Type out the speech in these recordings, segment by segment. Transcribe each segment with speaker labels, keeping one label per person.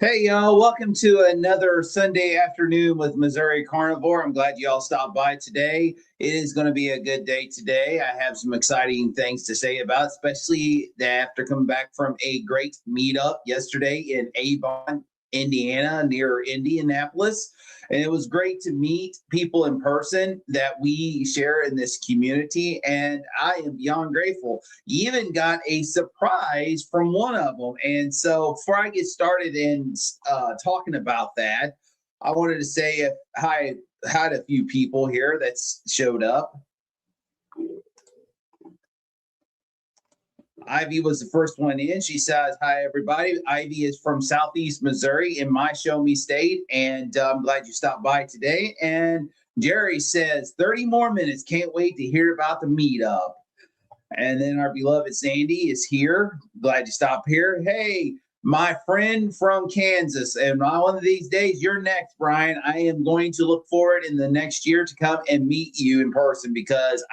Speaker 1: Hey, y'all, welcome to another Sunday afternoon with Missouri Carnivore. I'm glad you all stopped by today. It is going to be a good day today. I have some exciting things to say about, especially after coming back from a great meetup yesterday in Avon, Indiana, near Indianapolis. And it was great to meet people in person that we share in this community. And I am beyond grateful. You even got a surprise from one of them. And so before I get started in talking about that, I wanted to say hi, had a few people here that showed up. Ivy was the first one in. She says, "Hi, everybody. Ivy is from Southeast Missouri in my show me state, and I'm glad you stopped by today." And Jerry says, 30 more minutes. Can't wait to hear about the meetup. And then our beloved Sandy is here. Glad you stopped here. Hey, my friend from Kansas. And one of these days, you're next, Brian. I am going to look forward in the next year to come and meet you in person because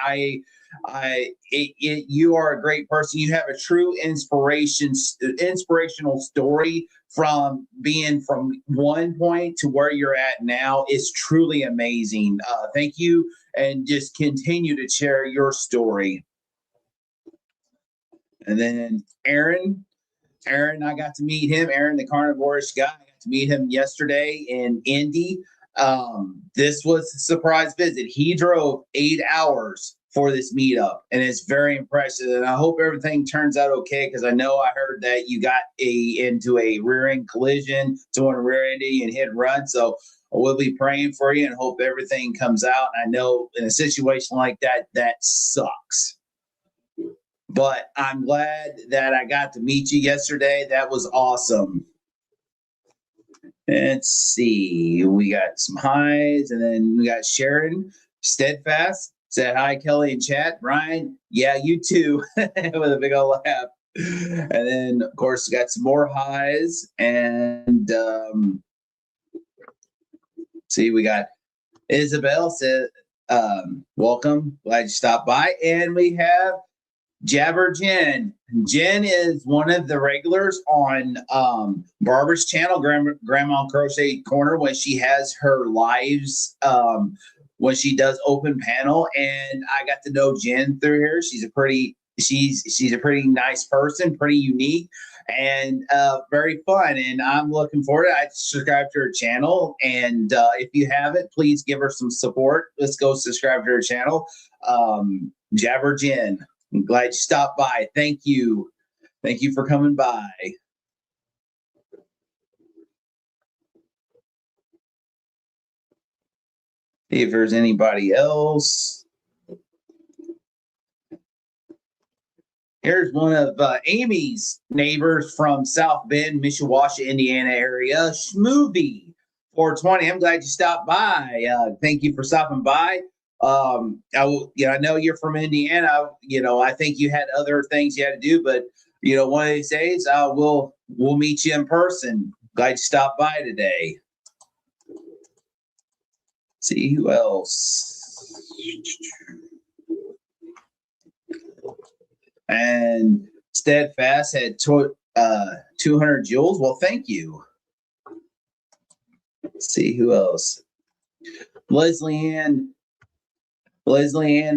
Speaker 1: you are a great person. You have a true inspirational story from being from one point to where you're at now. It's truly amazing. Thank you. And just continue to share your story. And then Aaron, I got to meet him. Aaron, the carnivore-ish guy, I got to meet him yesterday in Indy. This was a surprise visit. He drove 8 hours for this meetup, and it's very impressive. And I hope everything turns out okay because I know I heard that you got into a rear end collision, someone rear-ended you and hit and run. So we'll be praying for you and hope everything comes out. I know in a situation like that, that sucks. But I'm glad that I got to meet you yesterday. That was awesome. Let's see. We got some highs, and then we got Sharon Steadfast. Said hi, Kelly in chat. Brian, yeah, you too, with a big old laugh. And then, of course, we got some more highs. And see, we got Isabel said, welcome. Glad you stopped by. And we have Jabber Jen. Jen is one of the regulars on Barbara's channel, Grandma Crochet Corner, when she has her lives, when she does open panel. And I got to know Jen through here. She's a pretty nice person, pretty unique, and very fun. And I'm looking forward to it. I subscribe to her channel. And if you haven't, please give her some support. Let's go subscribe to her channel. Jabber Jen. I'm glad you stopped by. Thank you. Thank you for coming by. See if there's anybody else. Here's one of Amy's neighbors from South Bend, Mishawasha, Indiana area, Schmovie 420. I'm glad you stopped by. Thank you for stopping by. I know you're from Indiana. I think you had other things you had to do, but one of these days, we'll meet you in person. Glad you stopped by today. See who else. And Steadfast had 200 joules. Well, thank you. Let's see who else. Leslie Ann,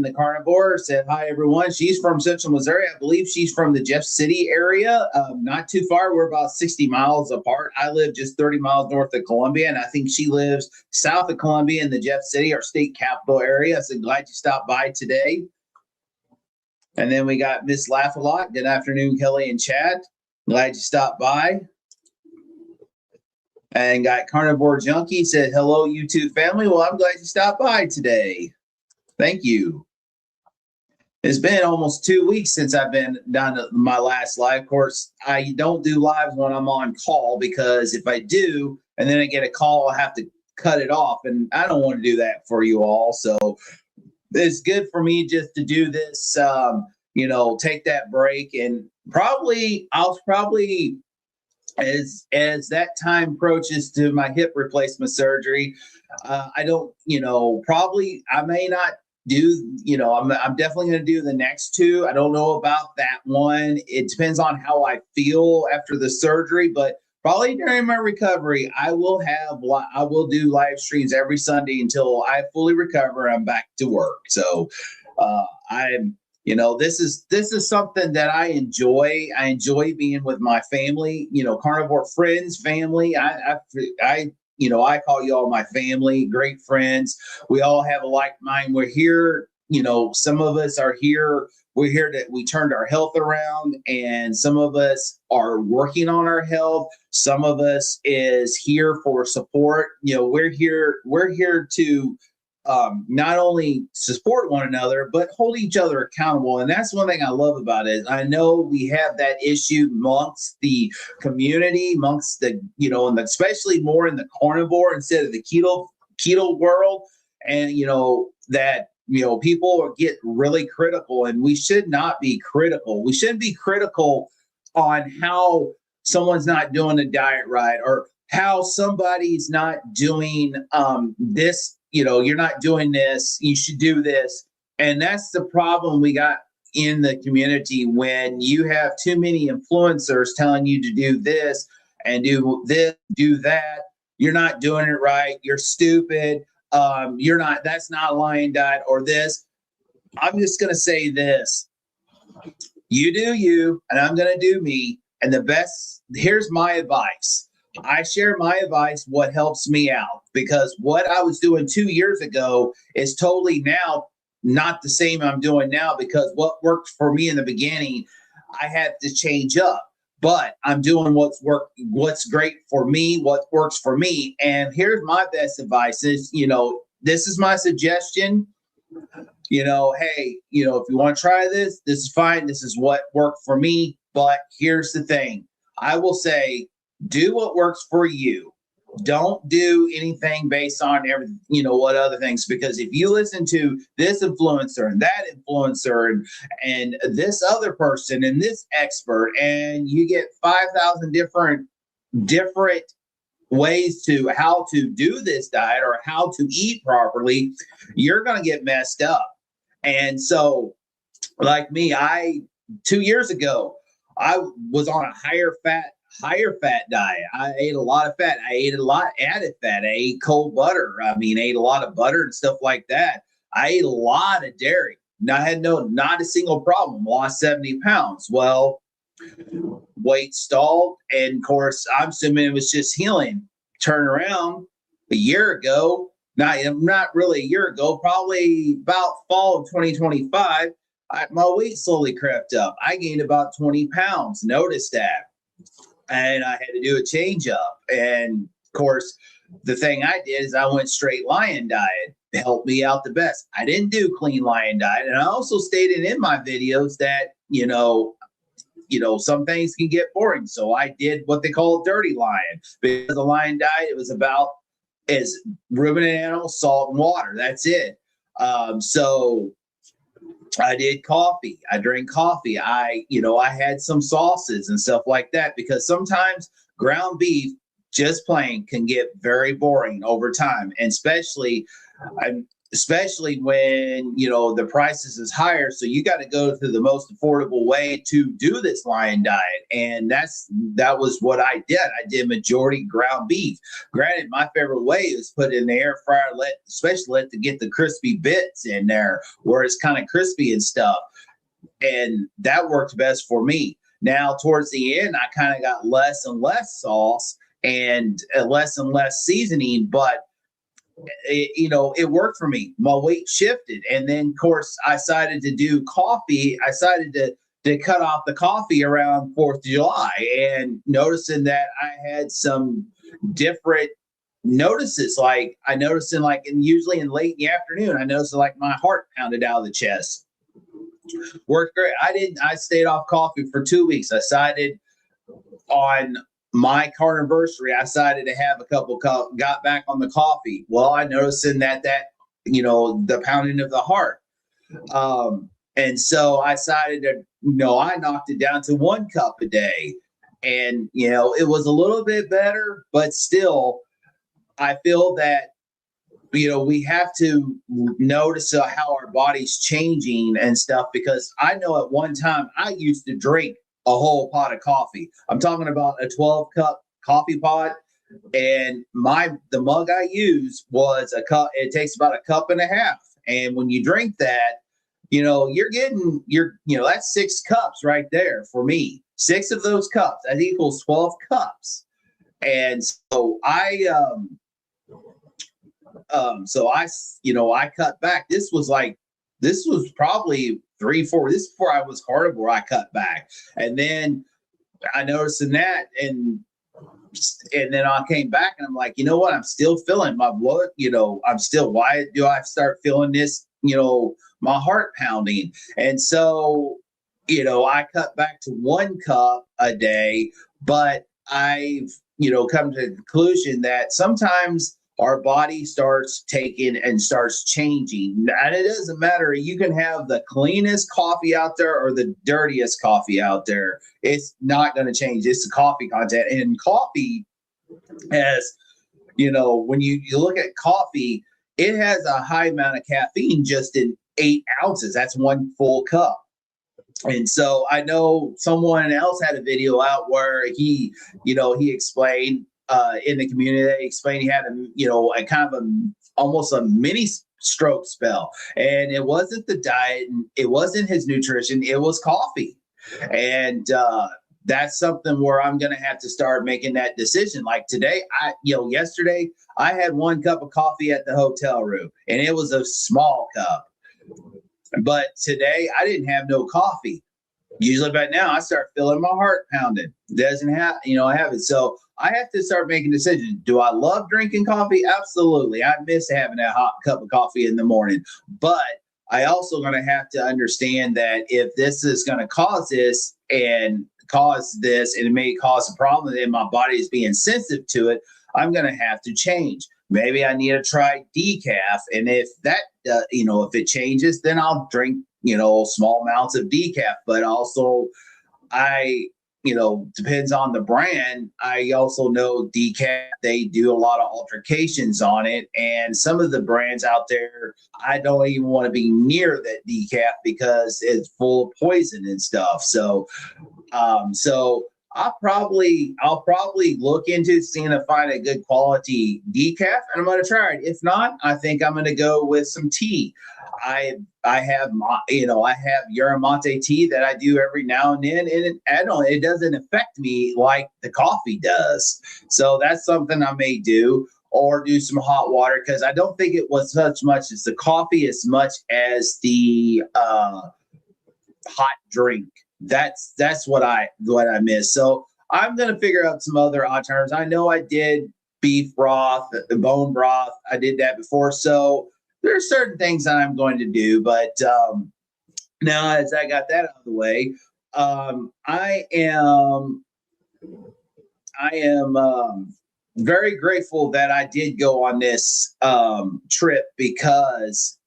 Speaker 1: the carnivore, said, hi, everyone. She's from Central Missouri. I believe she's from the Jeff City area. Not too far. We're about 60 miles apart. I live just 30 miles north of Columbia, and I think she lives south of Columbia in the Jeff City, our state capital area. So glad you stopped by today. And then we got Miss Laugh a Lot. Good afternoon, Kelly and chat. Glad you stopped by. And got Carnivore Junkie said, hello, YouTube family. Well, I'm glad you stopped by today. Thank you. It's been almost 2 weeks since I've been down to my last live. Of course, I don't do lives when I'm on call because if I do and then I get a call, I have to cut it off. And I don't want to do that for you all. So it's good for me just to do this, take that break. And I'll probably, as that time approaches to my hip replacement surgery, I don't, I may not do, I'm definitely going to do the next two. I don't know about that one. It depends on how I feel after the surgery, but probably during my recovery, I will do live streams every Sunday until I fully recover. I'm back to work. So I'm this is something that I enjoy. I enjoy being with my family, carnivore friends, family. I call you all my family, great friends. We all have a like mind. We're here. Some of us are here. We're here that we turned our health around, and some of us are working on our health. Some of us is here for support. We're here. We're here to not only support one another, but hold each other accountable. And that's one thing I love about it. I know we have that issue amongst the community, amongst the, and especially more in the carnivore instead of the keto world. And, that, people get really critical, and we should not be critical. We shouldn't be critical on how someone's not doing the diet right, or how somebody's not doing this. You're not doing this, you should do this. And that's the problem we got in the community when you have too many influencers telling you to do this and do this, do that. You're not doing it right. You're stupid. That's not a lion diet or this. I'm just going to say this. You do you, and I'm going to do me. And here's my advice. I share my advice, what helps me out, because what I was doing 2 years ago is totally now not the same I'm doing now, because what worked for me in the beginning, I had to change up. But I'm doing what's great for me, what works for me. And here's my best advice is, this is my suggestion. Hey, if you want to try this is fine. This is what worked for me. But here's the thing. I will say, do what works for you. Don't do anything based on what other things, because if you listen to this influencer and that influencer and this other person and this expert, and you get 5,000 different ways to how to do this diet or how to eat properly, you're going to get messed up. And so, like me, 2 years ago, I was on a higher fat diet. I ate a lot of fat. I ate a lot added fat. I ate cold butter. Ate a lot of butter and stuff like that. I ate a lot of dairy. And I had not a single problem. Lost 70 pounds. Well, weight stalled. And of course, I'm assuming it was just healing. Turn around a year ago, not really a year ago, probably about fall of 2025, my weight slowly crept up. I gained about 20 pounds. Notice that. And I had to do a change up. And of course, the thing I did is I went straight lion diet. It helped me out the best. I didn't do clean lion diet. And I also stated in my videos that, some things can get boring. So I did what they call dirty lion, because the lion diet, it was about is ruminant animals, salt and water. That's it. So I did coffee. I drank coffee. I had some sauces and stuff like that, because sometimes ground beef just plain can get very boring over time. And especially when, the prices is higher. So you got to go through the most affordable way to do this lion diet. And that was what I did. I did majority ground beef. Granted, my favorite way is put in the air fryer, let to get the crispy bits in there where it's kind of crispy and stuff. And that worked best for me. Now, towards the end, I kind of got less and less sauce and less seasoning, but it worked for me. My weight shifted. And then, of course, I decided to do coffee. I decided to cut off the coffee around 4th of July, and noticing that I had some different notices. Like I noticed usually in late in the afternoon, I noticed like my heart pounded out of the chest. Worked great. I stayed off coffee for 2 weeks. I decided on my carniversary, I decided to have a couple got back on the coffee. Well, I noticed in that the pounding of the heart. And so I decided to, I knocked it down to 1 cup a day. And, it was a little bit better, but still, I feel that, we have to notice how our body's changing and stuff, because I know at one time I used to drink a whole pot of coffee. I'm talking about a 12 cup coffee pot, and the mug I use was a cup. It takes about a cup and a half, and when you drink that, that's 6 cups right there for me. 6 of those cups, that equals 12 cups. And so I cut back. This was probably 3-4. This is before I was carnivore. I cut back, and then I noticed in that, and then I came back, and I'm like, you know what? I'm still feeling my blood. Why do I start feeling this? My heart pounding, and so I cut back to 1 cup a day, but I've come to the conclusion that sometimes our body starts taking and starts changing. And it doesn't matter. You can have the cleanest coffee out there or the dirtiest coffee out there. It's not going to change. It's the coffee content. And coffee has, when you look at coffee, it has a high amount of caffeine just in 8 ounces. That's 1 full cup. And so I know someone else had a video out where he explained in the community, they explained he had a kind of almost a mini stroke spell, and it wasn't the diet, and it wasn't his nutrition, it was coffee. And that's something where I'm going to have to start making that decision. Like today, yesterday I had 1 cup of coffee at the hotel room, and it was a small cup. But today I didn't have no coffee. Usually by now I start feeling my heart pounding. Doesn't have, I have it. So I have to start making decisions. Do I love drinking coffee? Absolutely. I miss having that hot cup of coffee in the morning. But I also going to have to understand that if this is going to cause this, and it may cause a problem, and my body is being sensitive to it, I'm going to have to change. Maybe I need to try decaf. And if that, if it changes, then I'll drink, small amounts of decaf. But also depends on the brand. I also know decaf, they do a lot of altercations on it. And some of the brands out there, I don't even want to be near that decaf because it's full of poison and stuff. So I'll probably look into seeing if I find a good quality decaf, and I'm going to try it. If not, I think I'm going to go with some tea. I have Yerba Mate tea that I do every now and then, and it doesn't affect me like the coffee does. So that's something I may do, or do some hot water, because I don't think it was much as the coffee as much as the hot drink. That's what I miss. So I'm going to figure out some other alternatives. I know I did beef broth, bone broth. I did that before. So there are certain things that I'm going to do. But now, as I got that out of the way, I am very grateful that I did go on this trip, because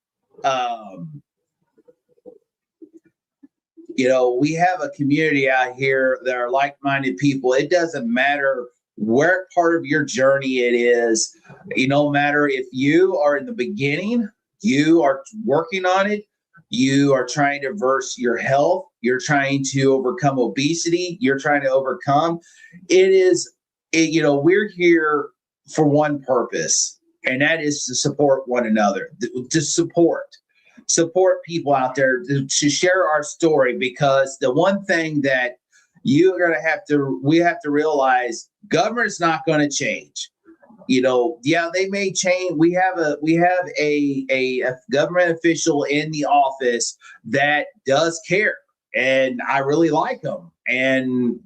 Speaker 1: we have a community out here that are like-minded people. It doesn't matter where part of your journey it is. No matter if you are in the beginning, you are working on it, you are trying to reverse your health, you're trying to overcome obesity, you're trying to overcome. We're here for one purpose, and that is to support one another, to support people out there, to share our story. Because the one thing that we have to realize, government's not going to change. They may change. We have a government official in the office that does care, and I really like him. And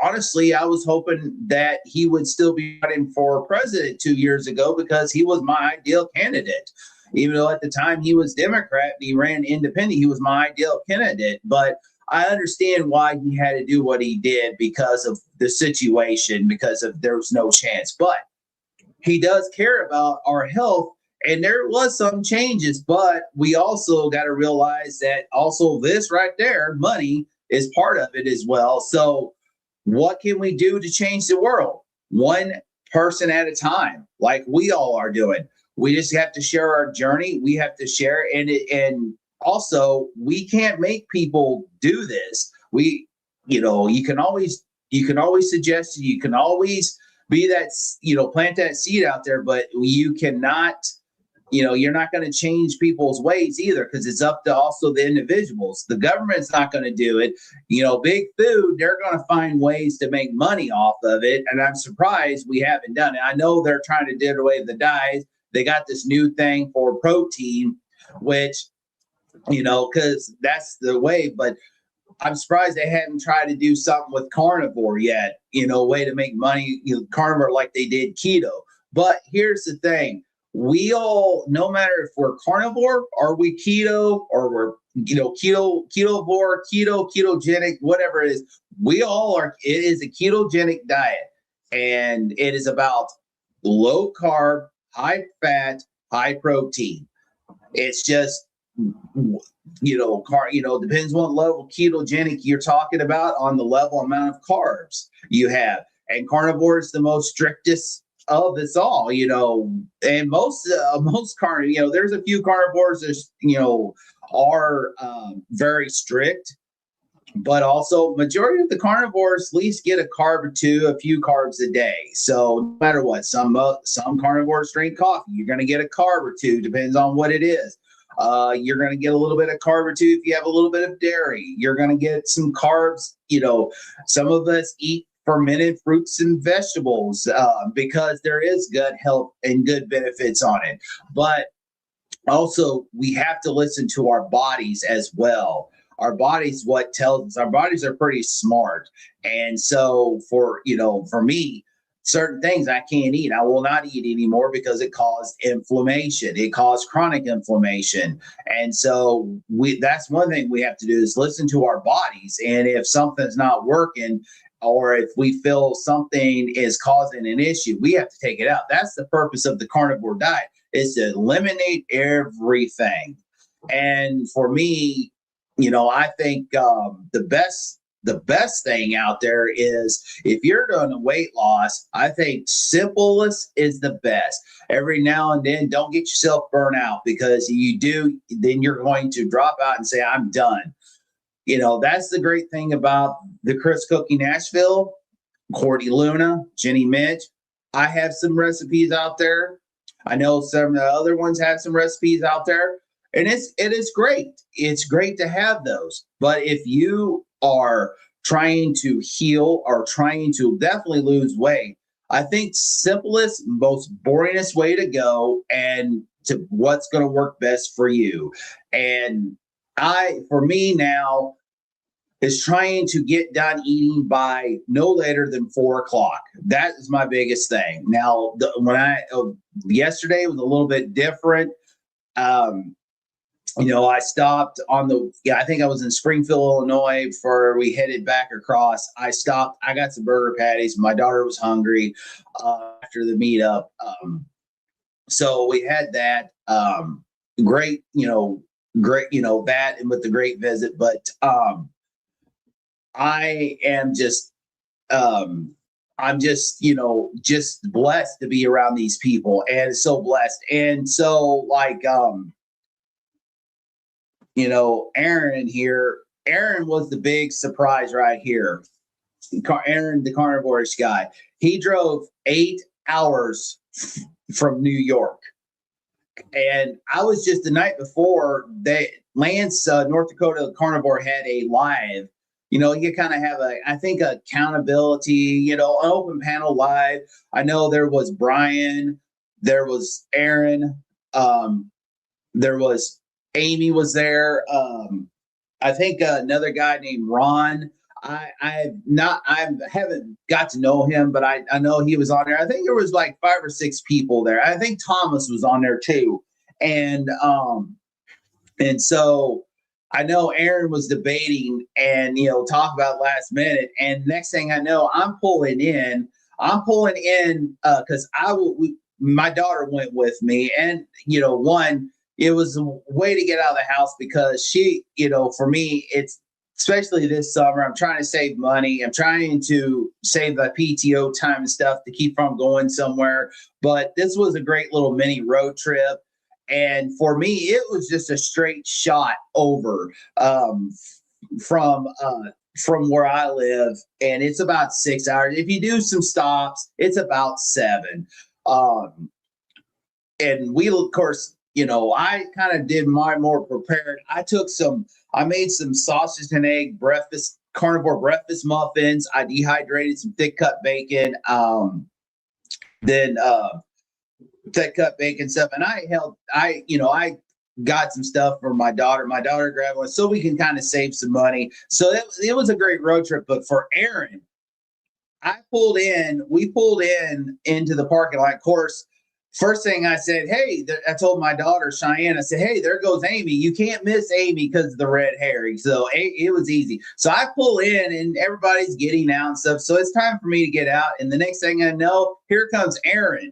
Speaker 1: honestly, I was hoping that he would still be running for president 2 years ago, because he was my ideal candidate. Even though at the time he was Democrat and he ran independent, he was my ideal candidate. But I understand why he had to do what he did, because of the situation, because there was no chance. But he does care about our health, and there was some changes. But we also got to realize that also this right there, money, is part of it as well. So what can we do to change the world? One person at a time, like we all are doing. We just have to share our journey. We have to share, and also we can't make people do this. You can always, You can always suggest, you can always be that, plant that seed out there, but you cannot, you're not going to change people's ways either, because it's up to also the individuals. The government's not going to do it. Big food, they're going to find ways to make money off of it. And I'm surprised we haven't done it. I know they're trying to do away with the dyes. They got this new thing for protein, which, because that's the way, but I'm surprised they haven't tried to do something with carnivore yet, a way to make money, carnivore like they did keto. But here's the thing. We all, no matter if we're carnivore or we keto or we're, ketovore, ketogenic, whatever it is, we all are, it is a ketogenic diet. And it is about low carb, high fat, high protein. It's just, depends what level ketogenic you're talking about on the level amount of carbs you have. And carnivore is the most strictest of us all, and most there's a few carnivores that, are very strict, but also majority of the carnivores at least get a carb or two, a few carbs a day. So no matter what, some carnivores drink coffee, you're going to get a carb or two, depends on what it is. You're going to get a little bit of carb or two if you have a little bit of dairy. You're going to get some carbs. Some of us eat fermented fruits and vegetables because there is good health and good benefits on it. But also, we have to listen to our bodies as well. Our bodies, what tells us, our bodies are pretty smart. And so for me, certain things I can't eat. I will not eat anymore because it caused inflammation. It caused chronic inflammation. And so that's one thing we have to do is listen to our bodies. And if something's not working, or if we feel something is causing an issue, we have to take it out. That's the purpose of the carnivore diet, is to eliminate everything. And for me, I think the best thing out there is if you're doing a weight loss, I think simplest is the best. Every now and then, don't get yourself burnt out, because you do, then you're going to drop out and say, I'm done. That's the great thing about the Chris Cookie Nashville, Cordy Luna, Jenny Mitch. I have some recipes out there. I know some of the other ones have some recipes out there. And it is great. It's great to have those. But if you are trying to heal or trying to definitely lose weight, I think simplest, most boringest way to go, and to what's going to work best for you. And for me now, is trying to get done eating by no later than 4:00. That is my biggest thing. Now, yesterday was a little bit different. I stopped I think I was in Springfield, Illinois before we headed back across. I stopped. I got some burger patties. My daughter was hungry after the meetup. So we had that. Great, that, and with the great visit. But I am just, I'm just blessed to be around these people, and so blessed. And so Aaron here, Aaron was the big surprise right here. Aaron, the carnivore-ish guy, he drove 8 hours from New York. And I was just the night before, Lance, North Dakota Carnivore had a live. You kind of have accountability, an open panel live. I know there was Brian, there was Aaron, there was Amy was there. I think another guy named Ron. I haven't got to know him, but I know he was on there. I think there was like 5 or 6 people there. I think Thomas was on there too. And so I know Aaron was debating and, talk about last minute. And next thing I know, I'm pulling in because my daughter went with me. And, it was a way to get out of the house because she, for me, it's, especially this summer, I'm trying to save money. I'm trying to save the PTO time and stuff to keep from going somewhere. But this was a great little mini road trip. And for me, it was just a straight shot over from from where I live, and it's about 6 hours. If you do some stops, it's about 7. Um, and we, of course, I kind of did my more prepared. I made some sausage and egg breakfast, carnivore breakfast muffins. I dehydrated some thick cut bacon, then thick cut bacon stuff, and I got some stuff for my daughter. My daughter grabbed one, so we can kind of save some money. So it was a great road trip. But for Aaron, we pulled in into the parking lot. Of course, first thing I said, hey, I told my daughter, Cheyenne, I said, hey, there goes Amy. You can't miss Amy because of the red hair. So it was easy. So I pull in and everybody's getting out and stuff. So it's time for me to get out. And the next thing I know, here comes Aaron.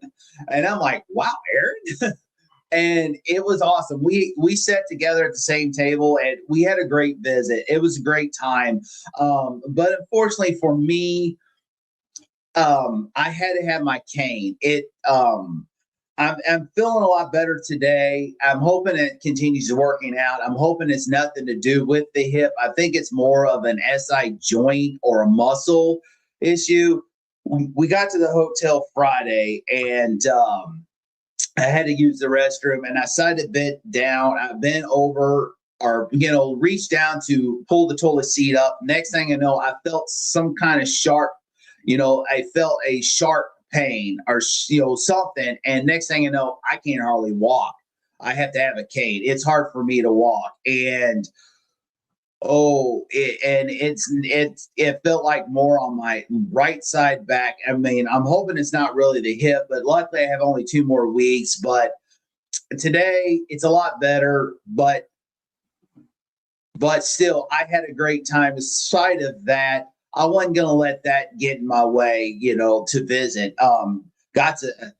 Speaker 1: And I'm like, wow, Aaron. And it was awesome. We sat together at the same table and we had a great visit. It was a great time. But unfortunately for me, I had to have my cane. I'm feeling a lot better today. I'm hoping it continues working out. I'm hoping it's nothing to do with the hip. I think it's more of an SI joint or a muscle issue. We got to the hotel Friday, and I had to use the restroom, and I sat a bit down. I bent over or, reached down to pull the toilet seat up. Next thing I know, I felt some kind of sharp, I felt a sharp pain or, something. And next thing you know, I can't hardly walk. I have to have a cane. It's hard for me to walk. And it felt like more on my right side back. I mean, I'm hoping it's not really the hip, but luckily I have only 2 more weeks. But today it's a lot better. But still, I had a great time. Aside of that, I wasn't going to let that get in my way, to visit. Got to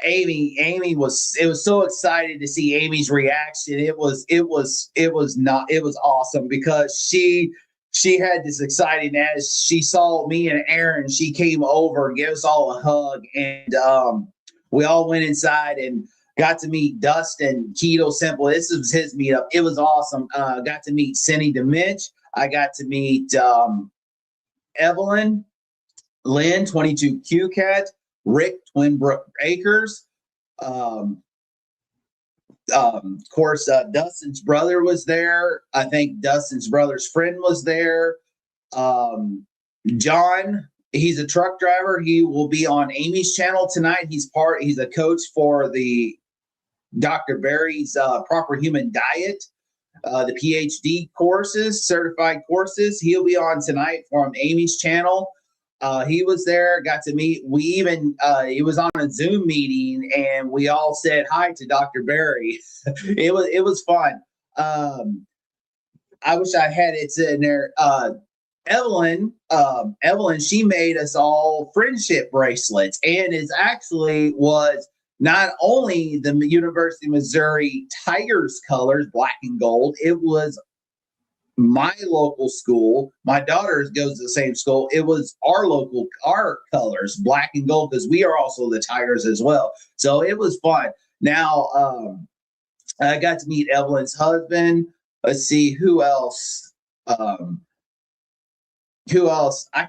Speaker 1: Amy was so excited to see Amy's reaction. It was awesome because she had this exciting, as she saw me and Aaron, she came over and gave us all a hug, and we all went inside and got to meet Dustin Keto Simple. This was his meetup. It was awesome. Got to meet Cindy DeMitch. I got to meet Evelyn, Lynn, 22Q Cat, Rick, Twinbrook Acres. Of course, Dustin's brother was there. I think Dustin's brother's friend was there. John, he's a truck driver. He will be on Amy's channel tonight. He's a coach for the Dr. Barry's Proper Human Diet, the PhD courses, certified courses. He'll be on tonight from Amy's channel. He was there, got to meet. It was on a Zoom meeting, and we all said hi to Dr. Barry. It was fun. I wish I had it in there. Evelyn, she made us all friendship bracelets, and was not only the University of Missouri Tigers colors, black and gold. It was my local school. My daughter goes to the same school. It was our colors, black and gold, because we are also the Tigers as well. So it was fun. Now, I got to meet Evelyn's husband. Let's see, who else? I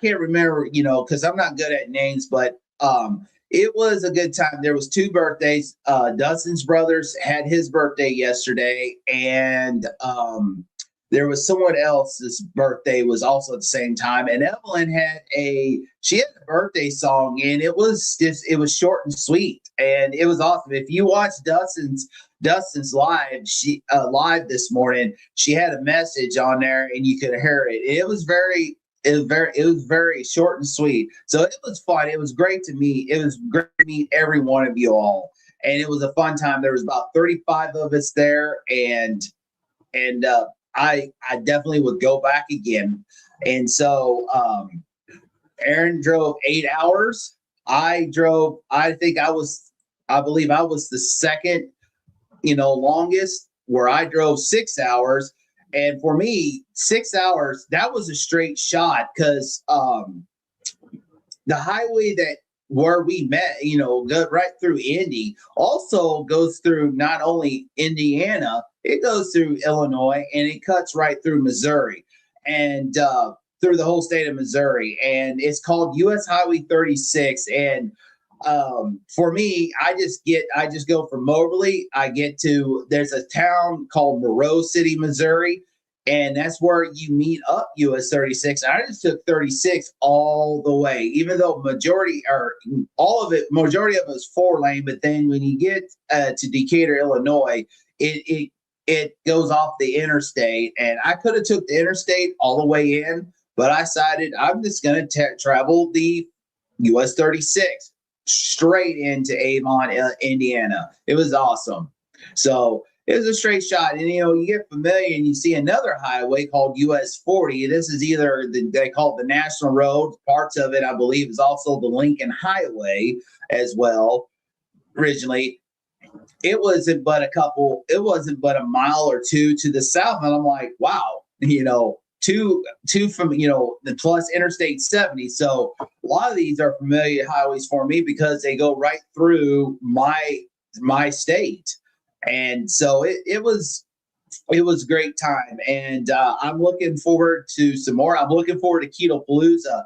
Speaker 1: can't remember, because I'm not good at names, but it was a good time. There was 2 birthdays. Dustin's brothers had his birthday yesterday, and there was someone else's birthday was also at the same time. And Evelyn had a birthday song, and it was short and sweet, and it was awesome. If you watch Dustin's live this morning, she had a message on there, and you could hear it. It was very short and sweet. So it was fun. It was great to meet. It was great to meet every one of you all, and it was a fun time. There was about 35 of us there, and I definitely would go back again. And so Aaron drove 8 hours. I believe I was the second, longest, where I drove 6 hours. And for me, 6 hours, that was a straight shot, because the highway where we met, go right through Indy, also goes through not only Indiana, it goes through Illinois, and it cuts right through Missouri. and through the whole state of Missouri, and it's called US Highway 36. And for me, I just go from Moberly. I get to there's a town called Monroe City, Missouri, and that's where you meet up US 36. I just took 36 all the way, even though majority of it was 4-lane. But then when you get to Decatur, Illinois, it goes off the interstate, and I could have took the interstate all the way in, but I decided I'm just going to travel the US 36 straight into Avon, Indiana. It was awesome. So it was a straight shot. And, you get familiar and you see another highway called US 40. This is they call it the National Road. Parts of it, I believe, is also the Lincoln Highway as well. Originally, it wasn't but a mile or two to the south. And I'm like, wow, two from the plus Interstate 70. So a lot of these are familiar highways for me because they go right through my state. And so it was a great time. And I'm looking forward to some more. I'm looking forward to Keto Palooza.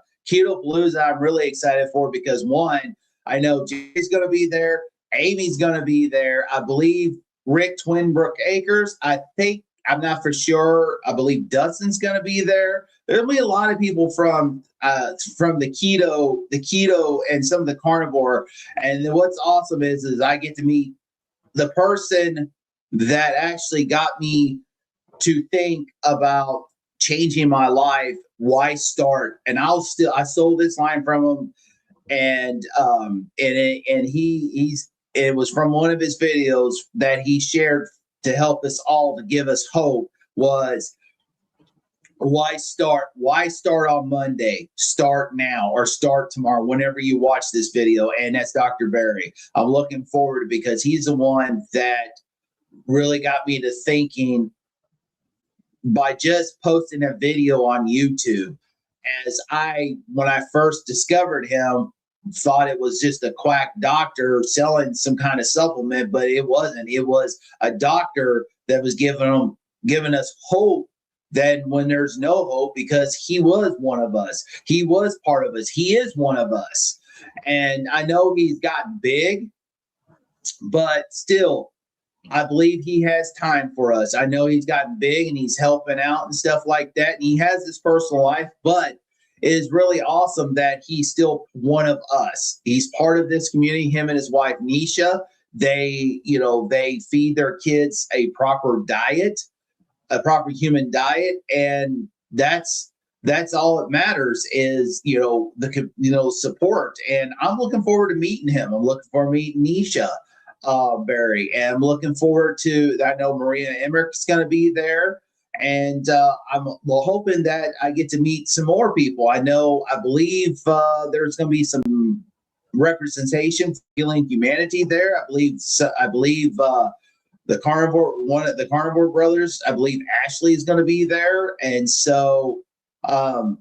Speaker 1: I'm really excited for because one, I know Jay's going to be there. Amy's going to be there. I believe Rick Twinbrook Acres. I'm not for sure. I believe Dustin's going to be there. There'll be a lot of people from the keto and some of the carnivore. And what's awesome is I get to meet the person that actually got me to think about changing my life. Why start? And I stole this line from him, and it was from one of his videos that he shared to help us all, to give us hope, was why start on Monday? Start now or start tomorrow, whenever you watch this video. And that's Dr. Barry. I'm looking forward to, because he's the one that really got me to thinking by just posting a video on YouTube. When I first discovered him, thought it was just a quack doctor selling some kind of supplement, but it wasn't. It was a doctor that was giving us hope then when there's no hope, because he was one of us. He was part of us. He is one of us. And I know he's gotten big, but still, I believe he has time for us. I know he's gotten big and he's helping out and stuff like that. And he has his personal life, but it is really awesome that he's still one of us. He's part of this community. Him and his wife, Nisha, they feed their kids a proper diet, a proper human diet. And that's all that matters is, the support. And I'm looking forward to meeting him. I'm looking forward to meeting Nisha Barry. And I'm looking forward to, I know Maria Emmerich's going to be there. And I'm hoping that I get to meet some more people. I believe there's going to be some representation for Healing Humanity there. I believe the Carnivore brothers, I believe Ashley is going to be there. And so I'm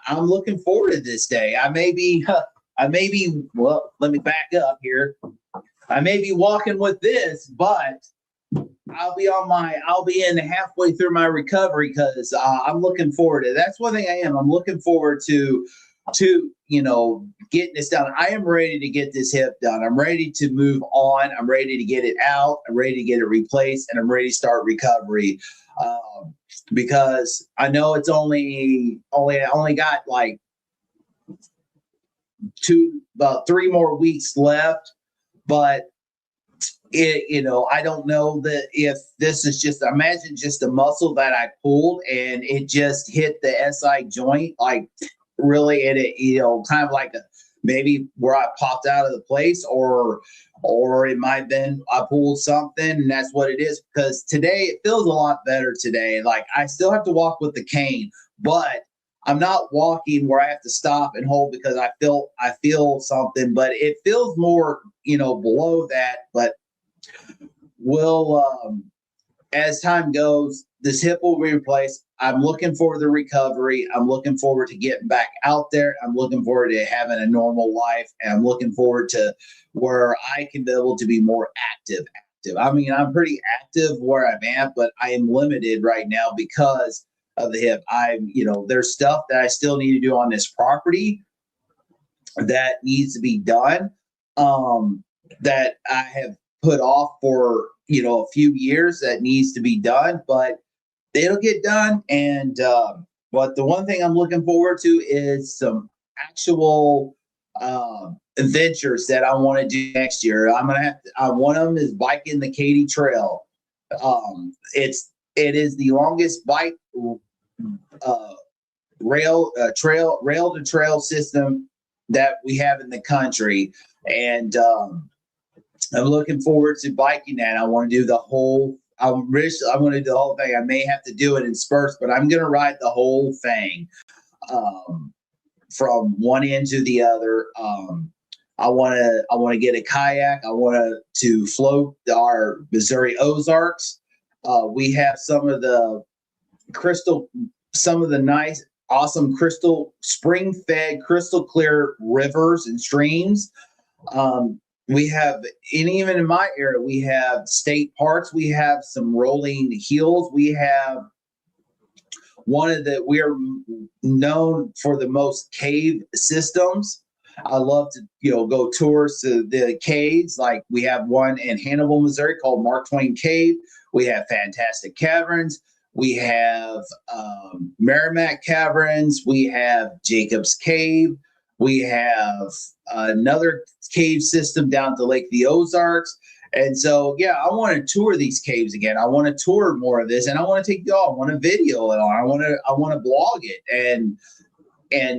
Speaker 1: looking forward to this day. Let me back up here. I may be walking with this, but I'll be in halfway through my recovery, because I'm looking forward to it. That's one thing I am. I'm looking forward to getting this done. I am ready to get this hip done. I'm ready to move on. I'm ready to get it out. I'm ready to get it replaced, and I'm ready to start recovery. Because I know it's only got like about 3 more weeks left, but I don't know that if this is just a muscle that I pulled and it just hit the SI joint, like really, and it, kind of like maybe where I popped out of the place, or it might have been I pulled something and that's what it is. Because today it feels a lot better today. Like I still have to walk with the cane, but I'm not walking where I have to stop and hold because I feel something, but it feels more, below that. But as time goes, this hip will be replaced. I'm looking forward to the recovery. I'm looking forward to getting back out there. I'm looking forward to having a normal life. And I'm looking forward to where I can be able to be more active. I mean, I'm pretty active where I'm at, but I am limited right now because of the hip. There's stuff that I still need to do on this property that needs to be done, that I have put off for, a few years that needs to be done, but it'll get done. And, but the one thing I'm looking forward to is some actual, adventures that I want to do next year. One of them is biking the Katy Trail. It is the longest bike, rail to trail system that we have in the country, and I'm looking forward to biking that. I want to do the whole. I want to do the whole thing. I may have to do it in spurts, but I'm going to ride the whole thing, from one end to the other. I want to get a kayak. I want to float our Missouri Ozarks. We have some of the nice, awesome spring-fed, crystal clear rivers and streams. We have, and even in my area, we have state parks. We have some rolling hills. We have we're known for the most cave systems. I love to, go tours to the caves. Like we have one in Hannibal, Missouri called Mark Twain Cave. We have fantastic caverns. We have Merrimack Caverns. We have Jacob's Cave. We have another cave system down to Lake the Ozarks. And so, yeah, I want to tour these caves again. I want to tour more of this, and I want to take y'all. I want to video it on. I want to blog it, and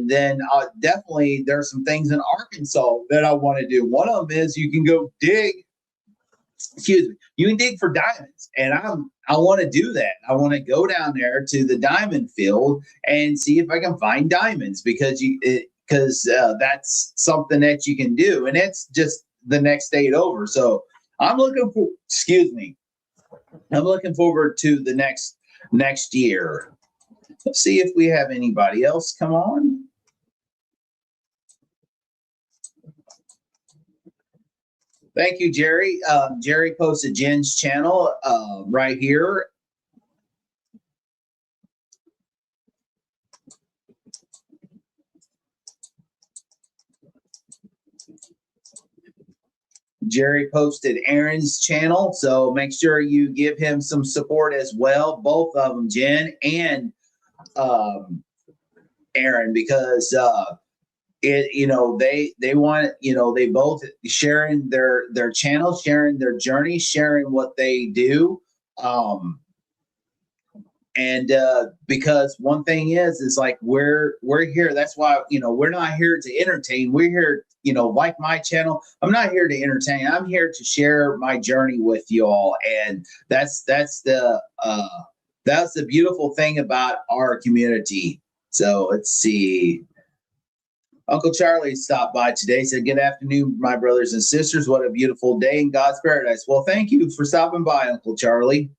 Speaker 1: then definitely there's some things in Arkansas that I want to do. One of them is you can go dig. Excuse me. You can dig for diamonds, and I want to do that. I want to go down there to the diamond field and see if I can find diamonds, because that's something that you can do, and it's just the next state over. So I'm looking forward to the next year. Let's see if we have anybody else come on. Thank you, Jerry. Jerry posted Jen's channel right here. Jerry posted Aaron's channel, so make sure you give him some support as well. Both of them, Jen and Aaron, because they want, they both sharing their channel, sharing their journey, sharing what they do. And because one thing is like we're here. That's why, we're not here to entertain. We're here, like my channel. I'm not here to entertain. I'm here to share my journey with you all. And that's the beautiful thing about our community. So let's see. Uncle Charlie stopped by today, said, "Good afternoon, my brothers and sisters. What a beautiful day in God's paradise." Well, thank you for stopping by, Uncle Charlie.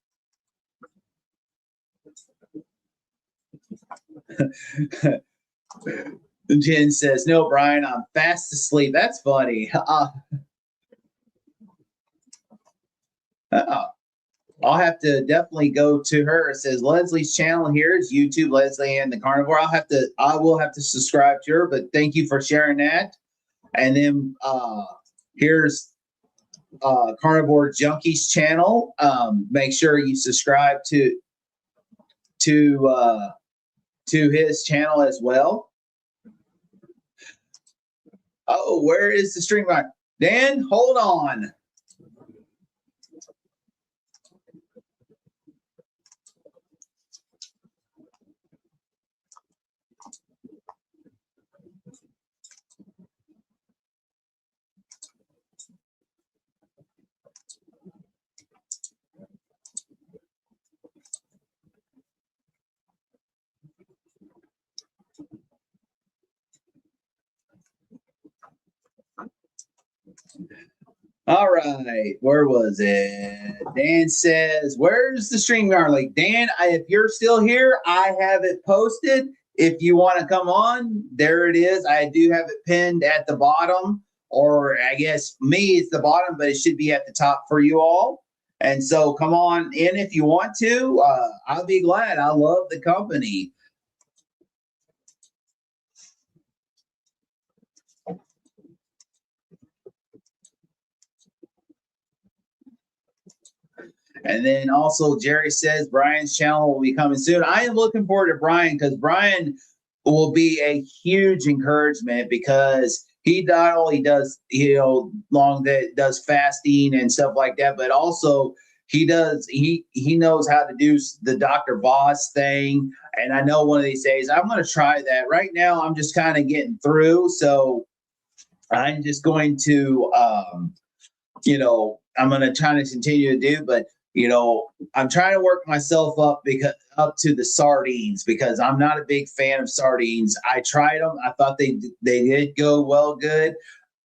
Speaker 1: Jen says, "No, Brian, I'm fast asleep." That's funny. I'll have to definitely go to her. It says Leslie's channel here is YouTube, Leslie and the Carnivore. I will have to subscribe to her, but thank you for sharing that. And then here's Carnivore Junkie's channel. Make sure you subscribe to his channel as well. Oh, where is the stream? Dan, hold on. All right, where was it? Dan says, "Where's the StreamYard link?" Dan, if you're still here, I have it posted. If you want to come on, there it is. I do have it pinned at the bottom, or I guess me, it's the bottom, but it should be at the top for you all. And so come on in if you want to. I'll be glad. I love the company. And then also Jerry says Brian's channel will be coming soon. I am looking forward to Brian because Brian will be a huge encouragement because he not only does, long that does fasting and stuff like that, but also he knows how to do the Dr. Voss thing. And I know one of these days I'm going to try that. Right now I'm just kind of getting through, so I'm just going to I'm going to try to continue to do, but I'm trying to work myself up to the sardines because I'm not a big fan of sardines. I tried them. I thought they did go good.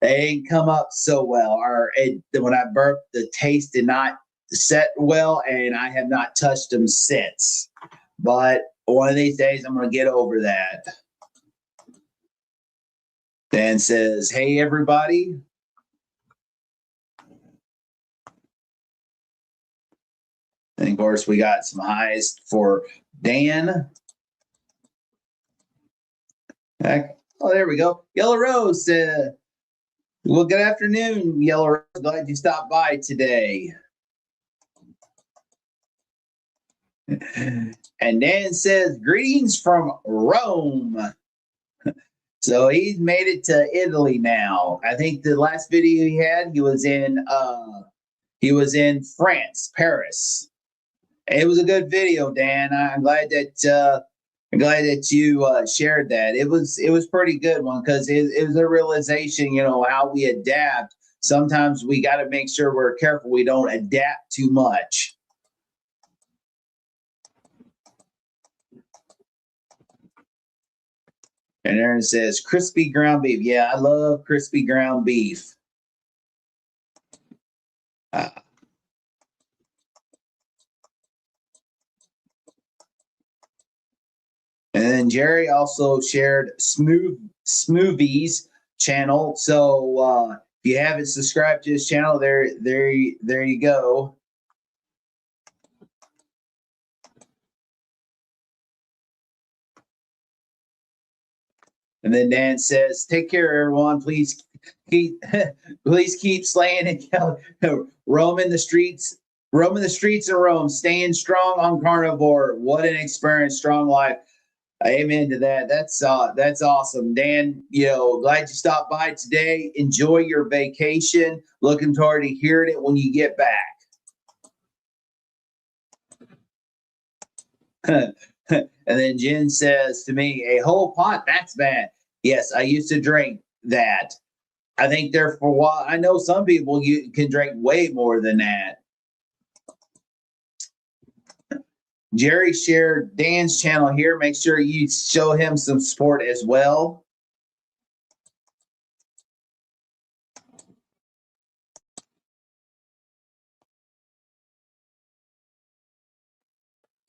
Speaker 1: They didn't come up so well. When I burped, the taste did not set well, and I have not touched them since. But one of these days, I'm going to get over that. Dan says, "Hey everybody." And of course, we got some highs for Dan. Oh, there we go. Yellow Rose said, well, good afternoon, Yellow Rose. Glad you stopped by today. And Dan says, greetings from Rome. So he's made it to Italy now. I think the last video he had, he was in France, Paris. It was a good video, Dan. I'm glad that you shared that. It was pretty good one because it was a realization, how we adapt. Sometimes we got to make sure we're careful we don't adapt too much. And Aaron says crispy ground beef. Yeah, I love crispy ground beef. And then Jerry also shared Smoothies channel. So if you haven't subscribed to his channel, there you go. And then Dan says, "Take care, everyone. Please keep slaying and roaming the streets of Rome, staying strong on Carnivore. What an experience, strong life." Amen to that. That's awesome, Dan. Glad you stopped by today. Enjoy your vacation. Looking forward to hearing it when you get back. And then Jen says to me, "A whole pot? That's bad." Yes, I used to drink that. I think there for a while. I know some people you can drink way more than that. Jerry shared Dan's channel here. Make sure you show him some support as well.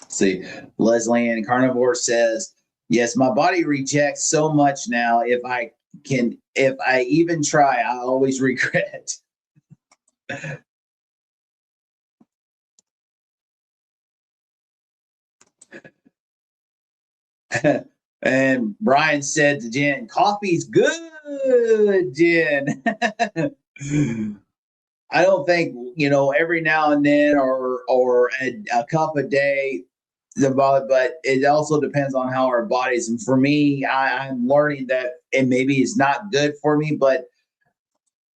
Speaker 1: See, Leslie and Carnivore says, "Yes, my body rejects so much now. If I even try, I always regret." And Brian said to Jen, "Coffee's good, Jen." I don't think every now and then or a cup a day, but it also depends on how our bodies. And for me, I'm learning that it maybe is not good for me, but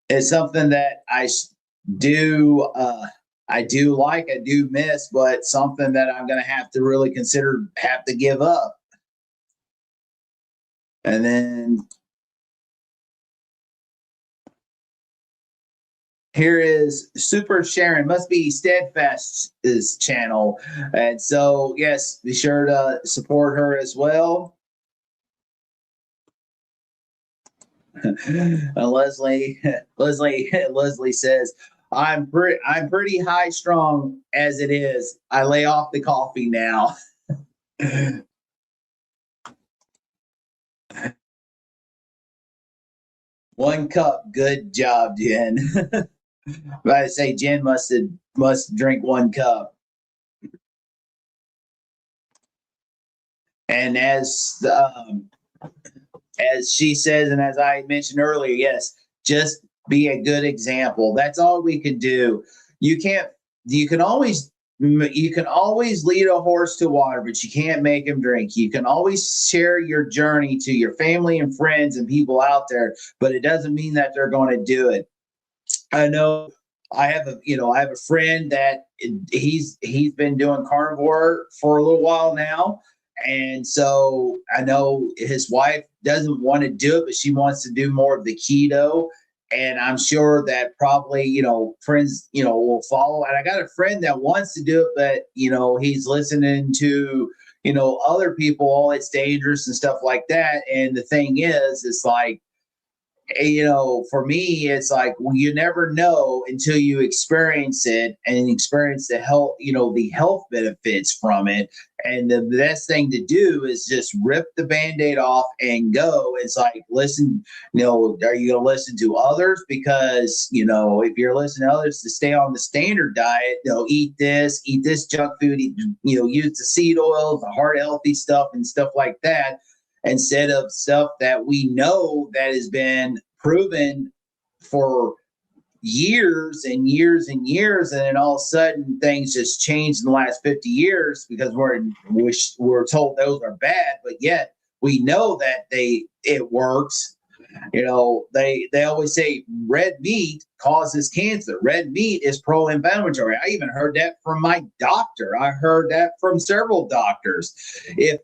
Speaker 1: it's something that I do. I do miss, but something that I'm going to have to really have to give up. And then here is Super Sharon, must be Steadfast's channel. And so, yes, be sure to support her as well. Leslie says, I'm pretty high strong as it is. I lay off the coffee now." One cup, good job, Jen. But I say Jen must have must drink 1 cup. And as she says, and as I mentioned earlier, yes, just be a good example. That's all we can do. You can't. You can always. You can always lead a horse to water, but you can't make him drink. You can always share your journey to your family and friends and people out there, but it doesn't mean that they're going to do it. I know I have a friend that he's been doing carnivore for a little while now. And so I know his wife doesn't want to do it, but she wants to do more of the keto. And I'm sure that probably, friends, will follow. And I got a friend that wants to do it, but, he's listening to, other people, oh, it's dangerous and stuff like that. And the thing is, it's like, for me, it's like, well, you never know until you experience it and experience the health, the health benefits from it. And the best thing to do is just rip the Band-Aid off and go. It's like, listen, are you going to listen to others? Because, if you're listening to others to stay on the standard diet, eat this junk food, use the seed oils, the heart healthy stuff and stuff like that, instead of stuff that we know that has been proven for years and years and years, and then all of a sudden things just changed in the last 50 years because we're told those are bad, but yet we know that it works. They always say red meat causes cancer. Red meat is pro-inflammatory. I even heard that from my doctor. I heard that from several doctors. If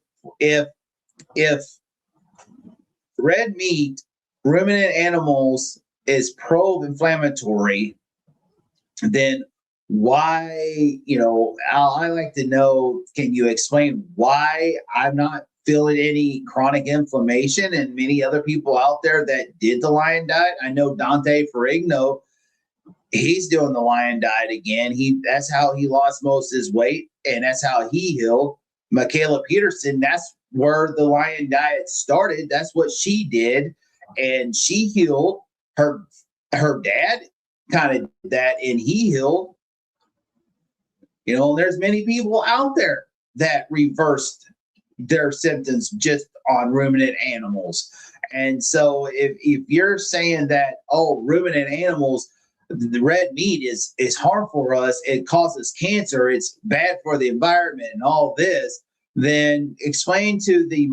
Speaker 1: red meat, ruminant animals, is pro-inflammatory, then why, I like to know, can you explain why I'm not feeling any chronic inflammation? And many other people out there that did the lion diet, I know Dante Ferrigno, he's doing the lion diet again. That's how he lost most of his weight, and that's how he healed. Michaela Peterson, that's where the lion diet started. That's what she did, and she healed. Her dad kind of did that, and he healed. There's many people out there that reversed their symptoms just on ruminant animals. And so if you're saying that, oh, ruminant animals, the red meat is harmful for us, it causes cancer, it's bad for the environment and all this, then explain to the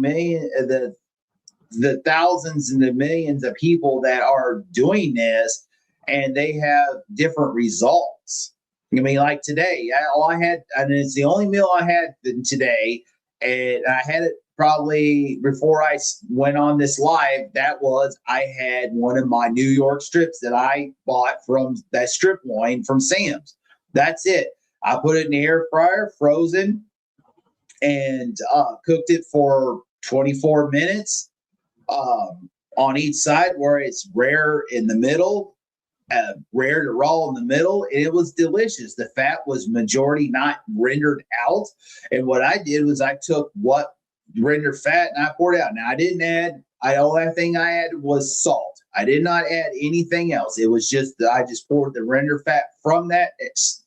Speaker 1: thousands and the millions of people that are doing this, and they have different results. I mean, like today, and it's the only meal I had today, and I had it probably before I went on this live. I had one of my New York strips that I bought from that strip loin from Sam's. That's it. I put it in the air fryer, frozen, and cooked it for 24 minutes on each side, where it's rare in the middle, rare to raw in the middle. And it was delicious. The fat was majority not rendered out. And what I did was I took what rendered fat and I poured it out. Now, the only thing I added was salt. I did not add anything else. It was I just poured the rendered fat from that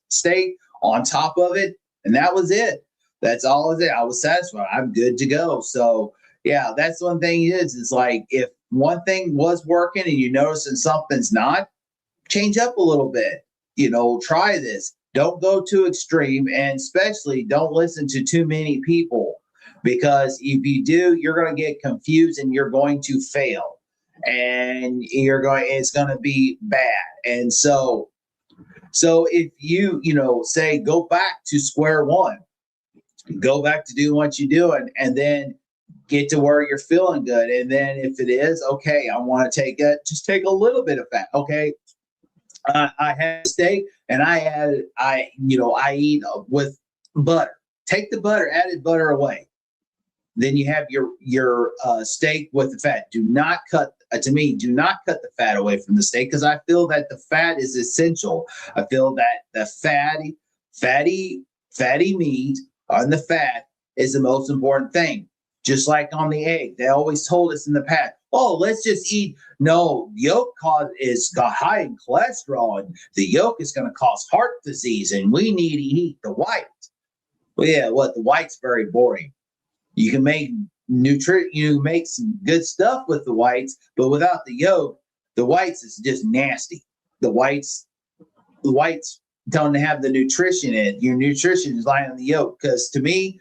Speaker 1: steak on top of it. And that was it. That's all it is. I was satisfied. I'm good to go. So, yeah, that's one thing it's like, if one thing was working and you notice that something's not, change up a little bit. Try this. Don't go too extreme, and especially don't listen to too many people, because if you do, you're going to get confused and you're going to fail, and it's going to be bad. And so if you say go back to square one, go back to doing what you're doing, and then get to where you're feeling good. And then if it is okay, I want to take a little bit of fat. Okay. I had steak and I eat with butter. Take the butter, added butter away. Then you have your steak with the fat. Do not cut the fat away from the steak, because I feel that the fat is essential. I feel that the fatty meat on the fat is the most important thing. Just like on the egg, they always told us in the past, oh, let's just eat. No, yolk is got high in cholesterol, and the yolk is going to cause heart disease, and we need to eat the white. Well, yeah, the white's very boring. You can make you make some good stuff with the whites, but without the yolk, the whites is just nasty. The whites don't have the nutrition in it. Your nutrition is lying on the yolk. Because to me,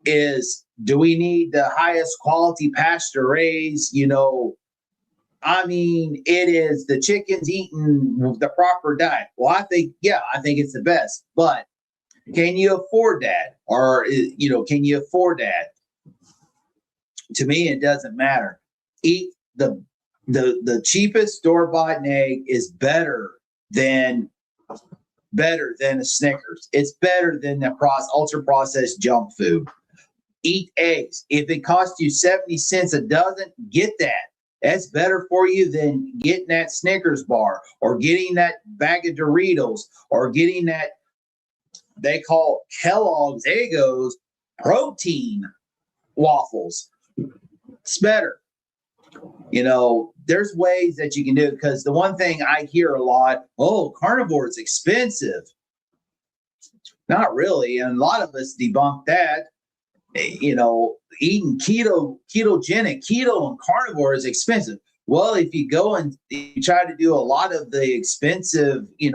Speaker 1: is, do we need the highest quality pasture raised? I mean, it is the chickens eating the proper diet. Well, I think it's the best, but can you afford that? Or, can you afford that? To me, it doesn't matter. Eat the cheapest store-bought egg is better than a Snickers. It's better than the ultra-processed junk food. Eat eggs. If it costs you 70 cents a dozen, get that. That's better for you than getting that Snickers bar or getting that bag of Doritos or getting that they call Kellogg's Eggos protein waffles. It's better. There's ways that you can do it, because the one thing I hear a lot, carnivore is expensive. Not really. And a lot of us debunk that. Eating ketogenic, keto and carnivore is expensive. Well, if you go and you try to do a lot of the expensive, you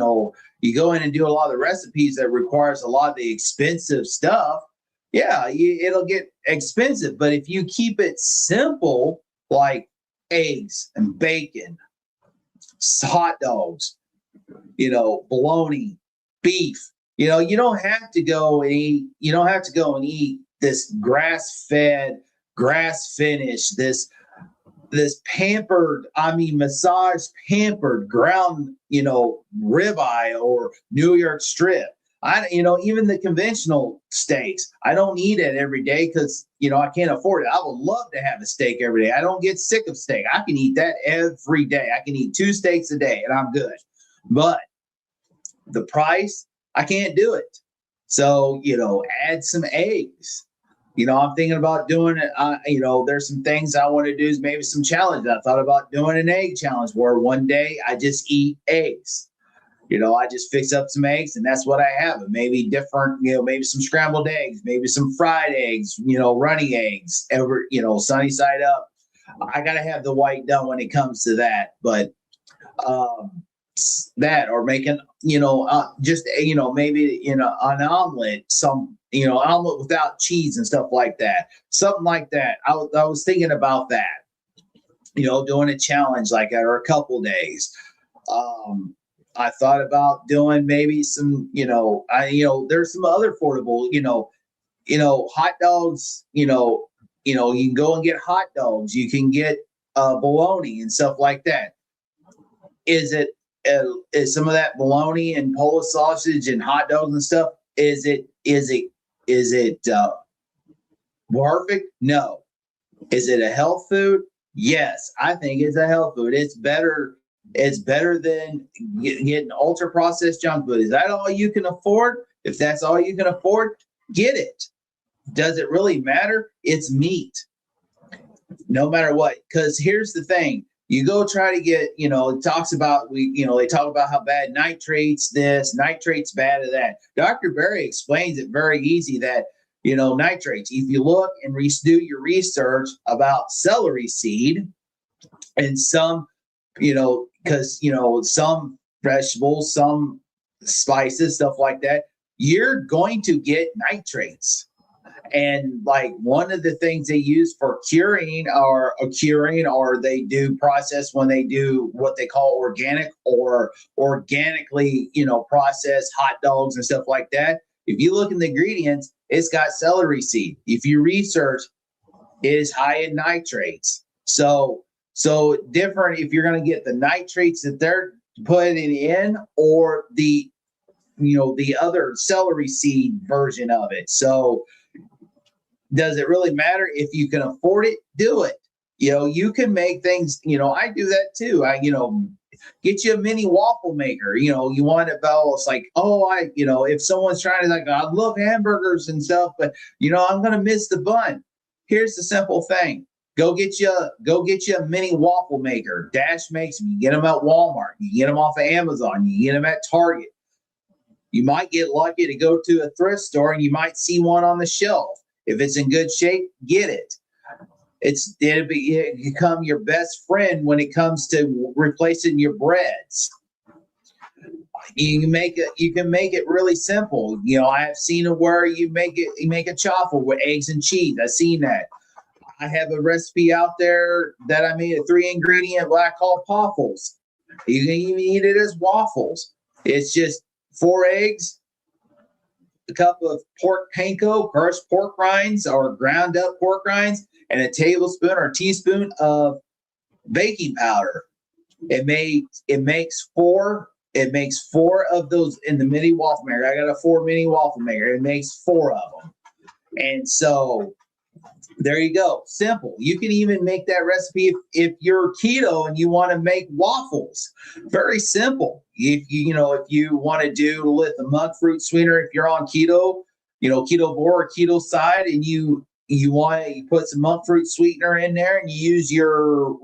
Speaker 1: go in and do a lot of the recipes that requires a lot of the expensive stuff, it'll get expensive. But if you keep it simple, like eggs and bacon, hot dogs, bologna, beef, you don't have to go and eat this grass-fed, grass-finished, this pampered, massage pampered ground, ribeye or New York strip. Even the conventional steaks, I don't eat it every day because, I can't afford it. I would love to have a steak every day. I don't get sick of steak. I can eat that every day. I can eat 2 steaks a day and I'm good. But the price, I can't do it. So, add some eggs. I'm thinking about doing it. There's some things I want to do, is maybe some challenge. I thought about doing an egg challenge where one day I just eat eggs. I just fix up some eggs and that's what I have. Maybe different, maybe some scrambled eggs, maybe some fried eggs, runny eggs, sunny side up. I got to have the white done when it comes to that. But that, or making, maybe, an omelet, omelet without cheese and stuff like that. Something like that. I was thinking about that, doing a challenge like that, or a couple days. I thought about doing maybe some, there's some other affordable, hot dogs, you can go and get hot dogs. You can get bologna and stuff like that. Is some of that bologna and Polish sausage and hot dogs and stuff, is it perfect? No. Is it a health food? Yes, I think it's a health food. It's better than getting ultra processed junk food. Is that all you can afford? If that's all you can afford, get it. Does it really matter? It's meat. No matter what. Because here's the thing. You go try to get, it talks about, they talk about how bad nitrates this, nitrates bad at that. Dr. Berry explains it very easy that, nitrates, if you look and do your research about celery seed and some, because, some vegetables, some spices, stuff like that, you're going to get nitrates. And like one of the things they use for curing or they do process when they do what they call organic or organically, processed hot dogs and stuff like that. If you look in the ingredients, it's got celery seed. If you research, it is high in nitrates. So different if you're going to get the nitrates that they're putting in or the other celery seed version of it. So does it really matter? If you can afford it, do it. You can make things, I do that too. Get you a mini waffle maker. You want it, it's like, if someone's trying to, like, I love hamburgers and stuff, but I'm going to miss the bun. Here's the simple thing. Go get you a mini waffle maker. Dash makes them. You get them at Walmart. You get them off of Amazon. You get them at Target. You might get lucky to go to a thrift store and you might see one on the shelf. If it's in good shape, get it. It'll become your best friend when it comes to replacing your breads. You can make it really simple. I have seen it where you make a chaffle with eggs and cheese. I've seen that. I have a recipe out there that I made a 3-ingredient what I call waffles. You can even eat it as waffles. It's just 4 eggs, a cup of pork panko, crushed pork rinds or ground up pork rinds, and a tablespoon or teaspoon of baking powder. It makes 4 of those in the mini waffle maker. I got a 4 mini waffle maker. It makes 4 of them. And so there you go. Simple. You can even make that recipe if you're keto and you want to make waffles. Very simple. If you want to do with the monk fruit sweetener, if you're on keto, keto or keto side, and you put some monk fruit sweetener in there and you use your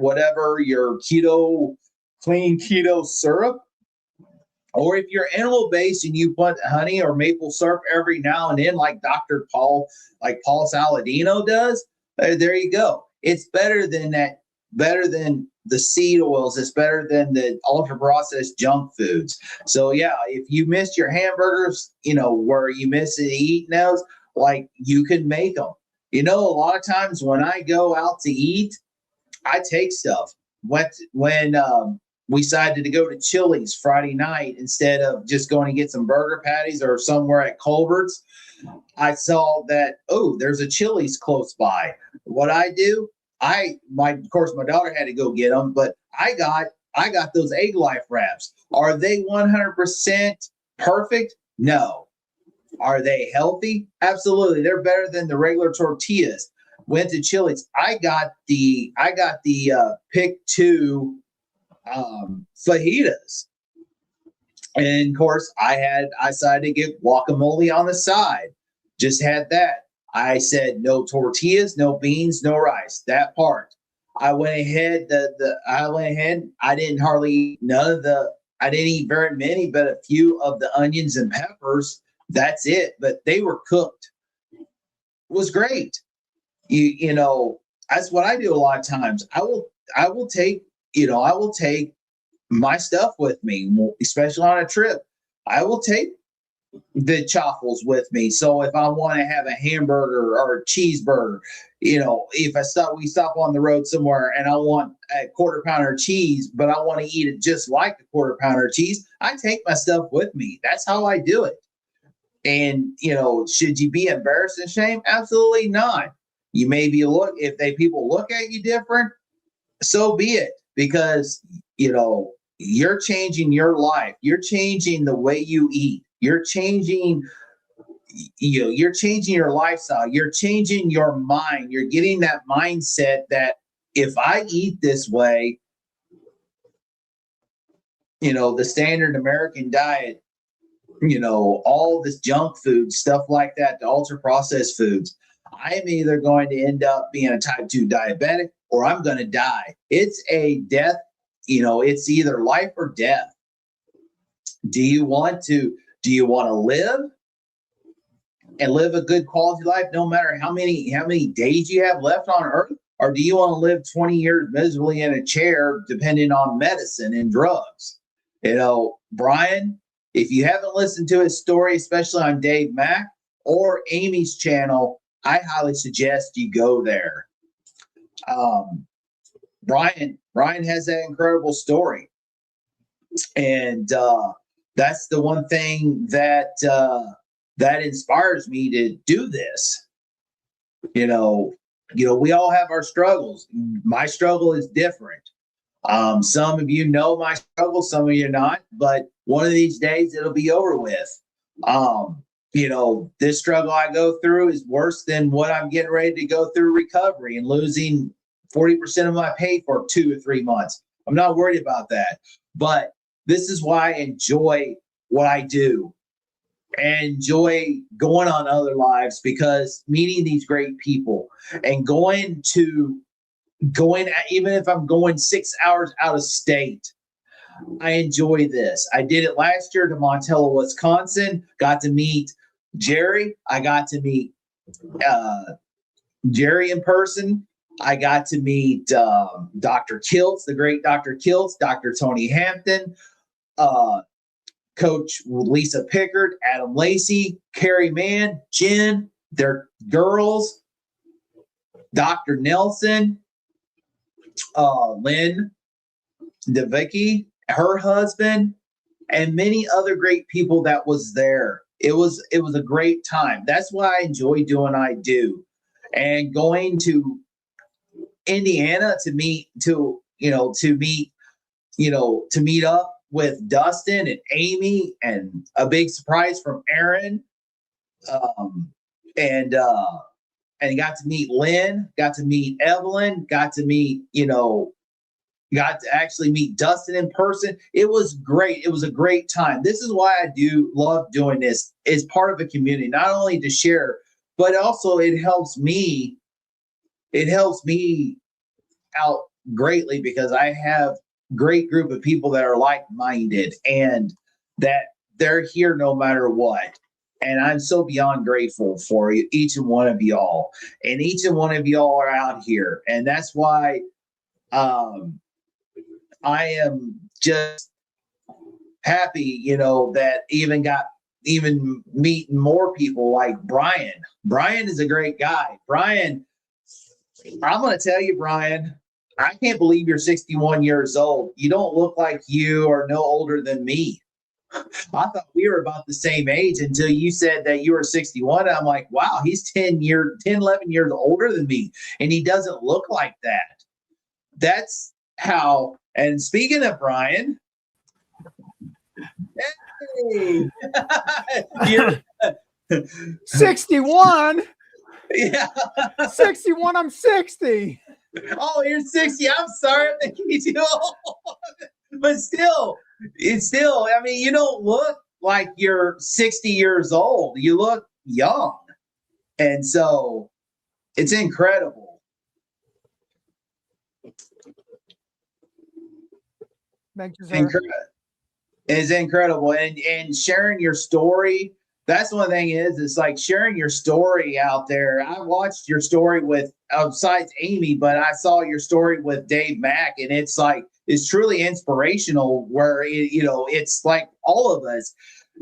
Speaker 1: clean keto syrup. Or if you're animal based and you put honey or maple syrup every now and then, like Paul Saladino does, there you go. It's better than that. Better than the seed oils. It's better than the ultra processed junk foods. So yeah, if you miss your hamburgers, where you miss eating those, like you can make them. A lot of times when I go out to eat, I take stuff. When we decided to go to Chili's Friday night instead of just going to get some burger patties or somewhere at Culver's. I saw that, there's a Chili's close by. What I do, of course, my daughter had to go get them, but I got those egg life wraps. Are they 100% perfect? No. Are they healthy? Absolutely. They're better than the regular tortillas. Went to Chili's. I got the pick 2 fajitas, and of course I decided to get guacamole on the side. Just had that. I said no tortillas, no beans, no rice. That part. I went ahead. I didn't eat very many, but a few of the onions and peppers. That's it. But they were cooked. It was great. That's what I do a lot of times. I will take my stuff with me, especially on a trip. I will take the chaffles with me. So if I want to have a hamburger or a cheeseburger, if we stop on the road somewhere and I want a quarter pounder cheese, but I want to eat it just like the quarter pounder cheese, I take my stuff with me. That's how I do it. And, should you be embarrassed and ashamed? Absolutely not. You may be people look at you different, so be it, because, you're changing your life. You're changing the way you eat. You're changing your lifestyle. You're changing your mind. You're getting that mindset that if I eat this way, the standard American diet, all this junk food, stuff like that, the ultra processed foods, I am either going to end up being a type 2 diabetic or I'm going to die. It's a death. It's either life or death. Do you want to live and live a good quality life no matter how many days you have left on earth? Or do you want to live 20 years miserably in a chair depending on medicine and drugs? Brian, if you haven't listened to his story, especially on Dave Mack or Amy's channel, I highly suggest you go there. Brian has that incredible story. And that's the one thing that inspires me to do this. We all have our struggles. My struggle is different. Some of you know my struggle, some of you not, but one of these days it'll be over with. This struggle I go through is worse than what I'm getting ready to go through recovery and losing 40% of my pay for 2 or 3 months. I'm not worried about that. But this is why I enjoy what I do. and enjoy going on other lives because meeting these great people and going, even if I'm going 6 hours out of state, I enjoy this. I did it last year to Montello, Wisconsin. Got to meet Jerry. I got to meet Jerry in person. I got to meet Dr. Kiltz, the great Dr. Kiltz, Dr. Tony Hampton, Coach Lisa Pickard, Adam Lacey, Carrie Mann, Jen, their girls, Dr. Nelson, Lynn DeVicki, her husband, and many other great people that was there. It was a great time. That's why I enjoy doing what I do. And going to Indiana to meet up with Dustin and Amy, and a big surprise from Aaron, and got to meet Lynn, got to meet Evelyn, got to actually meet Dustin in person. It was great. It was a great time. This is why I do love doing this. It's part of a community, not only to share, but also it helps me out greatly because I have great group of people that are like-minded and that they're here no matter what. And I'm so beyond grateful for you, each and one of y'all. And each and one of y'all are out here. And that's why I am just happy, that even meeting more people like Brian. Brian is a great guy. Brian, I'm going to tell you, Brian, I can't believe you're 61 years old. You don't look like you are no older than me. I thought we were about the same age until you said that you were 61. I'm like, wow, he's 11 years older than me. And he doesn't look like that. That's how. And speaking of Brian, hey, you're
Speaker 2: 61.
Speaker 1: Yeah.
Speaker 2: 61, I'm 60.
Speaker 1: Oh, you're 60. I'm sorry, I'm making you too old. But still, I mean, you don't look like you're 60 years old. You look young. And so it's incredible.
Speaker 2: Thank you, sir.
Speaker 1: It's incredible. And sharing your story, that's one thing it's like sharing your story out there. I watched your story besides Amy, but I saw your story with Dave Mack, and it's truly inspirational where, it's like all of us,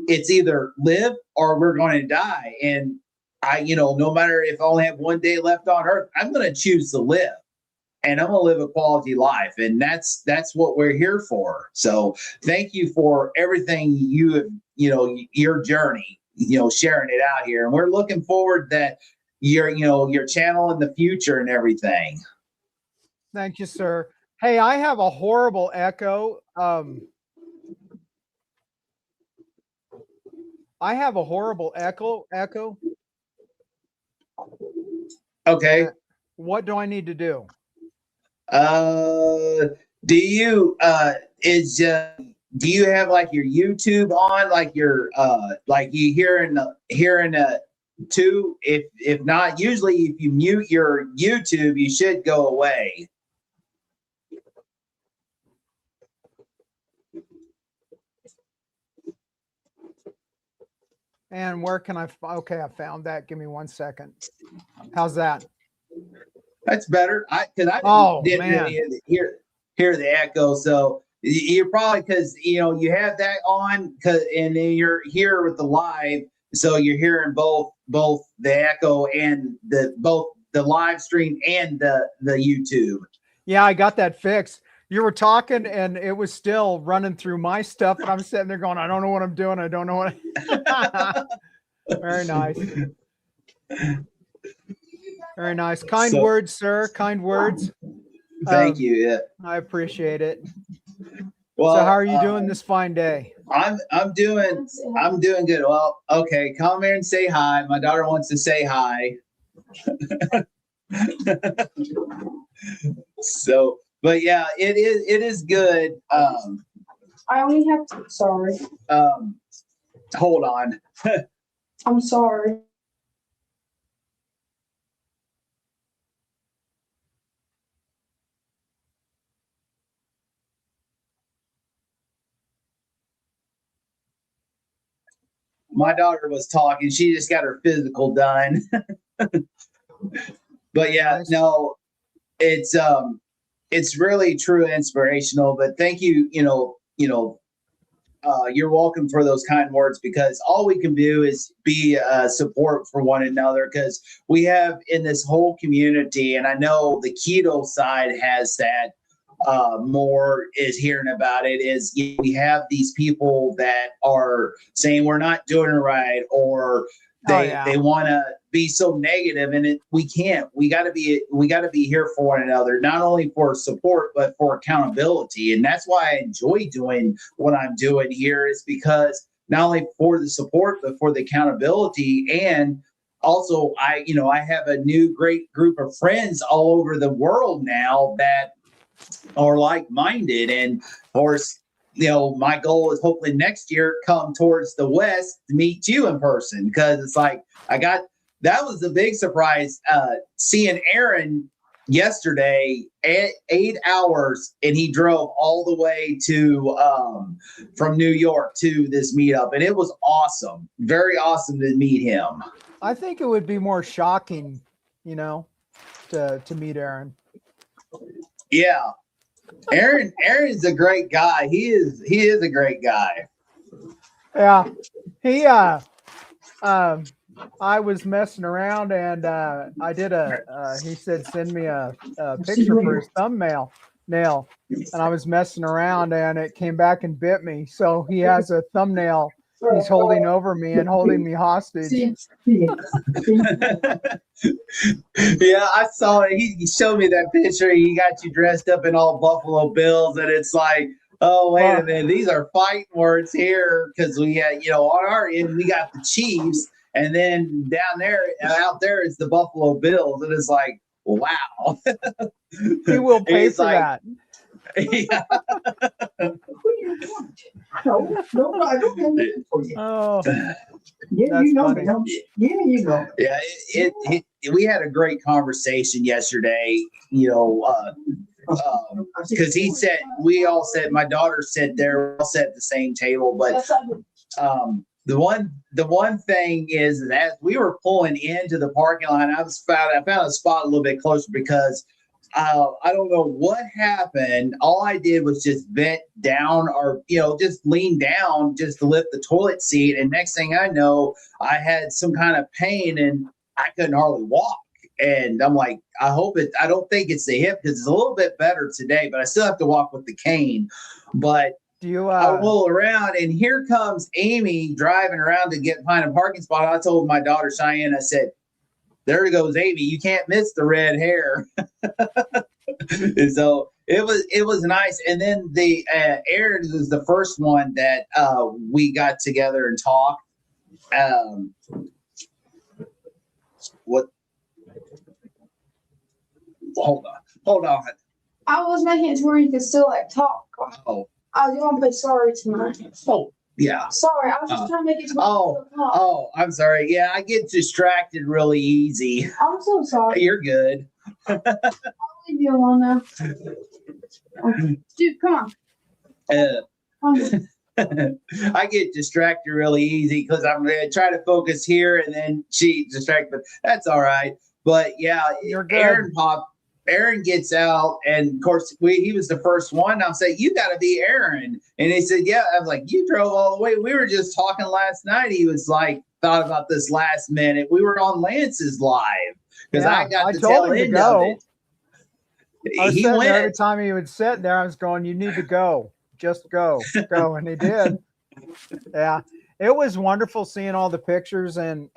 Speaker 1: it's either live or we're going to die. And no matter if I only have one day left on earth, I'm going to choose to live. And I'm going to live a quality life. And that's what we're here for. So thank you for everything your journey, sharing it out here. And we're looking forward that your channel in the future and everything.
Speaker 2: Thank you, sir. Hey, I have a horrible echo. I have a horrible echo.
Speaker 1: Okay.
Speaker 2: What do I need to do?
Speaker 1: Do you do you have like your YouTube on, like your like you hearing two? If not, usually if you mute your YouTube, you should go away.
Speaker 2: And where can okay, I found that. Give me 1 second. How's that?
Speaker 1: That's better. I didn't really hear the echo. So you're probably, because you have that on, and then you're here with the live, so you're hearing both the echo and both the live stream and the YouTube.
Speaker 2: Yeah, I got that fixed. You were talking and it was still running through my stuff, and I'm sitting there going, I don't know what I'm doing. I don't know what. Very nice. Very nice. Kind words, sir. Kind words.
Speaker 1: Thank you. Yeah,
Speaker 2: I appreciate it.
Speaker 1: Well,
Speaker 2: so how are you doing this fine day?
Speaker 1: I'm doing good. Well, okay, come here and say hi. My daughter wants to say hi. So, but yeah, it is good.
Speaker 3: I only have two. Sorry.
Speaker 1: Hold on.
Speaker 3: I'm sorry.
Speaker 1: My daughter was talking. She just got her physical done. But yeah,
Speaker 2: Nice.
Speaker 1: no, it's really true inspirational. But thank you, you're welcome for those kind words, because all we can do is be support for one another, because we have in this whole community, and I know the keto side has that more is hearing about it, is we have these people that are saying we're not doing it right, or they want to be so negative, and we can't. We got to be here for one another, not only for support but for accountability. And that's why I enjoy doing what I'm doing here, is because not only for the support but for the accountability. And also I have a new great group of friends all over the world now that are like-minded. And of course, my goal is hopefully next year come towards the West to meet you in person, because it's like that was a big surprise, seeing Aaron yesterday at 8 hours, and he drove all the way to from New York to this meetup, and it was awesome, very awesome to meet him.
Speaker 2: I think it would be more shocking, to meet Aaron.
Speaker 1: Yeah. Aaron's a great guy. He is a great guy.
Speaker 2: Yeah. He I was messing around, and I did he said send me a picture for his thumbnail nail, and I was messing around, and it came back and bit me. So he has a thumbnail he's holding over me and holding me hostage.
Speaker 1: Yeah, I saw it. He showed me that picture. He got you dressed up in all Buffalo Bills, and it's like, oh, wait a minute, these are fighting words here, because we had, on our end we got the Chiefs, and then out there is the Buffalo Bills, and it's like, wow.
Speaker 2: He will pay for that.
Speaker 1: Yeah.
Speaker 2: Oh,
Speaker 3: Yeah,
Speaker 2: funny.
Speaker 1: Yeah, we had a great conversation yesterday, because he said, we all said, my daughter said we all sat at the same table, but the one thing is that as we were pulling into the parking lot, I found a spot a little bit closer, because I don't know what happened. All I did was just bent down, or just lean down just to lift the toilet seat, and next thing I know, I had some kind of pain and I couldn't hardly walk. And I'm like, I don't think it's the hip, because it's a little bit better today, but I still have to walk with the cane. But I roll around, and here comes Amy driving around to find a parking spot. I told my daughter Cheyenne, I said, there goes Amy. You can't miss the red hair. And so it was nice. And then the Aaron was the first one that we got together and talked. What? Hold on.
Speaker 3: I was making it to where you could still talk.
Speaker 1: Oh.
Speaker 3: I was going to play sorry tonight.
Speaker 1: Oh. Yeah.
Speaker 3: Sorry, I was just trying to make it to
Speaker 1: I'm sorry. Yeah, I get distracted really easy.
Speaker 3: I'm so sorry.
Speaker 1: You're good.
Speaker 3: I'll leave you alone now. Dude, come on.
Speaker 1: I get distracted really easy, because I'm going to try to focus here, and then she distracted. But that's all right. But yeah,
Speaker 2: you're good.
Speaker 1: Aaron gets out, and of course he was the first one. I'm saying, you got to be Aaron, and he said, yeah. I was like, you drove all the way. We were just talking last night. He was like, thought about this last minute. We were on Lance's live, because I got the tail end of it.
Speaker 2: I was sitting there every time he would sit there. I was going, you need to go, just go, and he did. Yeah. It was wonderful seeing all the pictures, and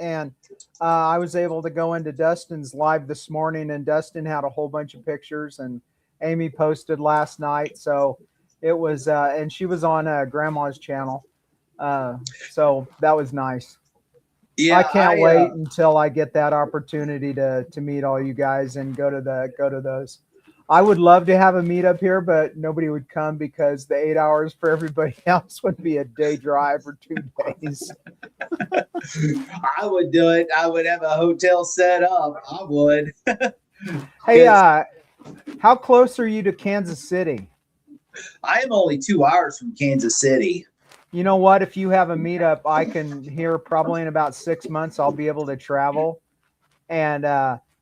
Speaker 2: I was able to go into Dustin's live this morning, and Dustin had a whole bunch of pictures, and Amy posted last night. So it was, and she was on Grandma's channel. So that was nice. Yeah, I can't wait until I get that opportunity to meet all you guys and go to those. I would love to have a meetup here, but nobody would come because the 8 hours for everybody else would be a day drive or 2 days.
Speaker 1: I would do it. I would have a hotel set up. I would.
Speaker 2: Hey, how close are you to Kansas City?
Speaker 1: I am only 2 hours from Kansas City.
Speaker 2: You know what? If you have a meetup, I can here probably in about 6 months, I'll be able to travel. And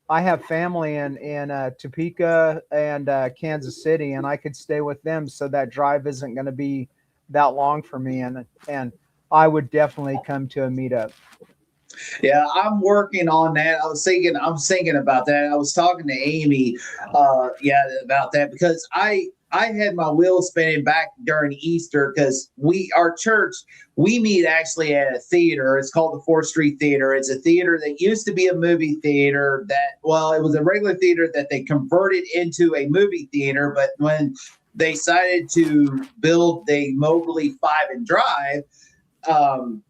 Speaker 2: I have family in Topeka and Kansas City, and I could stay with them, so that drive isn't going to be that long for me. And I would definitely come to a meetup.
Speaker 1: Yeah, I'm working on that. I'm thinking about that. I was talking to Amy, about that because I had my wheels spinning back during Easter because our church, we meet actually at a theater. It's called the 4th Street Theater. It's a theater that used to be a movie theater it was a regular theater that they converted into a movie theater. But when they decided to build the Moberly 5 and Drive,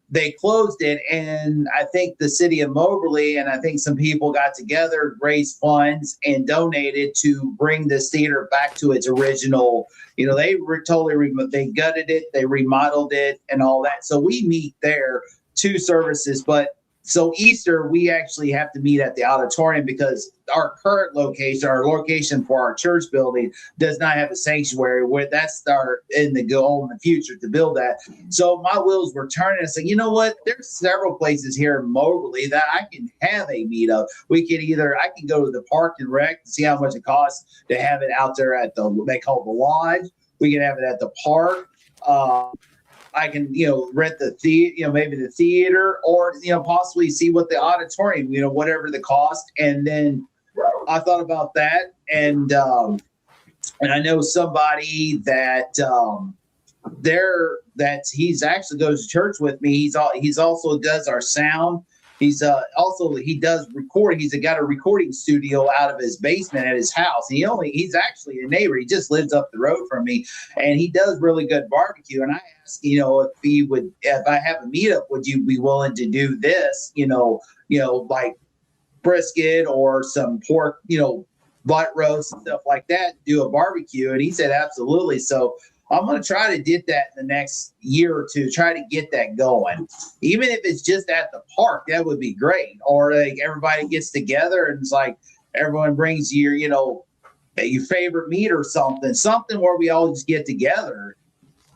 Speaker 1: they closed it, and I think the city of Moberly and I think some people got together, raised funds, and donated to bring this theater back to its original. They they gutted it, they remodeled it, and all that. So we meet there, 2 services, but. So Easter, we actually have to meet at the auditorium because our current location, our location for our church building, does not have a sanctuary. Where that's our in the goal in the future to build that. So my wheels were turning. I said, you know what? There's several places here in Moberly that I can have a meetup. I can go to the Park and Rec and see how much it costs to have it out there at they call it the lodge. We can have it at the park. I can, rent the theater, maybe the theater, or possibly see what the auditorium, whatever the cost. And then I thought about that, and I know somebody that he's actually goes to church with me. He's also does our sound. He does recording. He's got a recording studio out of his basement at his house. He's actually a neighbor. He just lives up the road from me, and he does really good barbecue. And I asked, if I have a meetup, would you be willing to do this? Like brisket or some pork, butt roast and stuff like that. Do a barbecue, and he said absolutely. So I'm going to try to get that in the next year or two, try to get that going. Even if it's just at the park, that would be great. Or like everybody gets together and it's like everyone brings your favorite meat or something where we all just get together.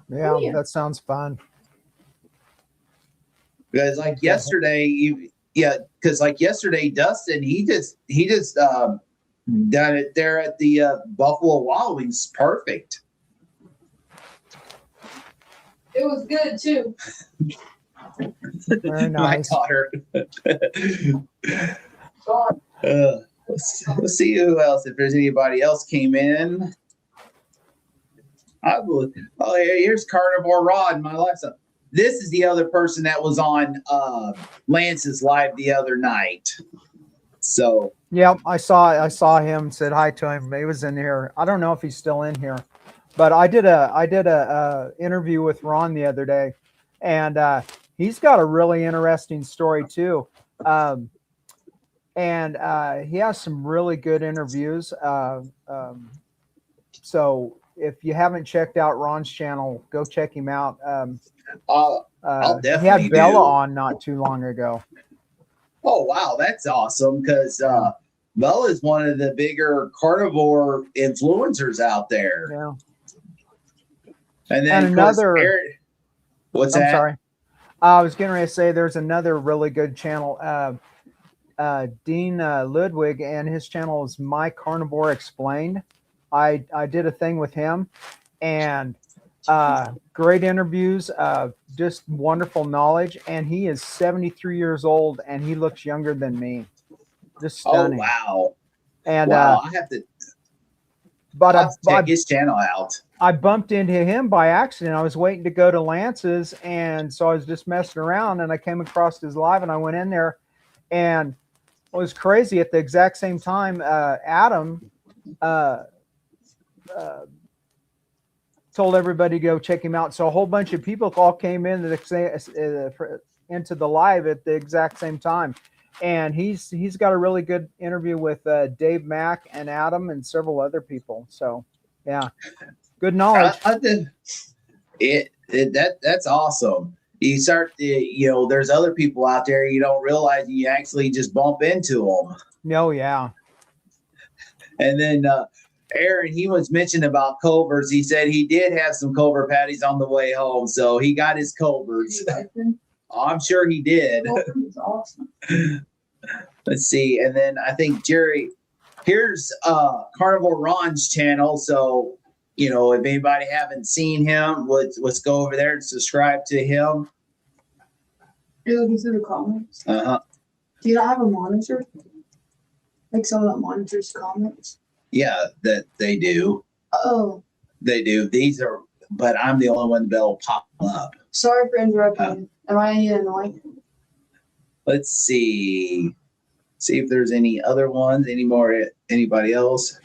Speaker 2: Yeah, that sounds fun.
Speaker 1: Because like yesterday, Dustin, he just done it there at the Buffalo Wild Wings. Perfect.
Speaker 3: It was good too.
Speaker 2: Very nice.
Speaker 1: My daughter. Let's see who else. If there's anybody else came in. Here's Carnivore Rod, my life. This is the other person that was on Lance's live the other night. So
Speaker 2: yeah, I saw him. Said hi to him. He was in here. I don't know if he's still in here. But I did a interview with Ron the other day, and he's got a really interesting story too. And he has some really good interviews. So if you haven't checked out Ron's channel, go check him out.
Speaker 1: I'll definitely.
Speaker 2: He had Bella on not too long ago.
Speaker 1: Oh wow, that's awesome! Because Bella is one of the bigger carnivore influencers out there.
Speaker 2: Yeah.
Speaker 1: And then
Speaker 2: another.
Speaker 1: What's that?
Speaker 2: I'm sorry. I was getting ready to say there's another really good channel, Dean Ludwig, and his channel is My Carnivore Explained. I did a thing with him, and great interviews, just wonderful knowledge. And he is 73 years old, and he looks younger than me. Just stunning.
Speaker 1: Oh wow!
Speaker 2: And
Speaker 1: I have to.
Speaker 2: But
Speaker 1: I'll check his channel out.
Speaker 2: I bumped into him by accident. I was waiting to go to Lance's, and so I was just messing around, and I came across his live, and I went in there, and it was crazy. At the exact same time, Adam told everybody to go check him out. So a whole bunch of people all came in into the live at the exact same time, and he's got a really good interview with Dave Mack and Adam and several other people. So yeah, good knowledge.
Speaker 1: That's awesome. You start to, there's other people out there you don't realize you actually just bump into them.
Speaker 2: Oh yeah.
Speaker 1: And then Aaron, he was mentioning about Culver's. He said he did have some Culver patties on the way home, so he got his Culver's. I'm sure he did.
Speaker 3: Culver's awesome.
Speaker 1: Let's see, and then I think Jerry, here's Carnivore Ron's channel. So if anybody haven't seen him, let's go over there and subscribe to him.
Speaker 3: You're looking through the comments.
Speaker 1: Do
Speaker 3: you not have a monitor? Like someone that monitors comments?
Speaker 1: Yeah, that they do.
Speaker 3: Oh.
Speaker 1: They do. These are, but I'm the only one that'll pop up.
Speaker 3: Sorry for interrupting. Am I annoying?
Speaker 1: Let's see. See if there's any other ones. Anybody else?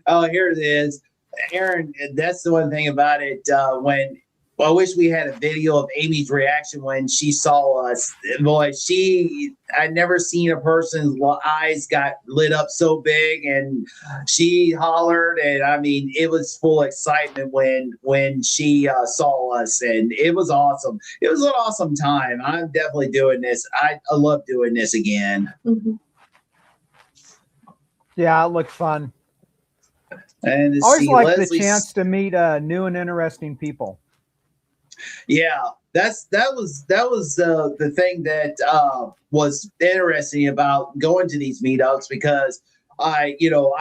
Speaker 1: Oh, here it is. Aaron, that's the one thing about it. I wish we had a video of Amy's reaction when she saw us. Boy, I'd never seen a person's eyes got lit up so big, and she hollered, and I mean, it was full excitement when she saw us, and it was awesome. It was an awesome time. I'm definitely doing this. I love doing this again.
Speaker 3: Mm-hmm.
Speaker 2: Yeah, it looked fun.
Speaker 1: And
Speaker 2: I always like the chance to meet new and interesting people.
Speaker 1: Yeah, that was the thing that was interesting about going to these meetups, because I know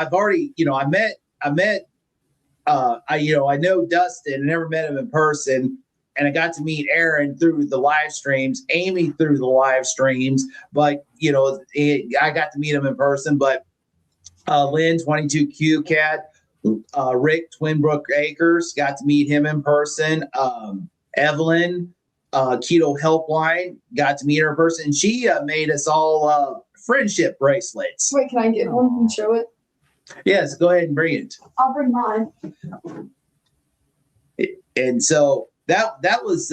Speaker 1: Dustin. I never met him in person, and I got to meet Aaron through the live streams, Amy through the live streams, but I got to meet him in person. But Lynn 22Q Cat, Rick Twinbrook Acres, got to meet him in person. Evelyn, Keto Helpline, got to meet her in person. She made us all friendship bracelets.
Speaker 3: Wait, can I get one and show it?
Speaker 1: Yes, go ahead and bring it.
Speaker 3: I'll bring mine.
Speaker 1: And so that was,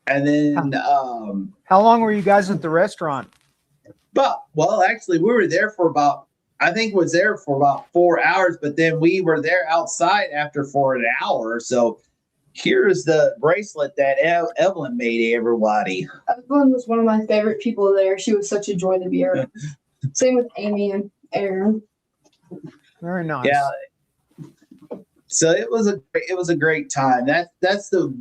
Speaker 1: and then
Speaker 2: how long were you guys at the restaurant?
Speaker 1: Well, actually, we were there for about 4 hours, but then we were there outside for an hour. So here's the bracelet that Evelyn made everybody.
Speaker 3: Evelyn was one of my favorite people there. She was such a joy to be around. Same with Amy and Aaron.
Speaker 2: Very nice.
Speaker 1: Yeah. So it was a great time. That's the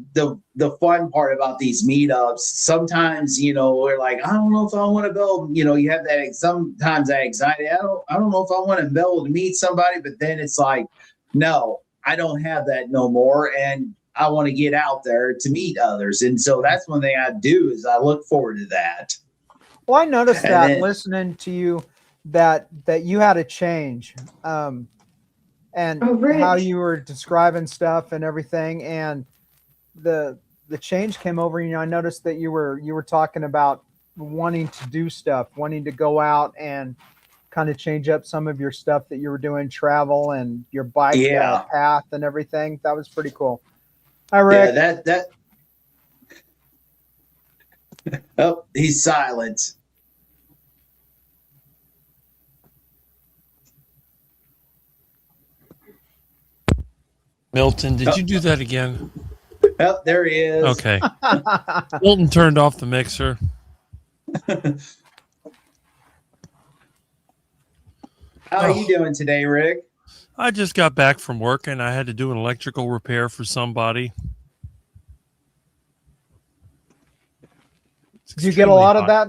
Speaker 1: fun part about these meetups. Sometimes, we're like, I don't know if I want to go, you have that sometimes that anxiety. I don't know if I want to be able to meet somebody, but then it's like, no, I don't have that no more. And I want to get out there to meet others. And so that's one thing I do is I look forward to that.
Speaker 2: Well, I noticed listening to you that you had a change. And how you were describing stuff and everything, and the change came over. I noticed that you were talking about wanting to do stuff, wanting to go out and kind of change up some of your stuff that you were doing, travel and your bike path and everything. That was pretty cool. Hi, Rick.
Speaker 1: Yeah, oh, he's silent.
Speaker 4: Milton, did you do that again?
Speaker 1: Oh, there he is.
Speaker 4: Okay. Milton turned off the mixer.
Speaker 1: How are you doing today, Rick?
Speaker 4: I just got back from work and I had to do an electrical repair for somebody.
Speaker 2: Did you get a lot of that?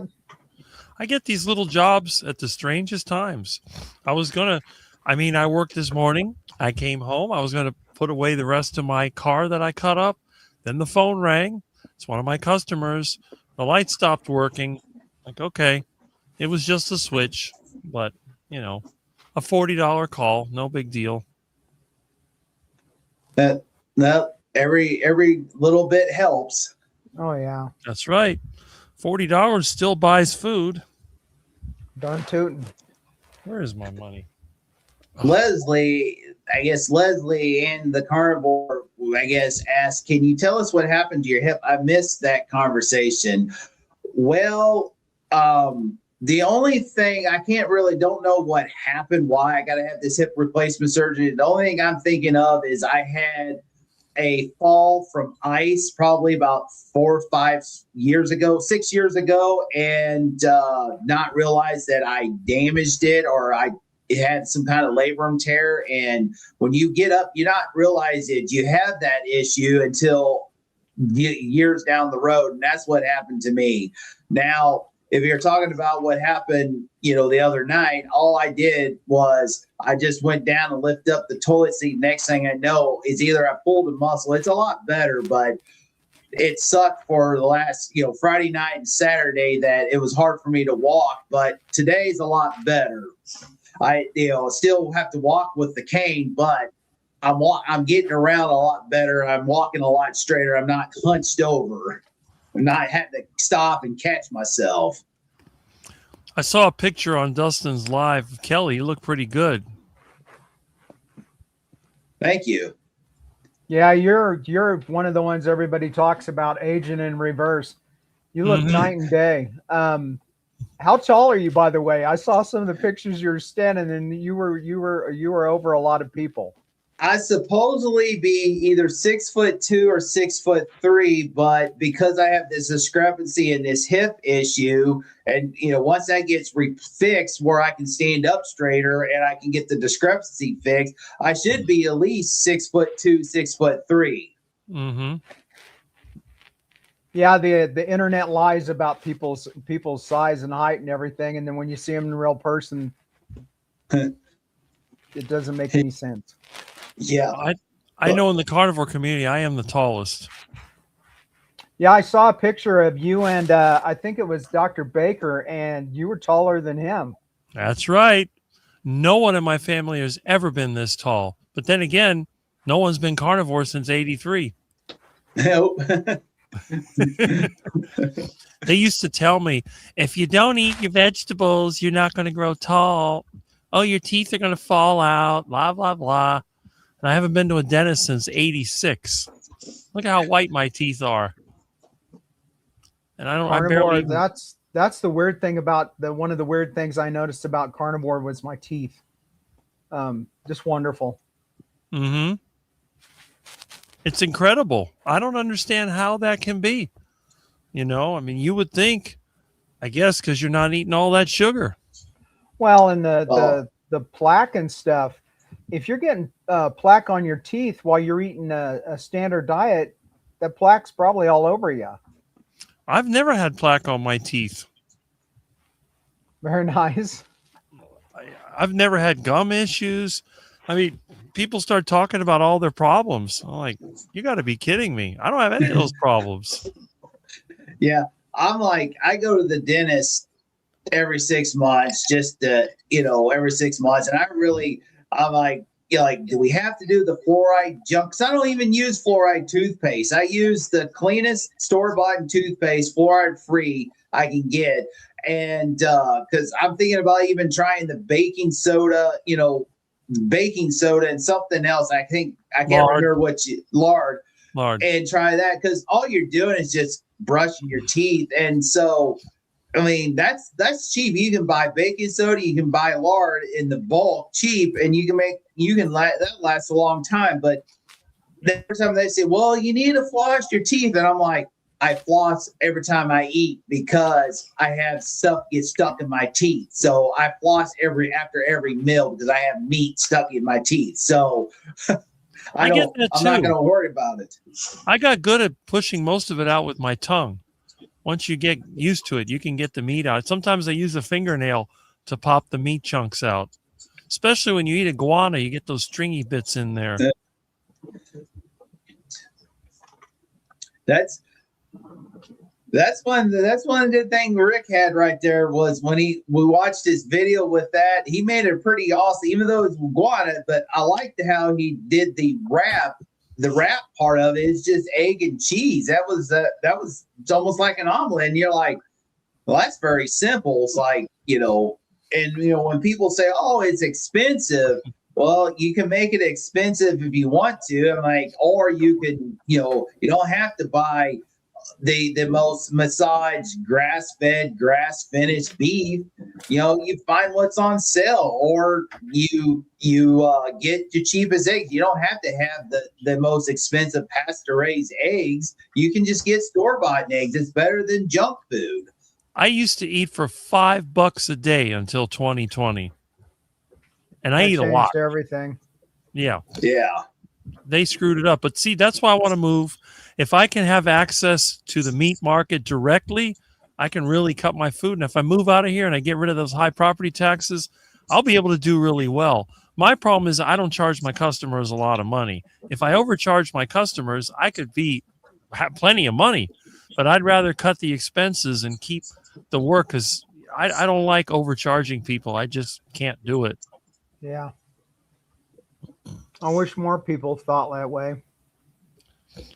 Speaker 4: I get these little jobs at the strangest times. I worked this morning. I came home. I was going to put away the rest of my car that I cut up. Then the phone rang. It's one of my customers. The light stopped working. Like, okay. It was just a switch, but, a $40 call. No big deal.
Speaker 1: Every little bit helps.
Speaker 2: Oh, yeah.
Speaker 4: That's right. $40 still buys food.
Speaker 2: Darn tootin'.
Speaker 4: Where is my money?
Speaker 1: Leslie in the Carnivore, asked, can you tell us what happened to your hip? I missed that conversation. Well, the only thing I don't know what happened, why I got to have this hip replacement surgery. The only thing I'm thinking of is I had a fall from ice probably about 6 years ago, and not realize that I damaged it, or it had some kind of labrum tear. And when you get up, you not realize it. You have that issue until years down the road. And that's what happened to me. Now, if you're talking about what happened, the other night, all I did was I just went down and lifted up the toilet seat. Next thing I know is either I pulled a muscle. It's a lot better, but it sucked for the last, Friday night and Saturday that it was hard for me to walk. But today's a lot better. I, still have to walk with the cane, but I'm getting around a lot better. I'm walking a lot straighter. I'm not hunched over. I'm not having to stop and catch myself.
Speaker 4: I saw a picture on Dustin's live of Kelly. You look pretty good.
Speaker 1: Thank you.
Speaker 2: Yeah, you're one of the ones everybody talks about, aging in reverse. You look night and day. How tall are you, by the way? I saw some of the pictures you were standing, and you were over a lot of people.
Speaker 1: I supposedly be either 6'2" or 6'3", but because I have this discrepancy in this hip issue, and once that gets fixed where I can stand up straighter and I can get the discrepancy fixed, I should be at least 6'2", 6'3".
Speaker 4: Mm-hmm.
Speaker 2: Yeah, the internet lies about people's size and height and everything, and then when you see them in real person, it doesn't make any sense.
Speaker 1: Yeah,
Speaker 4: I know in the carnivore community, I am the tallest.
Speaker 2: Yeah, I saw a picture of you and I think it was Dr. Baker, and you were taller than him.
Speaker 4: That's right. No one in my family has ever been this tall. But then again, no one's been carnivore since '83.
Speaker 1: Nope.
Speaker 4: They used to tell me, if you don't eat your vegetables, you're not going to grow tall. Oh, your teeth are going to fall out, blah, blah, blah. And I haven't been to a dentist since '86. Look at how white my teeth are. And
Speaker 2: Carnivore, that's the weird thing about one of the weird things I noticed about carnivore was my teeth. Just wonderful.
Speaker 4: Mm-hmm. It's incredible. I don't understand how that can be. You would think, I guess, because you're not eating all that sugar.
Speaker 2: Well, and the plaque and stuff, if you're getting plaque on your teeth while you're eating a standard diet, that plaque's probably all over you.
Speaker 4: I've never had plaque on my teeth.
Speaker 2: Very nice.
Speaker 4: I've never had gum issues. I mean, people start talking about all their problems. I'm like, you got to be kidding me. I don't have any of those problems.
Speaker 1: Yeah, I'm like, I go to the dentist every 6 months, every 6 months. And I'm like, do we have to do the fluoride junk? Because I don't even use fluoride toothpaste. I use the cleanest store-bought toothpaste, fluoride-free I can get. And because I'm thinking about even trying the baking soda and something else. I can't remember lard, and try that, because all you're doing is just brushing your teeth. And so, I mean, that's cheap. You can buy baking soda, you can buy lard in the bulk cheap, and that lasts a long time. But the first time they say, well, you need to floss your teeth. And I'm like, I floss every time I eat because I have stuff get stuck in my teeth. So I floss after every meal because I have meat stuck in my teeth. So I'm not going to worry about it.
Speaker 4: I got good at pushing most of it out with my tongue. Once you get used to it, you can get the meat out. Sometimes I use a fingernail to pop the meat chunks out. Especially when you eat iguana, you get those stringy bits in there.
Speaker 1: That's one of the things Rick had right there was when we watched his video with that. He made it pretty awesome, even though it's iguana. But I liked how he did the wrap. The wrap part of it is just egg and cheese. It's almost like an omelet, and you're like, well, that's very simple. It's like, when people say, oh, it's expensive. Well, you can make it expensive if you want to. I'm like, or you can, you don't have to buy the most massaged, grass-fed, grass-finished beef. You find what's on sale, or you get your cheapest eggs. You don't have to have the most expensive pasture-raised eggs. You can just get store-bought eggs. It's better than junk food.
Speaker 4: I used to eat for $5 a day until 2020, and I eat a lot.
Speaker 2: Everything.
Speaker 1: Yeah.
Speaker 4: They screwed it up. But see, that's why I want to move. If I can have access to the meat market directly, I can really cut my food. And if I move out of here and I get rid of those high property taxes, I'll be able to do really well. My problem is I don't charge my customers a lot of money. If I overcharge my customers, I could have plenty of money, but I'd rather cut the expenses and keep the work, because I don't like overcharging people. I just can't do it.
Speaker 2: Yeah. I wish more people thought that way.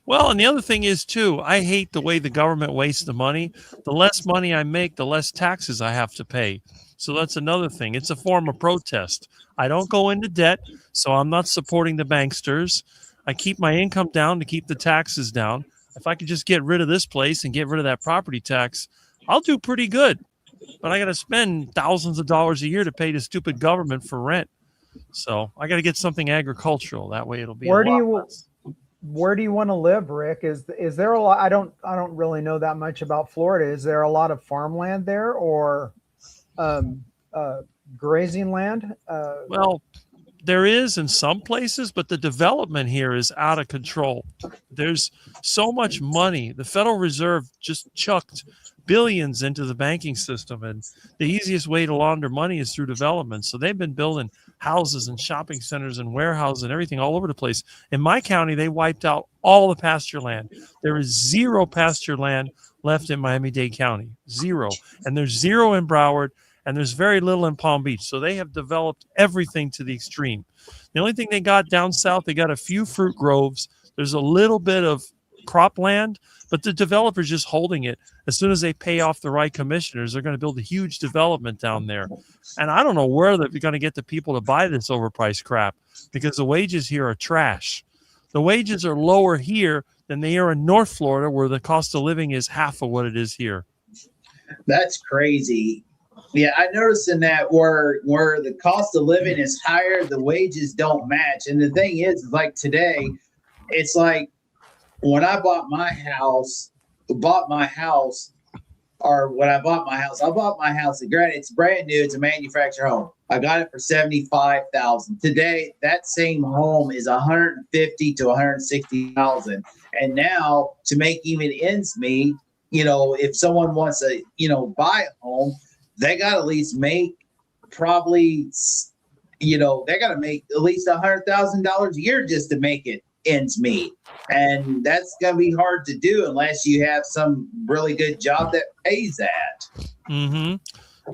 Speaker 4: Well, and the other thing is, too, I hate the way the government wastes the money. The less money I make, the less taxes I have to pay. So that's another thing. It's a form of protest. I don't go into debt, so I'm not supporting the banksters. I keep my income down to keep the taxes down. If I could just get rid of this place and get rid of that property tax, I'll do pretty good. But I got to spend thousands of dollars a year to pay the stupid government for rent. So I got to get something agricultural. That way it'll be
Speaker 2: Where do you want to live, Rick? Is there a lot? I don't really know that much about Florida. Is there a lot of farmland there, or grazing land?
Speaker 4: Well, there is in some places, but the development here is out of control. There's so much money. The Federal Reserve just chucked billions into the banking system, and the easiest way to launder money is through development. So they've been building houses and shopping centers and warehouses and everything all over the place. In my county, they wiped out all the pasture land. There is zero pasture land left in Miami-Dade County, zero. And there's zero in Broward, and there's very little in Palm Beach. So they have developed everything to the extreme. The only thing they got down south, they got a few fruit groves. There's a little bit of cropland, but the developer's just holding it. As soon as they pay off the right commissioners, they're going to build a huge development down there. And I don't know where they're going to get the people to buy this overpriced crap, because the wages here are trash. The wages are lower here than they are in North Florida, where the cost of living is half of what it is here.
Speaker 1: That's crazy. Yeah, I noticed in that where the cost of living is higher, the wages don't match. And the thing is, like today, it's like when I bought my house, I bought my house. Granted, it's brand new. It's a manufactured home. I got it for $75,000. Today, that same home is $150,000 to $160,000. And now, to make even ends meet, if someone wants to, buy a home, they got to at least make probably, they got to make at least $100,000 a year just to make it ends meet. And that's going to be hard to do unless you have some really good job that pays that.
Speaker 4: Mm-hmm.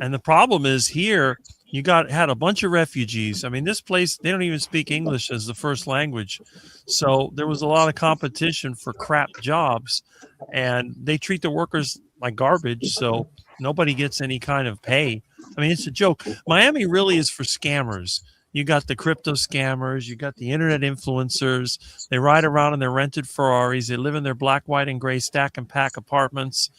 Speaker 4: And the problem is here, you had a bunch of refugees. I mean, this place, they don't even speak English as the first language. So there was a lot of competition for crap jobs, and they treat the workers like garbage. So nobody gets any kind of pay. I mean, it's a joke. Miami really is for scammers. You got the crypto scammers. You got the internet influencers. They ride around in their rented Ferraris. They live in their black, white, and gray stack and pack apartments.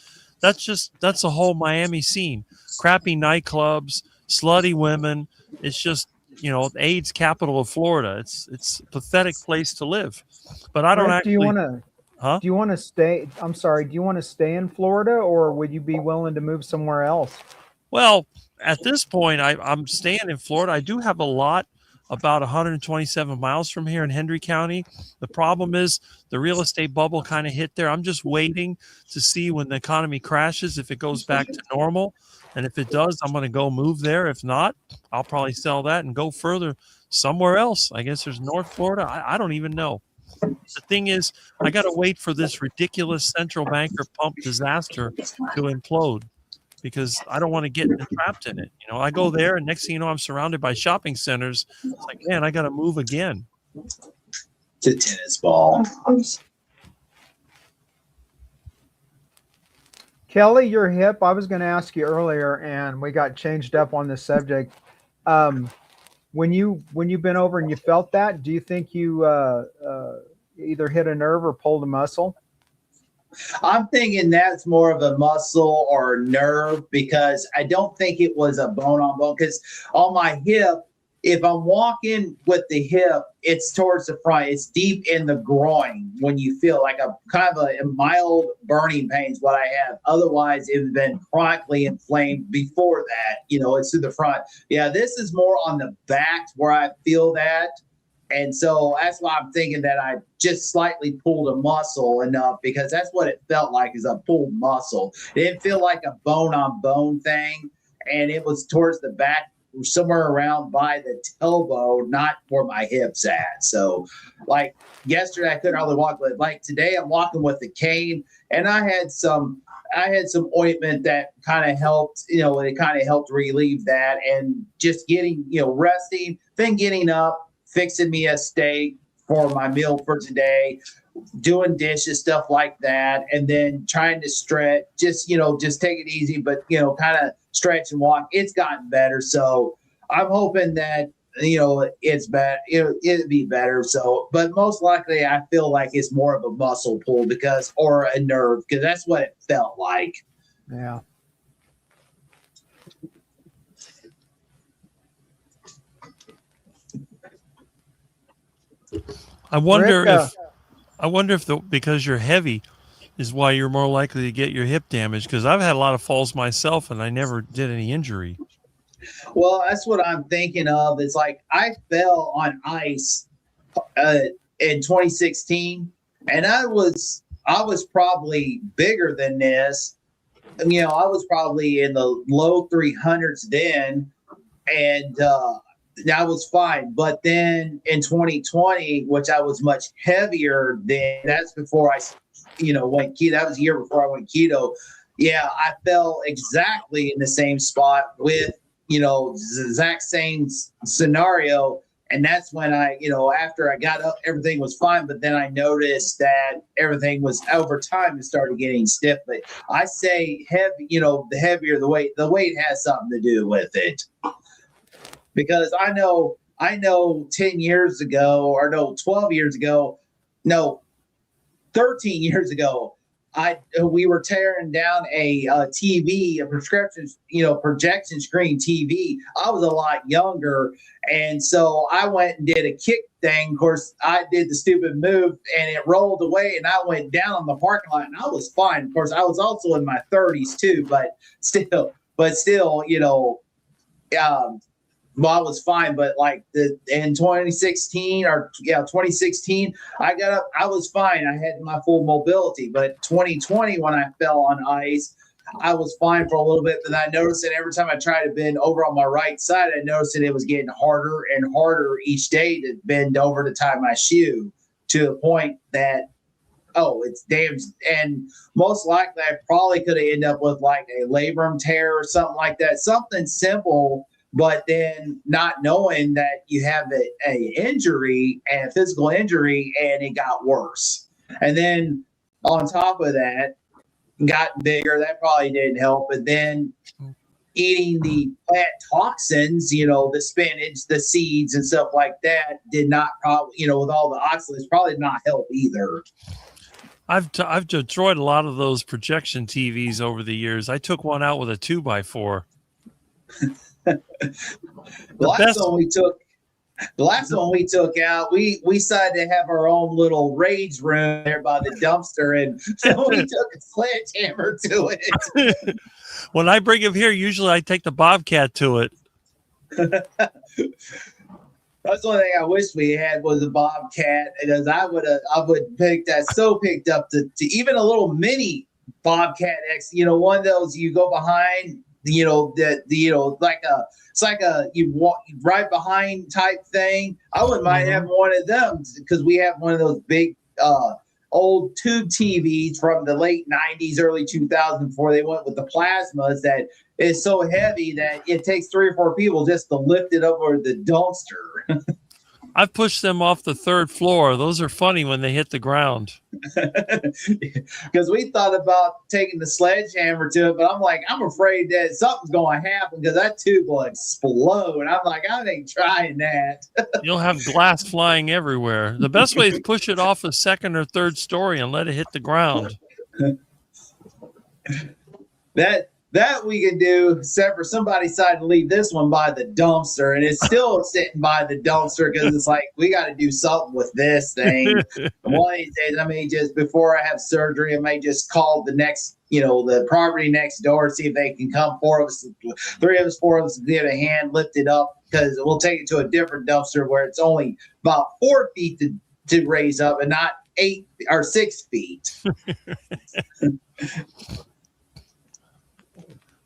Speaker 4: That's a whole Miami scene. Crappy nightclubs, slutty women. It's just, the AIDS capital of Florida. It's a pathetic place to live. But I don't
Speaker 2: Rick,
Speaker 4: actually.
Speaker 2: Do you want to stay? I'm sorry. Do you want to stay in Florida, or would you be willing to move somewhere else?
Speaker 4: Well, at this point, I'm staying in Florida. I do have a lot about 127 miles from here in Hendry County. The problem is the real estate bubble kind of hit there. I'm just waiting to see when the economy crashes, if it goes back to normal. And if it does, I'm going to go move there. If not, I'll probably sell that and go further somewhere else. I guess there's North Florida. I don't even know. The thing is, I got to wait for this ridiculous central banker pump disaster to implode, because I don't want to get trapped in it. I go there, and next thing you know, I'm surrounded by shopping centers. It's like, man, I got to move again.
Speaker 1: To tennis ball.
Speaker 2: Kelly, you're hip. I was going to ask you earlier, and we got changed up on this subject. When you've been over and you felt that, do you think you either hit a nerve or pulled a muscle?
Speaker 1: I'm thinking that's more of a muscle or nerve because I don't think it was a bone on bone. Because on my hip, if I'm walking with the hip, it's towards the front. It's deep in the groin when you feel like a kind of a mild burning pain is what I have. Otherwise, it's been chronically inflamed before that. It's to the front. Yeah, this is more on the back where I feel that. And so that's why I'm thinking that I just slightly pulled a muscle enough because that's what it felt like is a pulled muscle. It didn't feel like a bone on bone thing. And it was towards the back, somewhere around by the elbow, not where my hips at. So like yesterday, I couldn't hardly walk with like today I'm walking with the cane and I had some ointment that kind of helped, it kind of helped relieve that and just getting, resting, then getting up, fixing me a steak for my meal for today, doing dishes, stuff like that, and then trying to stretch, just take it easy, but kind of stretch and walk. It's gotten better, so I'm hoping that it's better. It'd be better. So, but most likely, I feel like it's more of a muscle pull or a nerve because that's what it felt like.
Speaker 2: Yeah.
Speaker 4: I wonder if because you're heavy is why you're more likely to get your hip damage. Because I've had a lot of falls myself, and I never did any injury.
Speaker 1: Well, that's what I'm thinking of. It's like I fell on ice in 2016, and I was probably bigger than this. I was probably in the low 300s then, and that was fine. But then in 2020, which I was much heavier than, that's before I, went keto. That was a year before I went keto. Yeah, I fell exactly in the same spot with, the exact same scenario. And that's when I, after I got up, everything was fine. But then I noticed that everything was over time and started getting stiff. But I say heavy, the heavier the weight has something to do with it. Because I know 10 years ago, or no, 12 years ago, no, 13 years ago, we were tearing down a TV, a projection screen TV. I was a lot younger, and so I went and did a kick thing. Of course, I did the stupid move, and it rolled away, and I went down on the parking lot, and I was fine. Of course, I was also in my 30s too, but still, well, I was fine, but like in 2016, I got up, I was fine. I had my full mobility, but 2020, when I fell on ice, I was fine for a little bit, but I noticed that every time I tried to bend over on my right side, I noticed that it was getting harder and harder each day to bend over to tie my shoe to the point that, it's damaged. And most likely I probably could have ended up with like a labrum tear or something like that, something simple. But then not knowing that you have a injury and a physical injury, and it got worse. And then on top of that, got bigger. That probably didn't help. But then eating the plant toxins, the spinach, the seeds and stuff like that did not probably, with all the oxalates, probably not help either.
Speaker 4: I've destroyed a lot of those projection TVs over the years. I took one out with a 2x4.
Speaker 1: The last one we took out, we decided to have our own little rage room there by the dumpster, and so we took a sledgehammer to it.
Speaker 4: When I bring him here, usually I take the Bobcat to it.
Speaker 1: That's the only thing I wish we had was a Bobcat, because I would picked up to even a little mini Bobcat X, one of those you go behind, it's like a you walk right behind type thing. I wouldn't mind having one of them because we have one of those big old tube TVs from the late 90s, early 2000s before they went with the plasmas that is so heavy that it takes 3 or 4 people just to lift it up over the dumpster.
Speaker 4: I've pushed them off the 3rd floor. Those are funny when they hit the ground.
Speaker 1: Because we thought about taking the sledgehammer to it, but I'm afraid that something's going to happen because that tube will explode. I'm like, I ain't trying that.
Speaker 4: You'll have glass flying everywhere. The best way is push it off a 2nd or 3rd story and let it hit the ground.
Speaker 1: That we could do, except for somebody decided to leave this one by the dumpster, and it's still sitting by the dumpster because it's like we got to do something with this thing. One of these days, I may just before I have surgery, I may just call the next, the property next door, see if they can come. 4 of us, 3 of us, 4 of us, get a hand, lift it up because we'll take it to a different dumpster where it's only about 4 feet to raise up and not 8 or 6 feet.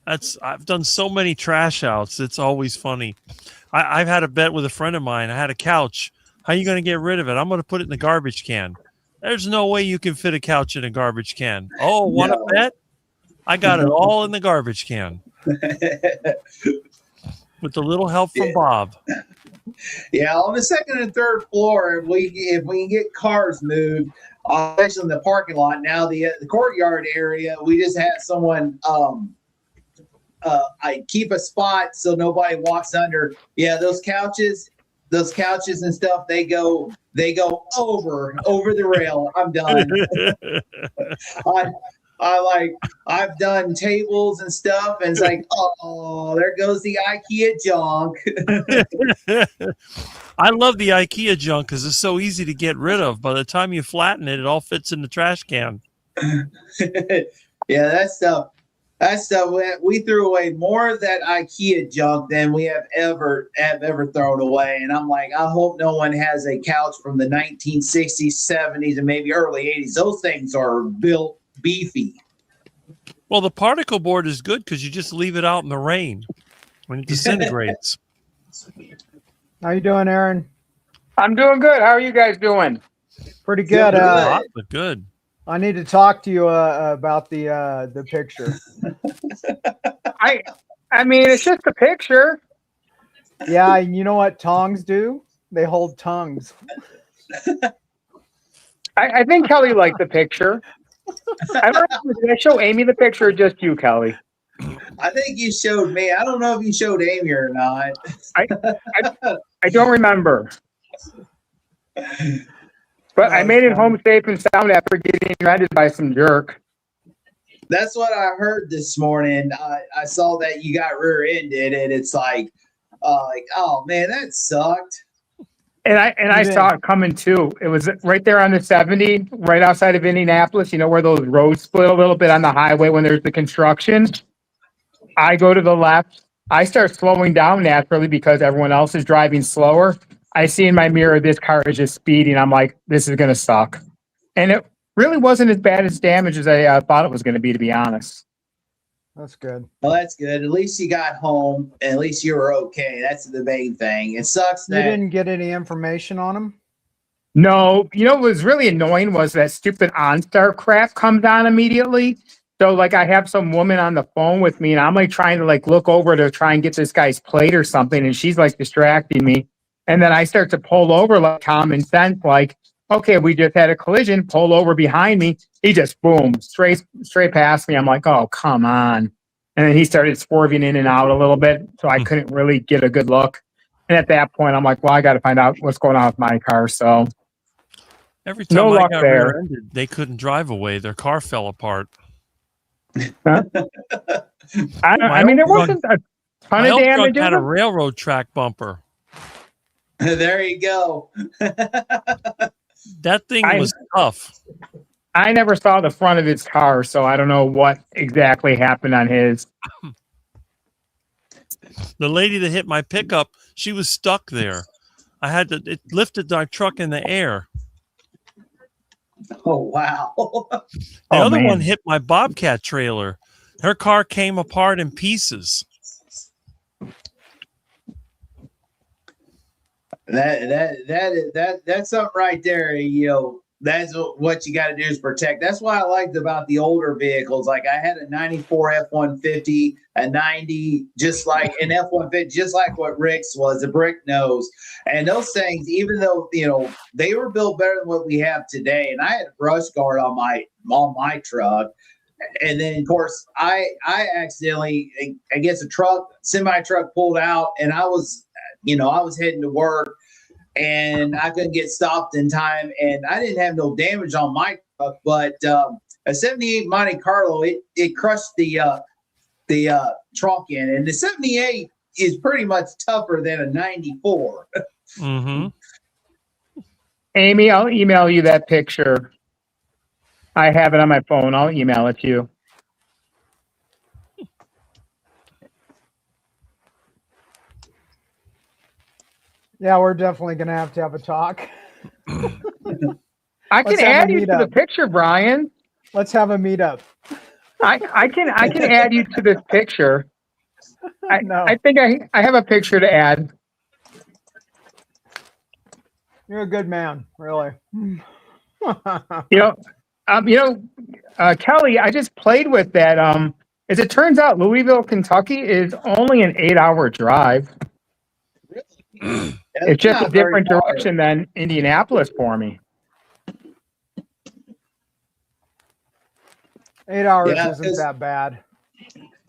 Speaker 4: I've done so many trash outs. It's always funny. I've had a bet with a friend of mine. I had a couch. How are you going to get rid of it? I'm going to put it in the garbage can. There's no way you can fit a couch in a garbage can. Oh, want a bet? I got it all in the garbage can. With a little help from Bob.
Speaker 1: Yeah, on the 2nd and 3rd floor, if we can get cars moved, especially in the parking lot. Now the courtyard area, we just had someone I keep a spot so nobody walks under. Yeah, those couches and stuff, they go over the rail. I'm done. I've done tables and stuff, and it's like, oh, there goes the IKEA junk.
Speaker 4: I love the IKEA junk because it's so easy to get rid of. By the time you flatten it, it all fits in the trash can.
Speaker 1: Yeah, that stuff. We threw away more of that IKEA junk than we have ever thrown away. And I'm like, I hope no one has a couch from the 1960s, 70s, and maybe early 80s. Those things are built beefy.
Speaker 4: Well, the particle board is good because you just leave it out in the rain when it disintegrates.
Speaker 2: How you doing, Aaron?
Speaker 5: I'm doing good. How are you guys doing?
Speaker 2: Pretty good.
Speaker 4: But good.
Speaker 2: I need to talk to you about the picture.
Speaker 5: I mean, it's just a picture.
Speaker 2: Yeah, you know what tongs do? They hold tongues.
Speaker 5: I think Kelly liked the picture. I don't know. Did I show Amy the picture or just you, Kelly?
Speaker 1: I think you showed me. I don't know if you showed Amy or not.
Speaker 5: I don't remember. But I made it home safe and sound after getting rented by some jerk.
Speaker 1: That's what I heard this morning. I saw that you got rear-ended, and it's like, oh man, that sucked.
Speaker 5: And I saw it coming too. It was right there on the 70, right outside of Indianapolis. You know where those roads split a little bit on the highway when there's the construction. I go to the left. I start slowing down naturally because everyone else is driving slower. I see in my mirror this car is just speeding. I'm like, this is going to suck. And it really wasn't as bad as damage as I thought it was going to be honest.
Speaker 2: That's good.
Speaker 1: Well, that's good. At least you got home, and at least you were okay. That's the main thing. It sucks that
Speaker 2: you didn't get any information on him.
Speaker 5: No, what was really annoying was that stupid OnStar crap comes on immediately. So like I have some woman on the phone with me and I'm like trying to like look over to try and get this guy's plate or something. And she's like distracting me. And then I start to pull over like common sense, like, okay, we just had a collision, pull over behind me. He just boom, straight past me. I'm like, oh, come on. And then he started swerving in and out a little bit. So I couldn't really get a good look. And at that point, I'm like, well, I got to find out what's going on with my car. So
Speaker 4: every time I got rear-ended, they couldn't drive away. Their car fell apart.
Speaker 5: Huh? I mean, there wasn't a ton of damage.
Speaker 4: Had a railroad track bumper.
Speaker 1: There you go.
Speaker 4: That thing was tough.
Speaker 5: I never saw the front of his car, so I don't know what exactly happened on his.
Speaker 4: The lady that hit my pickup, she was stuck there. It lifted our truck in the air.
Speaker 1: Oh, wow.
Speaker 4: The other one hit my Bobcat trailer. Her car came apart in pieces.
Speaker 1: That's something right there. That's what you got to do is protect. That's what I liked about the older vehicles. Like I had a 94 F-150, a 90, just like an F-150, just like what Rick's was, a brick nose. And those things, even though, they were built better than what we have today. And I had a brush guard on my truck. And then, of course, I accidentally, I guess a semi truck pulled out and I was heading to work. And I couldn't get stopped in time, and I didn't have no damage on my truck, but a 78 Monte Carlo, it crushed the trunk in, and the 78 is pretty much tougher than a 94.
Speaker 4: Mm-hmm.
Speaker 5: Amy, I'll email you that picture. I have it on my phone. I'll email it to you.
Speaker 2: Yeah, we're definitely going to have a talk.
Speaker 5: I can add you to the picture, Brian.
Speaker 2: Let's have a meetup.
Speaker 5: I can add you to this picture.
Speaker 2: No.
Speaker 5: I think I have a picture to add.
Speaker 2: You're a good man, really.
Speaker 5: Kelly, I just played with that. As it turns out, Louisville, Kentucky is only an 8-hour drive. It's just a different direction than Indianapolis for me.
Speaker 2: 8 hours isn't that bad.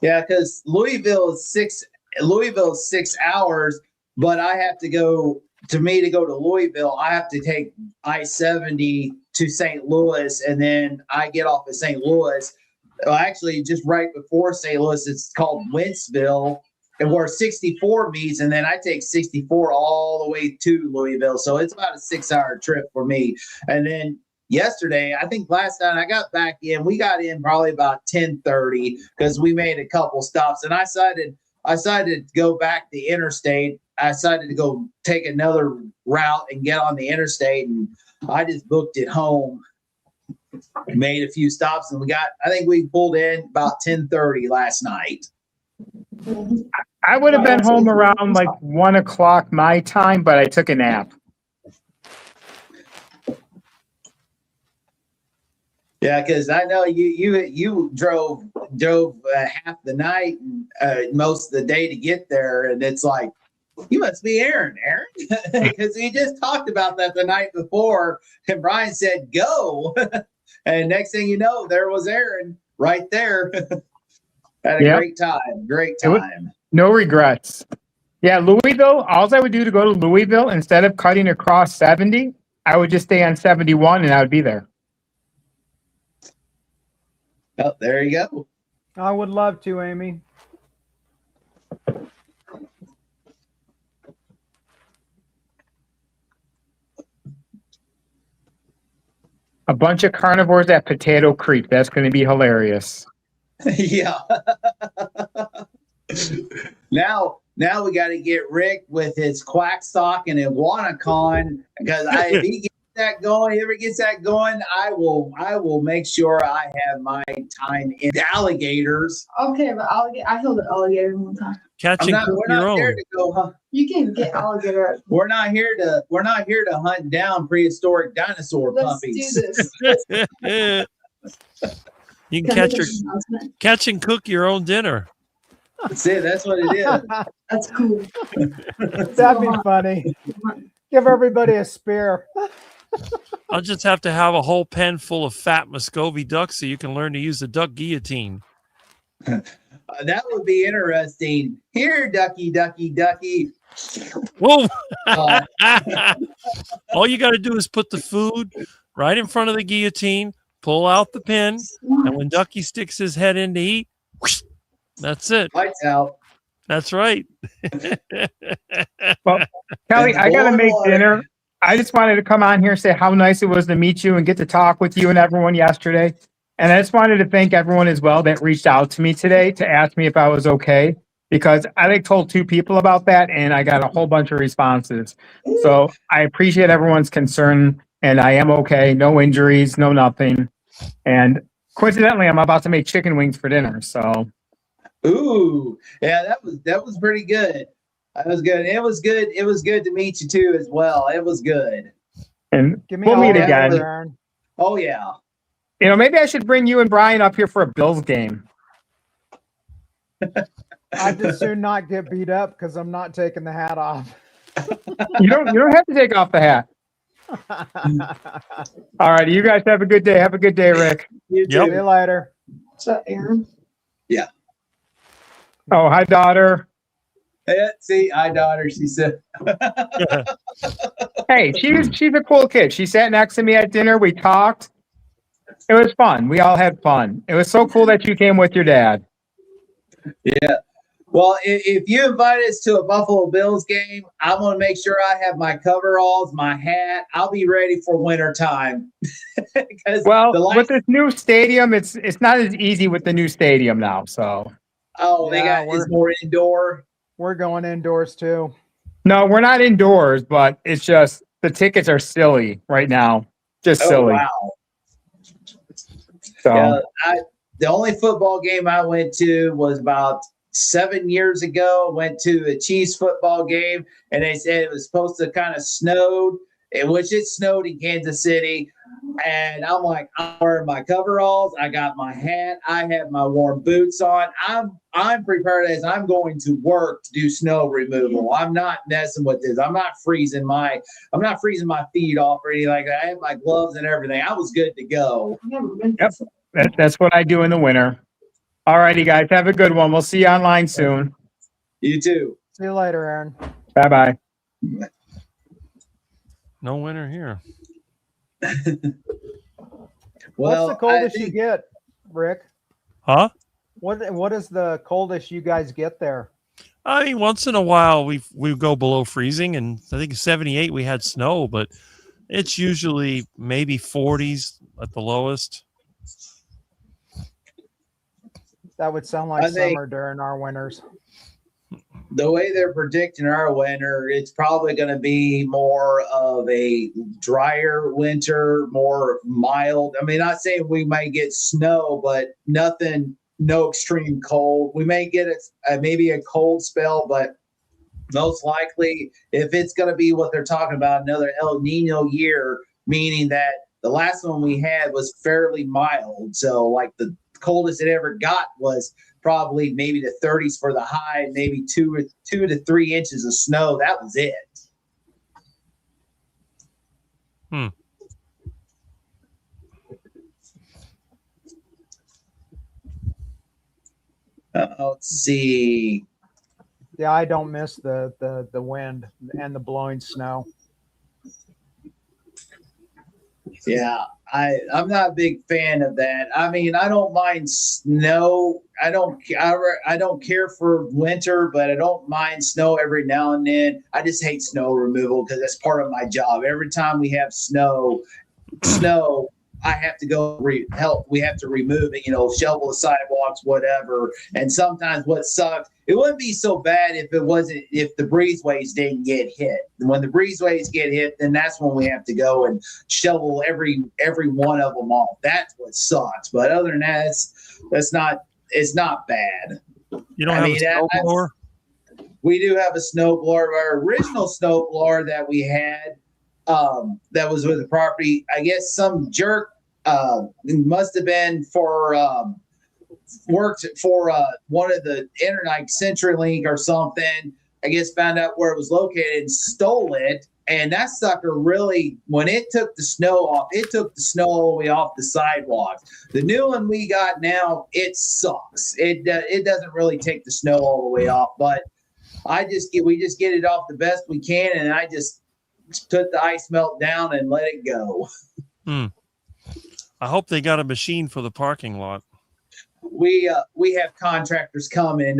Speaker 1: Yeah, because Louisville is 6 hours, but I have to go to Louisville. I have to take I-70 to St. Louis, and then I get off at St. Louis. Well, actually, just right before St. Louis, it's called Wentzville, and where 64 meets, and then I take 64 all the way to Louisville. So it's about a 6-hour trip for me. And then yesterday, I think last night I got back in. We got in probably about 10:30 because we made a couple stops, and I decided to go back the interstate. I decided to go take another route and get on the interstate, and I just booked it home. Made a few stops, and I think we pulled in about 10:30 last night.
Speaker 5: I would have been home around like 1 o'clock my time, but I took a nap.
Speaker 1: Yeah, because I know you drove half the night, most of the day to get there, and it's like, you must be Aaron, because we just talked about that the night before, and Brian said go, and next thing you know, there was Aaron right there. Had a great time.
Speaker 5: No regrets. Yeah, Louisville, all I would do to go to Louisville, instead of cutting across 70, I would just stay on 71 and I would be there.
Speaker 1: Oh, there you go.
Speaker 2: I would love to, Amy.
Speaker 5: A bunch of carnivores at Potato Creek. That's going to be hilarious.
Speaker 1: Yeah. Now we got to get Rick with his quack sock and IguanaCon, because if he gets that going, I will make sure I have my time in alligators.
Speaker 3: Okay, but I killed an alligator one time.
Speaker 4: We're not
Speaker 1: here to go, huh?
Speaker 3: You can get alligator.
Speaker 1: We're not here to hunt down prehistoric dinosaur puppies.
Speaker 3: Let's do this.
Speaker 4: You can catch and cook your own dinner.
Speaker 1: That's it. That's what it is.
Speaker 3: That's cool.
Speaker 2: That'd be funny. Give everybody a spear.
Speaker 4: I'll just have to have a whole pen full of fat Muscovy ducks so you can learn to use the duck guillotine.
Speaker 1: That would be interesting. Here, ducky, ducky, ducky.
Speaker 4: Whoa! All you got to do is put the food right in front of the guillotine, pull out the pin, and when Ducky sticks his head in to eat, whoosh, that's it.
Speaker 1: Lights out.
Speaker 4: That's right.
Speaker 5: Well, Kelly, I got to make dinner. I just wanted to come on here and say how nice it was to meet you and get to talk with you and everyone yesterday. And I just wanted to thank everyone as well that reached out to me today to ask me if I was okay, because I told 2 people about that and I got a whole bunch of responses. So I appreciate everyone's concern, and I am okay. No injuries, no nothing. And coincidentally, I'm about to make chicken wings for dinner. So,
Speaker 1: ooh, yeah, that was pretty good. That was good. It was good. It was good to meet you too as well. It was good.
Speaker 5: And we'll meet again.
Speaker 2: Aaron.
Speaker 1: Oh yeah.
Speaker 5: Maybe I should bring you and Brian up here for a Bills game.
Speaker 2: I'd just soon not get beat up because I'm not taking the hat off.
Speaker 5: You don't have to take off the hat. All right, you guys have a good day. Have a good day, Rick.
Speaker 1: You too.
Speaker 2: See you later.
Speaker 3: What's up, Aaron?
Speaker 1: Yeah.
Speaker 5: Oh, hi, daughter.
Speaker 1: Yeah, see, hi, daughter. She said.
Speaker 5: Hey, she's a cool kid. She sat next to me at dinner. We talked. It was fun. We all had fun. It was so cool that you came with your dad.
Speaker 1: Yeah. Well, if you invite us to a Buffalo Bills game, I'm going to make sure I have my coveralls, my hat. I'll be ready for winter time.
Speaker 5: Well, with this new stadium, it's not as easy with the new stadium now. So,
Speaker 1: they got it's more indoor.
Speaker 2: We're going indoors too.
Speaker 5: No, we're not indoors, but it's just the tickets are silly right now. Just silly.
Speaker 1: Wow.
Speaker 5: So,
Speaker 1: yeah, the only football game I went to was about 7 years ago. Went to a Chiefs football game, and they said it was supposed to kind of snowed, which it snowed in Kansas City. And I'm like, I'm wearing my coveralls. I got my hat. I have my warm boots on. I'm prepared as I'm going to work to do snow removal. I'm not messing with this. I'm not freezing my feet off or anything like that. I have my gloves and everything. I was good to go.
Speaker 5: yep, that's what I do in the winter. All righty, guys, have a good one. We'll see you online soon.
Speaker 1: You too.
Speaker 2: See you later, Aaron.
Speaker 5: Bye-bye.
Speaker 4: No winter here.
Speaker 2: What's the coldest you get, Rick?
Speaker 4: Huh?
Speaker 2: What is the coldest you guys get there?
Speaker 4: I mean, once in a while we go below freezing, and I think in 78 we had snow, but it's usually maybe 40s at the lowest.
Speaker 2: That would sound like summer during our winters.
Speaker 1: The way they're predicting our winter, it's probably going to be more of a drier winter, more mild. I mean, not saying we might get snow, but no extreme cold. We may get maybe a cold spell, but most likely, if it's going to be what they're talking about, another El Nino year, meaning that the last one we had was fairly mild. So like the coldest it ever got was probably maybe the 30s for the high, maybe 2 to 3 inches of snow. That was it. Let's see.
Speaker 2: Yeah, I don't miss the wind and the blowing snow.
Speaker 1: Yeah, I'm not a big fan of that. I mean, I don't mind snow. I don't care for winter, but I don't mind snow every now and then. I just hate snow removal because that's part of my job. Every time we have snow, I have to go help. We have to remove it, shovel the sidewalks, whatever. And sometimes what sucks, it wouldn't be so bad if the breezeways didn't get hit. When the breezeways get hit, then that's when we have to go and shovel every one of them off. That's what sucks. But other than that, it's not bad.
Speaker 4: You don't have a snowblower?
Speaker 1: We do have a snowblower. Our original snowblower that we had, that was with the property, I guess some jerk must have been worked for one of the internet CenturyLink or something. I guess found out where it was located and stole it. And that sucker really, when it took the snow off, it took the snow all the way off the sidewalks. The new one we got now, it sucks. It doesn't really take the snow all the way off, but we just get it off the best we can, and I just put the ice melt down and let it go.
Speaker 4: I hope they got a machine for the parking lot.
Speaker 1: We have contractors come and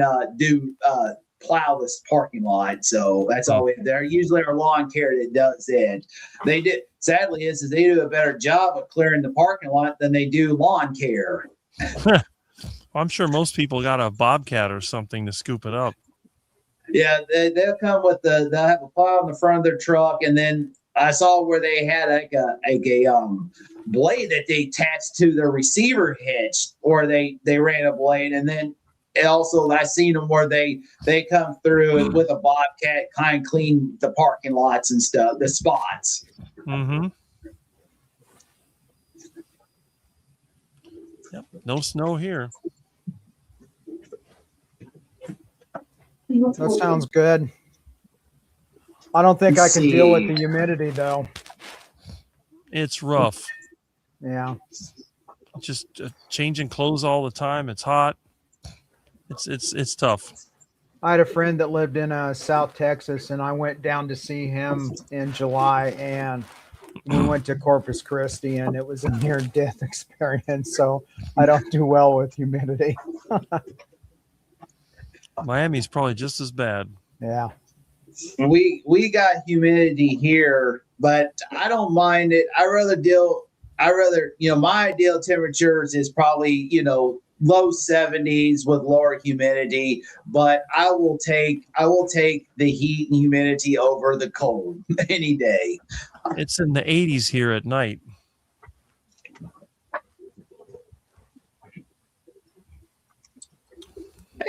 Speaker 1: plow this parking lot, so that's all they're usually our lawn care that does it. They did. Sadly, is they do a better job of clearing the parking lot than they do lawn care.
Speaker 4: Well, I'm sure most people got a Bobcat or something to scoop it up.
Speaker 1: Yeah, they'll come with they'll have a plow in the front of their truck, and then I saw where they had a blade that they attached to their receiver hitch, or they ran a blade, and then also I seen them where they come through and with a Bobcat kind of clean the parking lots and stuff, the spots.
Speaker 4: Mm-hmm. Yep, no snow here.
Speaker 2: That sounds good. I don't think I can deal with the humidity though.
Speaker 4: It's rough.
Speaker 2: Yeah.
Speaker 4: Just changing clothes all the time. It's hot. It's tough.
Speaker 2: I had a friend that lived in South Texas, and I went down to see him in July, and we went to Corpus Christi, and it was a near-death experience. So I don't do well with humidity.
Speaker 4: Miami's probably just as bad.
Speaker 2: Yeah.
Speaker 1: We got humidity here, but I don't mind it. My ideal temperatures is probably, low 70s with lower humidity, but I will take the heat and humidity over the cold any day.
Speaker 4: It's in the 80s here at night.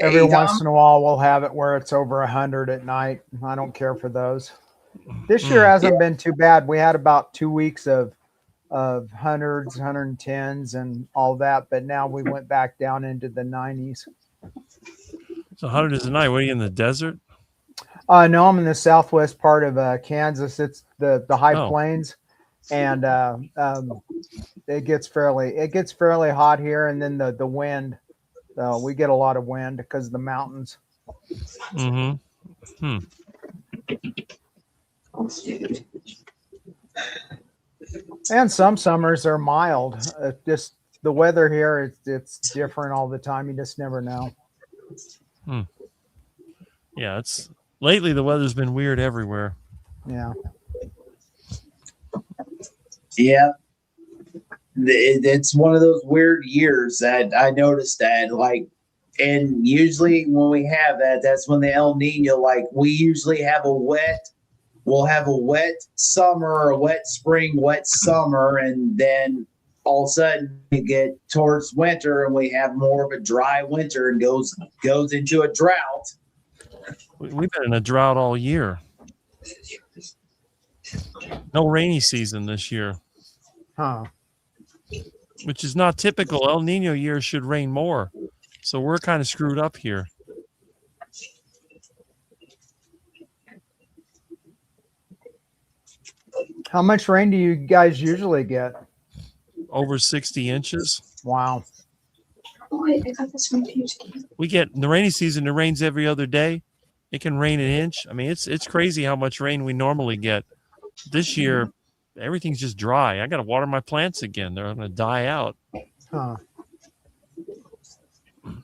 Speaker 2: Every once in a while, we'll have it where it's over 100 at night. I don't care for those. This year hasn't been too bad. We had about 2 weeks of hundreds, 110s, and all that, but now we went back down into the 90s.
Speaker 4: So 100 is a night. What are you in the desert?
Speaker 2: No, I'm in the southwest part of Kansas. It's the high plains, and it gets fairly hot here, and then the wind. We get a lot of wind because of the mountains.
Speaker 4: Mm-hmm.
Speaker 2: And some summers are mild. Just the weather here, it's different all the time. You just never know.
Speaker 4: Yeah, lately the weather's been weird everywhere.
Speaker 2: Yeah.
Speaker 1: Yeah. It's one of those weird years that I noticed that, and usually when we have that, that's when the El Nino, we usually have we'll have a wet summer, a wet spring, wet summer, and then all of a sudden we get towards winter and we have more of a dry winter and goes into a drought.
Speaker 4: We've been in a drought all year. No rainy season this year.
Speaker 2: Huh.
Speaker 4: Which is not typical. El Nino years should rain more. So we're kind of screwed up here.
Speaker 2: How much rain do you guys usually get?
Speaker 4: Over 60 inches.
Speaker 2: Wow.
Speaker 3: Oh, wait, I got this from Peter's.
Speaker 4: We get in the rainy season, it rains every other day. It can rain an inch. I mean, it's crazy how much rain we normally get. This year, everything's just dry. I got to water my plants again. They're going to die out.
Speaker 2: Huh.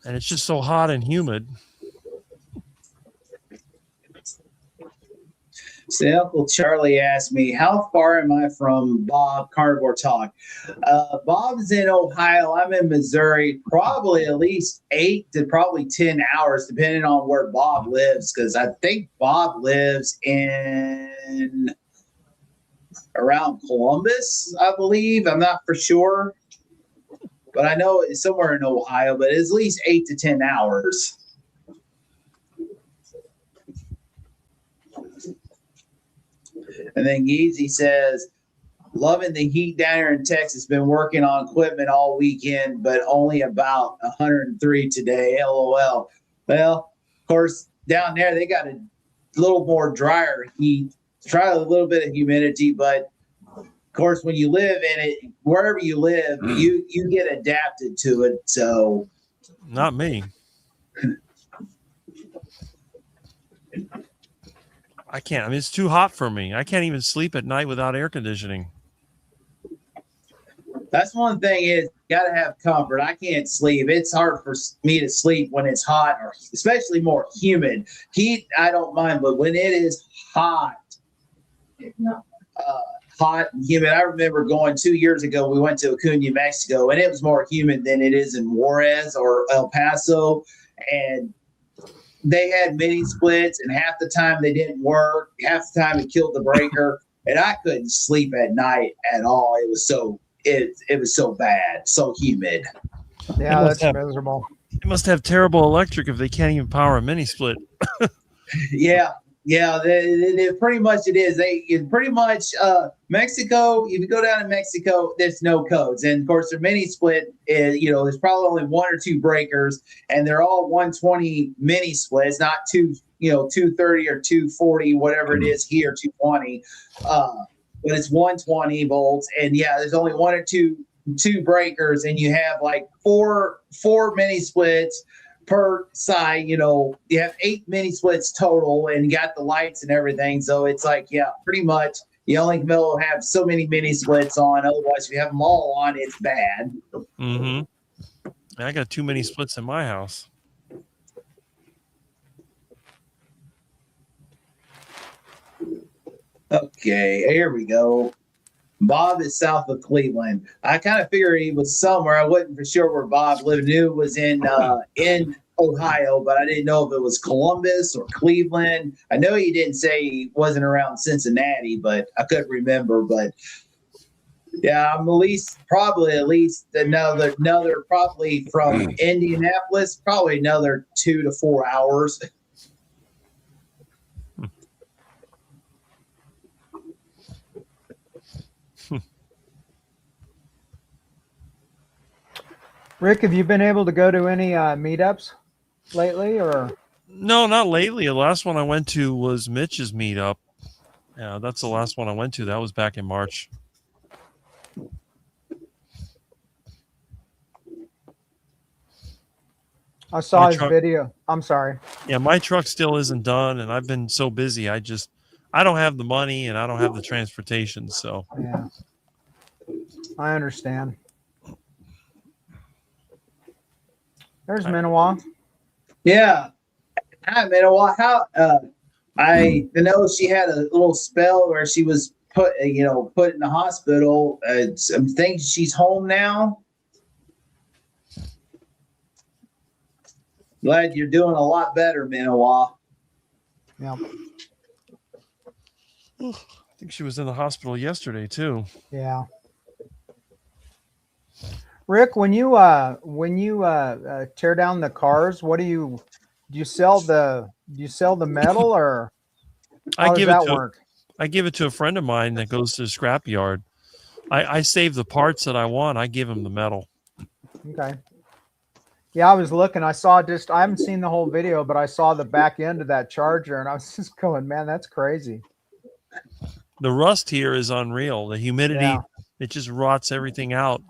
Speaker 4: And it's just so hot and humid.
Speaker 1: So Uncle Charlie asked me, how far am I from Bob Carnivore Talk? Bob's in Ohio. I'm in Missouri. Probably at least 8 to probably 10 hours, depending on where Bob lives, because I think Bob lives in around Columbus, I believe. I'm not for sure, but I know it's somewhere in Ohio, but it's at least 8 to 10 hours. And then Yeezy says, loving the heat down here in Texas. Been working on equipment all weekend, but only about 103 today. LOL. Well, of course, down there they got a little more drier heat. Try a little bit of humidity, but of course, when you live in it, wherever you live, you get adapted to it. So,
Speaker 4: not me. I can't. I mean, it's too hot for me. I can't even sleep at night without air conditioning.
Speaker 1: That's one thing is you got to have comfort. I can't sleep. It's hard for me to sleep when it's hot, or especially more humid. Heat, I don't mind, but when it is hot, hot and humid. I remember going 2 years ago, we went to Acuna, Mexico, and it was more humid than it is in Juarez or El Paso. And they had mini splits, and half the time they didn't work. Half the time it killed the breaker, and I couldn't sleep at night at all. It was so bad, so humid.
Speaker 2: Yeah, that's miserable.
Speaker 4: They must have terrible electric if they can't even power a mini split.
Speaker 1: Yeah, they pretty much it is. Mexico. If you go down to Mexico, there's no codes, and of course their mini split is, there's probably only 1 or 2 breakers, and they're all 120 mini splits, not 230 or 240, whatever it is here, 220. But it's 120 volts, and there's only 1 or 2 breakers, and you have like four mini splits per side. You have 8 mini splits total, and you got the lights and everything. So it's like, pretty much You only can have so many mini splits on. Otherwise, if you have them all on, it's bad.
Speaker 4: Mm-hmm. I got too many splits in my house.
Speaker 1: Okay, here we go. Bob is south of Cleveland. I kind of figured he was somewhere. I wasn't for sure where Bob lived. Knew it was in Ohio, but I didn't know if it was Columbus or Cleveland. I know he didn't say he wasn't around Cincinnati, but I couldn't remember. But yeah, I'm probably at least another probably from Indianapolis, probably another 2 to 4 hours.
Speaker 2: Rick, have you been able to go to any meetups lately, or?
Speaker 4: No, not lately. The last one I went to was Mitch's meetup. Yeah, that's the last one I went to. That was back in March.
Speaker 2: I saw his video. I'm sorry.
Speaker 4: Yeah, my truck still isn't done, and I've been so busy. I don't have the money, and I don't have the transportation. So
Speaker 2: yeah, I understand. There's Minowa.
Speaker 1: Yeah. Hi, Minowa. How I know she had a little spell where she was put in the hospital. I'm thinking she's home now. Glad you're doing a lot better, Minowa.
Speaker 2: Yeah.
Speaker 4: I think she was in the hospital yesterday too.
Speaker 2: Yeah. Rick, when you tear down the cars, what do you sell the metal, or how does that work?
Speaker 4: I give it to a friend of mine that goes to the scrapyard. I save the parts that I want. I give him the metal.
Speaker 2: Okay. Yeah, I was looking. I haven't seen the whole video, but I saw the back end of that charger, and I was just going, man, that's crazy.
Speaker 4: The rust here is unreal. The humidity, it just rots everything out.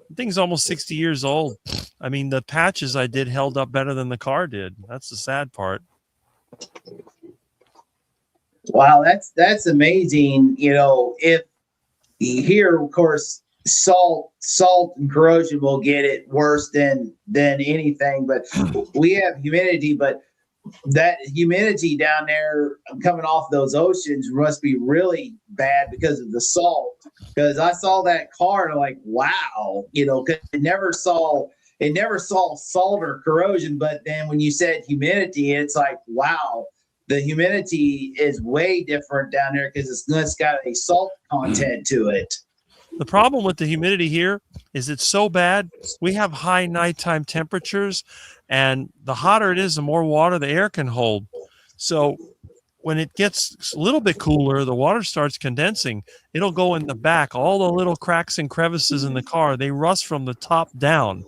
Speaker 4: The thing's almost 60 years old. I mean, the patches I did held up better than the car did. That's the sad part.
Speaker 1: Wow, that's amazing. If here, of course, salt and corrosion will get it worse than anything, but we have humidity, but that humidity down there coming off those oceans must be really bad because of the salt. Because I saw that car and I'm like, wow, because it never saw salt or corrosion. But then when you said humidity, it's like, wow, the humidity is way different down there because it's got a salt content to it.
Speaker 4: The problem with the humidity here is it's so bad. We have high nighttime temperatures, and the hotter it is, the more water the air can hold. So when it gets a little bit cooler, the water starts condensing. It'll go in the back. All the little cracks and crevices in the car, they rust from the top down.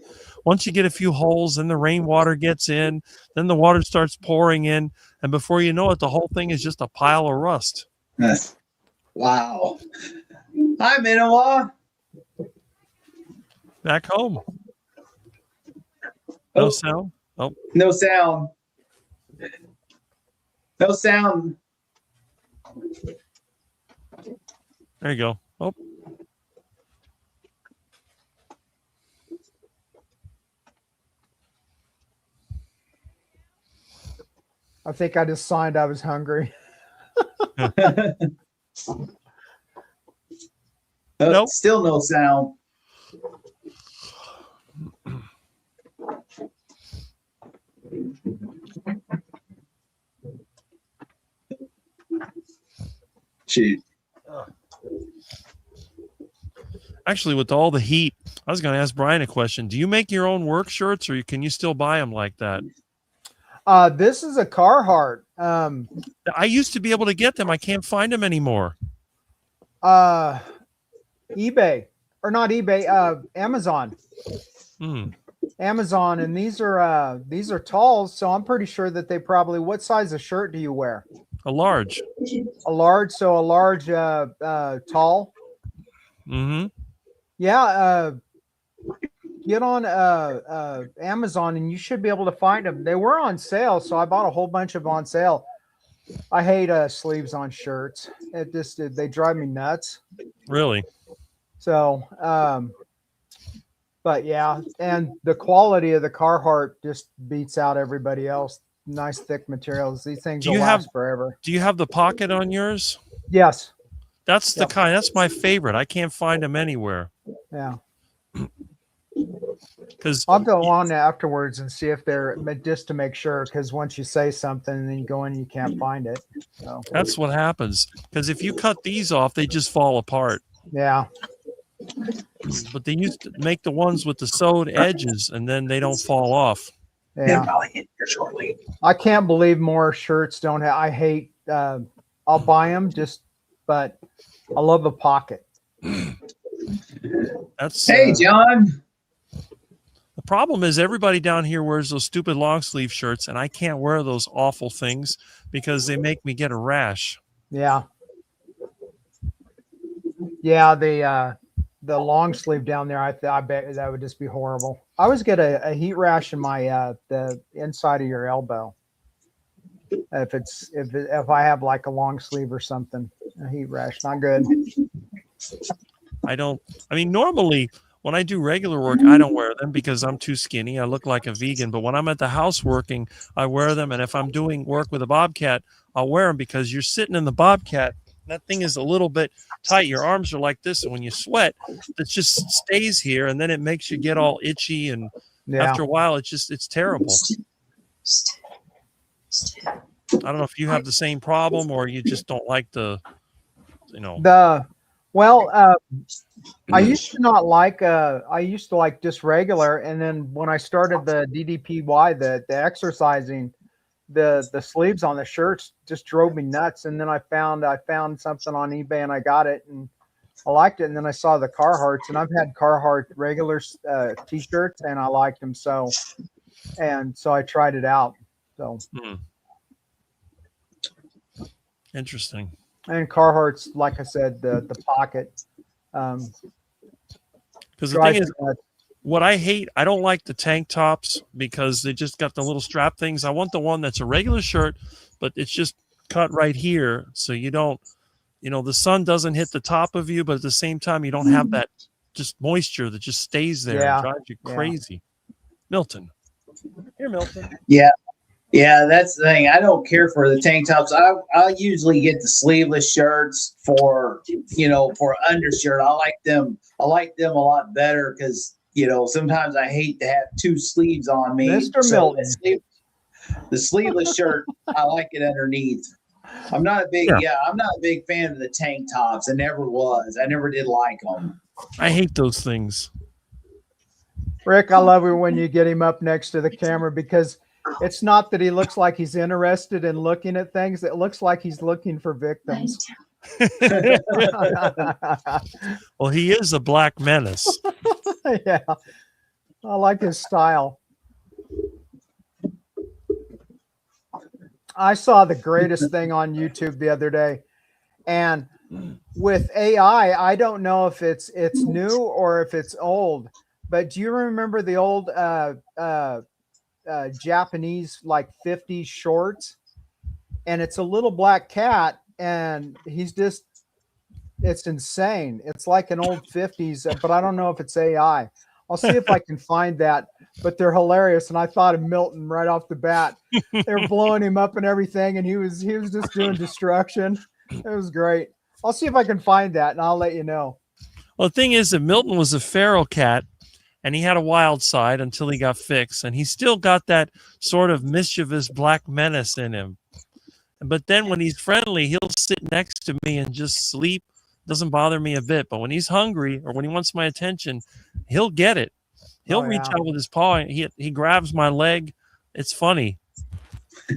Speaker 4: Once you get a few holes, then the rainwater gets in, then the water starts pouring in, and before you know it, the whole thing is just a pile of rust.
Speaker 1: Wow. Hi, Minowa.
Speaker 4: Back home. No sound? Oh.
Speaker 1: No sound. No sound.
Speaker 4: There you go. Oh.
Speaker 2: I think I just signed I was hungry.
Speaker 4: Nope.
Speaker 1: Still no sound. Shoot.
Speaker 4: Actually, with all the heat, I was going to ask Brian a question. Do you make your own work shirts, or can you still buy them like that?
Speaker 2: This is a Carhartt.
Speaker 4: I used to be able to get them. I can't find them anymore.
Speaker 2: eBay, or not eBay, Amazon. Amazon, and these are talls, so I'm pretty sure that they probably. What size of shirt do you wear?
Speaker 4: A large.
Speaker 2: A large, so a large tall.
Speaker 4: Mm-hmm.
Speaker 2: Yeah, get on Amazon and you should be able to find them. They were on sale, so I bought a whole bunch of them on sale. I hate sleeves on shirts. They drive me nuts.
Speaker 4: Really?
Speaker 2: So, but yeah, and the quality of the Carhartt just beats out everybody else. Nice thick materials. These things will last forever.
Speaker 4: Do you have the pocket on yours?
Speaker 2: Yes.
Speaker 4: That's the kind. That's my favorite. I can't find them anywhere.
Speaker 2: Yeah.
Speaker 4: Because
Speaker 2: I'll go on afterwards and see if they're just to make sure. Because once you say something, and then you go in and you can't find it. So
Speaker 4: that's what happens. Because if you cut these off, they just fall apart.
Speaker 2: Yeah.
Speaker 4: But they used to make the ones with the sewed edges, and then they don't fall off.
Speaker 2: Yeah.
Speaker 1: Probably hit here shortly.
Speaker 2: I can't believe more shirts don't have. I hate. I'll buy them but I love the pocket.
Speaker 4: That's
Speaker 1: hey, John.
Speaker 4: The problem is everybody down here wears those stupid long sleeve shirts, and I can't wear those awful things because they make me get a rash.
Speaker 2: Yeah. Yeah, the long sleeve down there, I bet that would just be horrible. I always get a heat rash in my the inside of your elbow. If I have like a long sleeve or something, a heat rash, not good.
Speaker 4: I mean, normally when I do regular work, I don't wear them because I'm too skinny. I look like a vegan. But when I'm at the house working, I wear them. And if I'm doing work with a bobcat, I'll wear them because you're sitting in the bobcat. That thing is a little bit tight. Your arms are like this. And when you sweat, it just stays here. And then it makes you get all itchy. And after a while, it's terrible. I don't know if you have the same problem or you just don't like
Speaker 2: I used to not like I used to like just regular, and then when I started the DDPY, the exercising, the sleeves on the shirts just drove me nuts. And then I found something on eBay and I got it and I liked it. And then I saw the Carhartts, and I've had Carhartt regular t-shirts and I liked them so I tried it out. So
Speaker 4: interesting.
Speaker 2: And Carhartt's, like I said, the pocket.
Speaker 4: Because the thing is, what I hate, I don't like the tank tops because they just got the little strap things. I want the one that's a regular shirt, but it's just cut right here. So you don't, the sun doesn't hit the top of you, but at the same time, you don't have that just moisture that just stays there and drives you crazy. Milton. Here, Milton.
Speaker 1: Yeah. Yeah, that's the thing. I don't care for the tank tops. I usually get the sleeveless shirts for undershirt. I like them a lot better because sometimes I hate to have two sleeves on me.
Speaker 2: Mr. Milton.
Speaker 1: The sleeveless shirt, I like it underneath. I'm not a big fan of the tank tops. I never was. I never did like them.
Speaker 4: I hate those things.
Speaker 2: Rick, I love it when you get him up next to the camera because it's not that he looks like he's interested in looking at things. It looks like he's looking for victims.
Speaker 4: Well, he is a black menace.
Speaker 2: Yeah. I like his style. I saw the greatest thing on YouTube the other day. And with AI, I don't know if it's new or if it's old. But do you remember the old Japanese like 50s shorts? And it's a little black cat, and it's insane. It's like an old 50s, but I don't know if it's AI. I'll see if I can find that, but they're hilarious. And I thought of Milton right off the bat. They're blowing him up and everything, and he was just doing destruction. It was great. I'll see if I can find that, and I'll let you know.
Speaker 4: Well, the thing is that Milton was a feral cat, and he had a wild side until he got fixed, and he still got that sort of mischievous black menace in him. But then when he's friendly, he'll sit next to me and just sleep. Doesn't bother me a bit. But when he's hungry or when he wants my attention, he'll get it. He'll reach out with his paw. And he grabs my leg. It's funny. He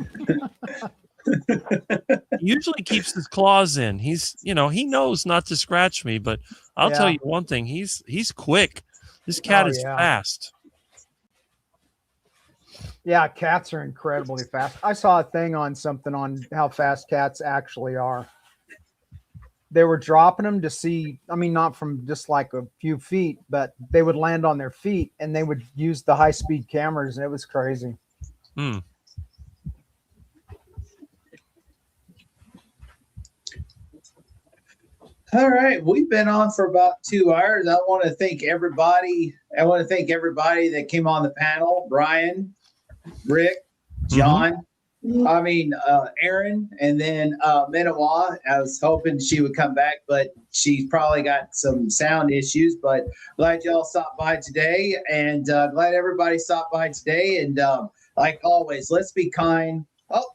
Speaker 4: usually keeps his claws in. He's, he knows not to scratch me. But I'll tell you one thing. He's quick. This cat is fast.
Speaker 2: Yeah, cats are incredibly fast. I saw a thing on something on how fast cats actually are. They were dropping them to see, not from just like a few feet, but they would land on their feet and they would use the high-speed cameras, and it was crazy.
Speaker 1: All right, we've been on for about 2 hours. I want to thank everybody. I want to thank everybody that came on the panel. Brian, Rick, John. Aaron, and then Minawa. I was hoping she would come back, but she's probably got some sound issues. But glad y'all stopped by today, and glad everybody stopped by today. And like always, let's be kind.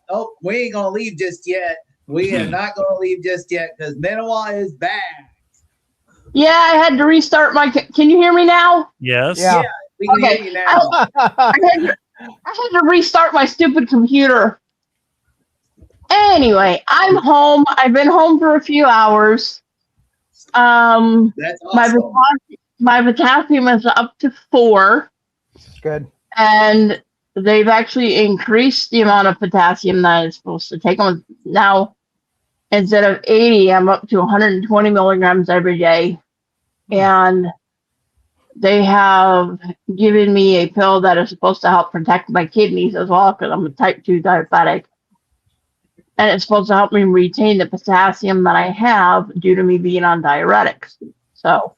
Speaker 1: Oh, we ain't gonna leave just yet. We are not gonna leave just yet because Minawa is back.
Speaker 6: Yeah, I had to restart my. Can you hear me now?
Speaker 4: Yes.
Speaker 1: Yeah, we can hear you now.
Speaker 6: I had to restart my stupid computer. Anyway, I'm home. I've been home for a few hours.
Speaker 1: That's awesome.
Speaker 6: My potassium is up to 4.
Speaker 2: Good.
Speaker 6: And they've actually increased the amount of potassium that I'm supposed to take. Now, instead of 80, I'm up to 120 milligrams every day. And they have given me a pill that is supposed to help protect my kidneys as well, because I'm a type 2 diabetic. And it's supposed to help me retain the potassium that I have due to me being on diuretics. So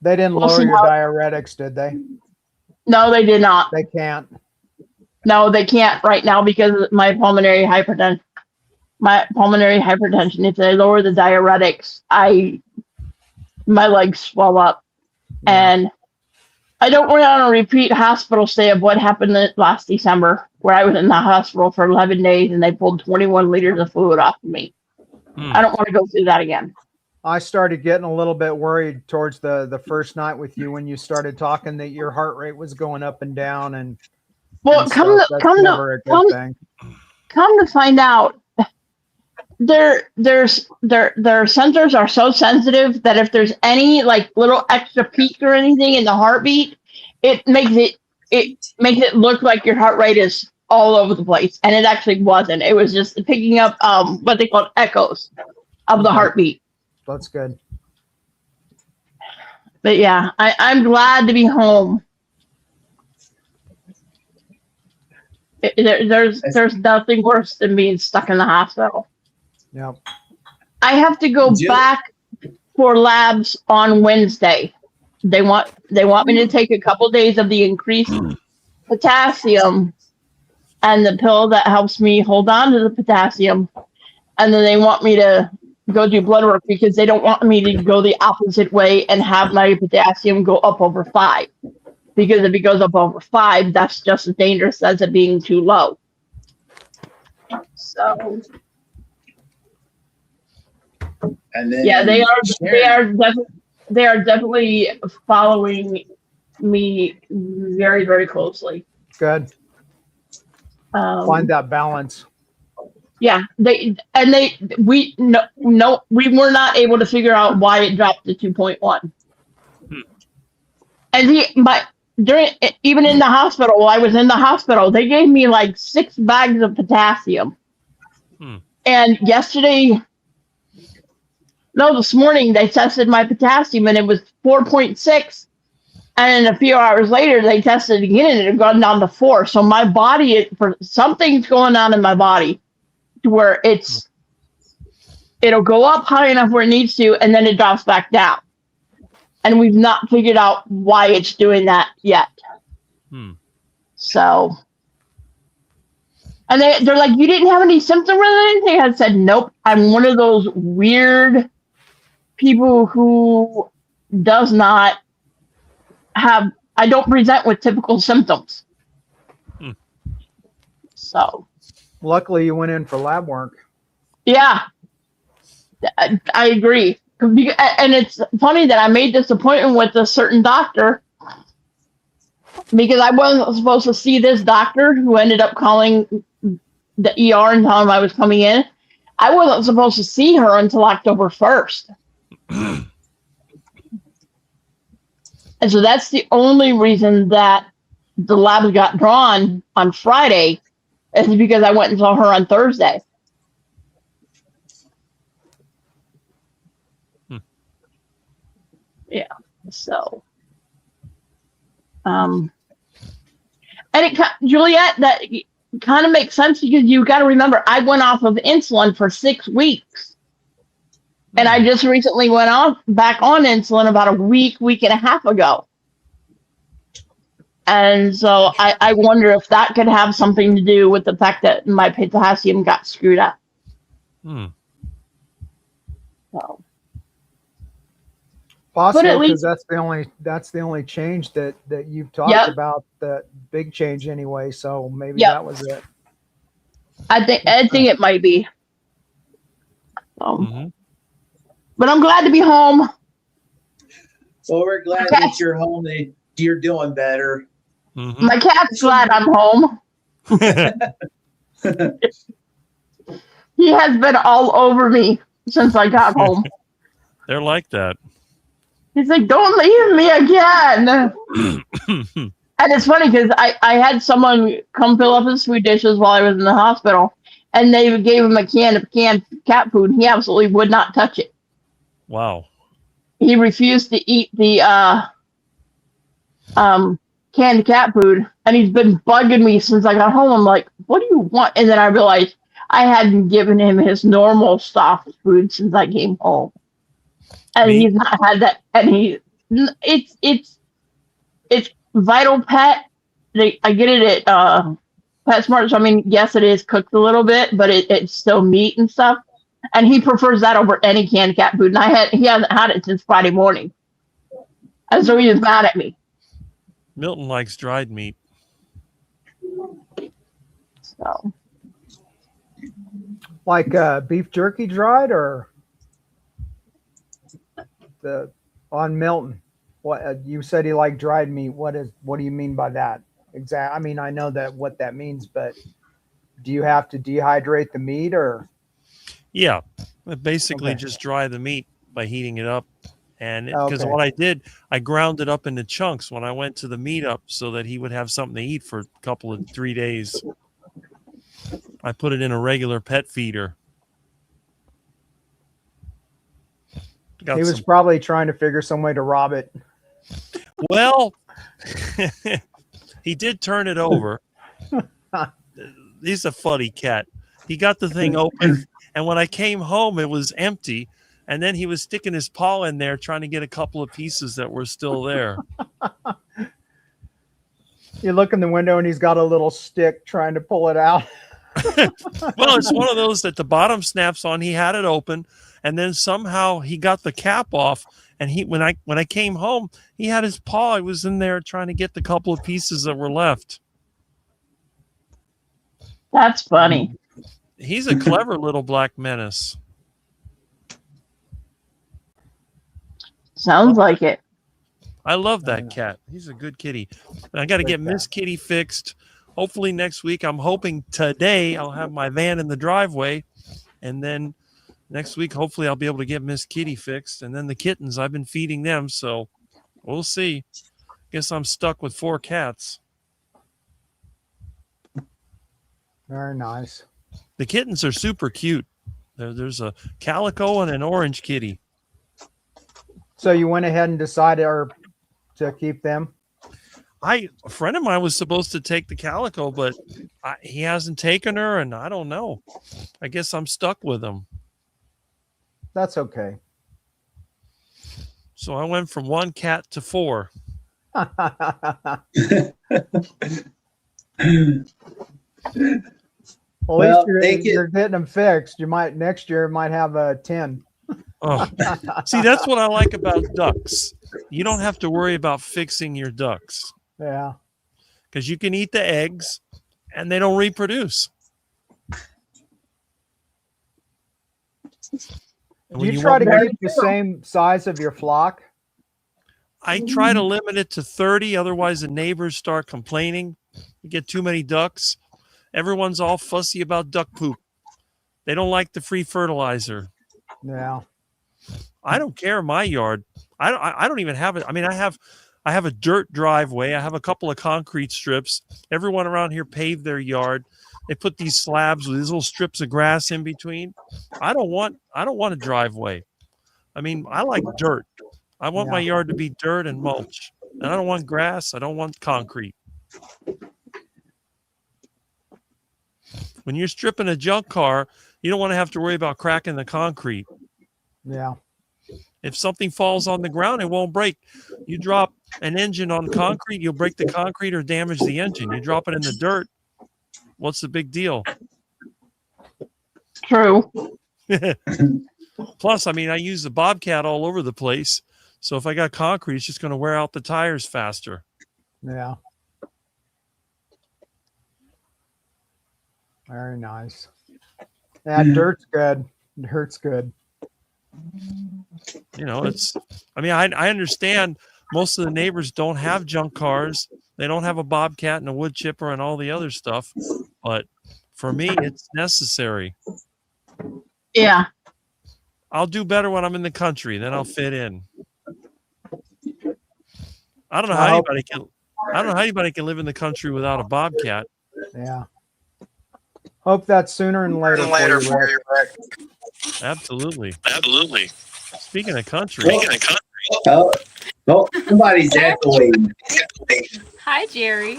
Speaker 2: they didn't lower your diuretics, did they?
Speaker 6: No, they did not.
Speaker 2: They can't.
Speaker 6: No, they can't right now because of my pulmonary hypertension. If they lower the diuretics, my legs swell up. Yeah. And I don't want to repeat hospital stay of what happened last December, where I was in the hospital for 11 days and they pulled 21 liters of fluid off of me. I don't want to go through that again.
Speaker 2: I started getting a little bit worried towards the first night with you when you started talking that your heart rate was going up and down. And come
Speaker 6: to find out, their sensors are so sensitive that if there's any like little extra peak or anything in the heartbeat, it makes it look like your heart rate is all over the place, and it actually wasn't. It was just picking up what they call echoes of the heartbeat.
Speaker 2: That's good.
Speaker 6: But yeah, I'm glad to be home. There's nothing worse than being stuck in the hospital.
Speaker 2: Yep.
Speaker 6: I have to go back for labs on Wednesday. They want me to take a couple days of the increased potassium and the pill that helps me hold on to the potassium, and then they want me to go do blood work because they don't want me to go the opposite way and have my potassium go up over 5. Because if it goes up over 5, that's just as dangerous as it being too low. So.
Speaker 1: And then
Speaker 6: yeah, they are definitely following me very, very closely.
Speaker 2: Good. Find that balance.
Speaker 6: Yeah, we were not able to figure out why it dropped to 2.1. And even in the hospital, while I was in the hospital, they gave me like 6 bags of potassium. And this morning they tested my potassium and it was 4.6. And then a few hours later they tested again and it had gone down to 4. So my body, something's going on in my body to where it'll go up high enough where it needs to, and then it drops back down. And we've not figured out why it's doing that yet. So, and they're like, you didn't have any symptoms or anything? I said, nope. I'm one of those weird people who does not have, I don't present with typical symptoms. So.
Speaker 2: Luckily you went in for lab work.
Speaker 6: Yeah, I agree. And it's funny that I made this appointment with a certain doctor because I wasn't supposed to see this doctor who ended up calling the ER and telling him I was coming in. I wasn't supposed to see her until October 1st. And so that's the only reason that the labs got drawn on Friday is because I went and saw her on Thursday. Yeah, so, and Juliet, that kind of makes sense because you got to remember, I went off of insulin for 6 weeks And I just recently went back on insulin about a week and a half ago. And so I wonder if that could have something to do with the fact that my potassium got screwed up. So.
Speaker 2: Possible, because that's the only change that you've talked about, the big change anyway. So maybe that was it.
Speaker 6: I think it might be. But I'm glad to be home.
Speaker 1: Well, we're glad that you're home. That you're doing better.
Speaker 6: My cat's glad I'm home. He has been all over me since I got home.
Speaker 4: They're like that.
Speaker 6: He's like, don't leave me again. And it's funny because I had someone come fill up his food dishes while I was in the hospital, and they gave him a can of canned cat food. He absolutely would not touch it.
Speaker 4: Wow.
Speaker 6: He refused to eat the canned cat food, and he's been bugging me since I got home. I'm like, what do you want? And then I realized I hadn't given him his normal soft food since I came home. And he's not had that, and it's Vital Pet. I get it at PetSmart. So I mean, yes, it is cooked a little bit, but it's still meat and stuff. And he prefers that over any canned cat food. And he hasn't had it since Friday morning, and so he was mad at me.
Speaker 4: Milton likes dried meat.
Speaker 6: So,
Speaker 2: like beef jerky dried, or on Milton? What you said he liked dried meat. What do you mean by that? Exactly. I mean, I know what that means, but do you have to dehydrate the meat, or?
Speaker 4: Yeah, basically just dry the meat by heating it up. And because what I did, I ground it up into chunks when I went to the meat up so that he would have something to eat for a couple of 3 days. I put it in a regular pet feeder.
Speaker 2: He was probably trying to figure some way to rob it.
Speaker 4: Well, he did turn it over. He's a funny cat. He got the thing open, and when I came home, it was empty. And then he was sticking his paw in there trying to get a couple of pieces that were still there.
Speaker 2: You look in the window and he's got a little stick trying to pull it out.
Speaker 4: Well, it's one of those that the bottom snaps on. He had it open, and then somehow he got the cap off. And when I came home, he had his paw. He was in there trying to get the couple of pieces that were left.
Speaker 6: That's funny.
Speaker 4: He's a clever little black menace.
Speaker 6: Sounds like it.
Speaker 4: I love that cat. He's a good kitty. And I got to get Miss Kitty fixed. Hopefully next week. I'm hoping today I'll have my van in the driveway. And then next week, hopefully I'll be able to get Miss Kitty fixed. And then the kittens, I've been feeding them. So we'll see. Guess I'm stuck with 4 cats.
Speaker 2: Very nice.
Speaker 4: The kittens are super cute. There's a calico and an orange kitty.
Speaker 2: So you went ahead and decided to keep them?
Speaker 4: A friend of mine was supposed to take the calico, but he hasn't taken her, and I don't know. I guess I'm stuck with him.
Speaker 2: That's okay.
Speaker 4: So I went from 1 cat to 4.
Speaker 2: Well, at least you're getting them fixed. Next year might have 10.
Speaker 4: Oh, see, that's what I like about ducks. You don't have to worry about fixing your ducks.
Speaker 2: Yeah.
Speaker 4: Because you can eat the eggs and they don't reproduce.
Speaker 2: Do you try to keep the same size of your flock?
Speaker 4: I try to limit it to 30. Otherwise, the neighbors start complaining. You get too many ducks. Everyone's all fussy about duck poop. They don't like the free fertilizer.
Speaker 2: Yeah.
Speaker 4: I don't care. My yard. I don't even have it. I mean, I have a dirt driveway. I have a couple of concrete strips. Everyone around here paved their yard. They put these slabs with these little strips of grass in between. I don't want a driveway. I mean, I like dirt. I want my yard to be dirt and mulch. And I don't want grass. I don't want concrete. When you're stripping a junk car, you don't want to have to worry about cracking the concrete.
Speaker 2: Yeah.
Speaker 4: If something falls on the ground, it won't break. You drop an engine on concrete, you'll break the concrete or damage the engine. You drop it in the dirt, what's the big deal?
Speaker 6: True.
Speaker 4: Plus, I mean, I use the Bobcat all over the place. So if I got concrete, it's just going to wear out the tires faster.
Speaker 2: Yeah. Very nice. Yeah, dirt's good. Dirt's good.
Speaker 4: You know, I understand most of the neighbors don't have junk cars. They don't have a Bobcat and a wood chipper and all the other stuff. But for me, it's necessary.
Speaker 6: Yeah.
Speaker 4: I'll do better when I'm in the country. Then I'll fit in. I don't know how anybody can live in the country without a Bobcat.
Speaker 2: Yeah. Hope that's sooner and later for you, Rick.
Speaker 4: Absolutely. Speaking of country.
Speaker 1: Oh, somebody's echoing.
Speaker 7: Hi, Jerry.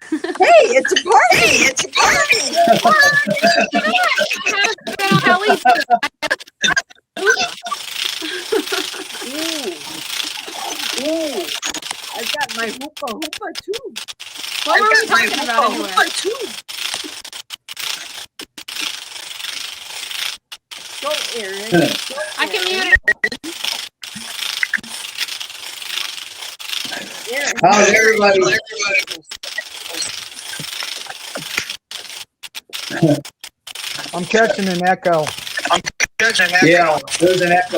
Speaker 8: Hey, it's a party! Ooh. I've got my hoopah too.
Speaker 7: What were we talking about anyway?
Speaker 8: Go, Aaron.
Speaker 7: I can mute it.
Speaker 8: Aaron.
Speaker 1: How's everybody?
Speaker 2: I'm catching an echo.
Speaker 1: Yeah, there's an echo.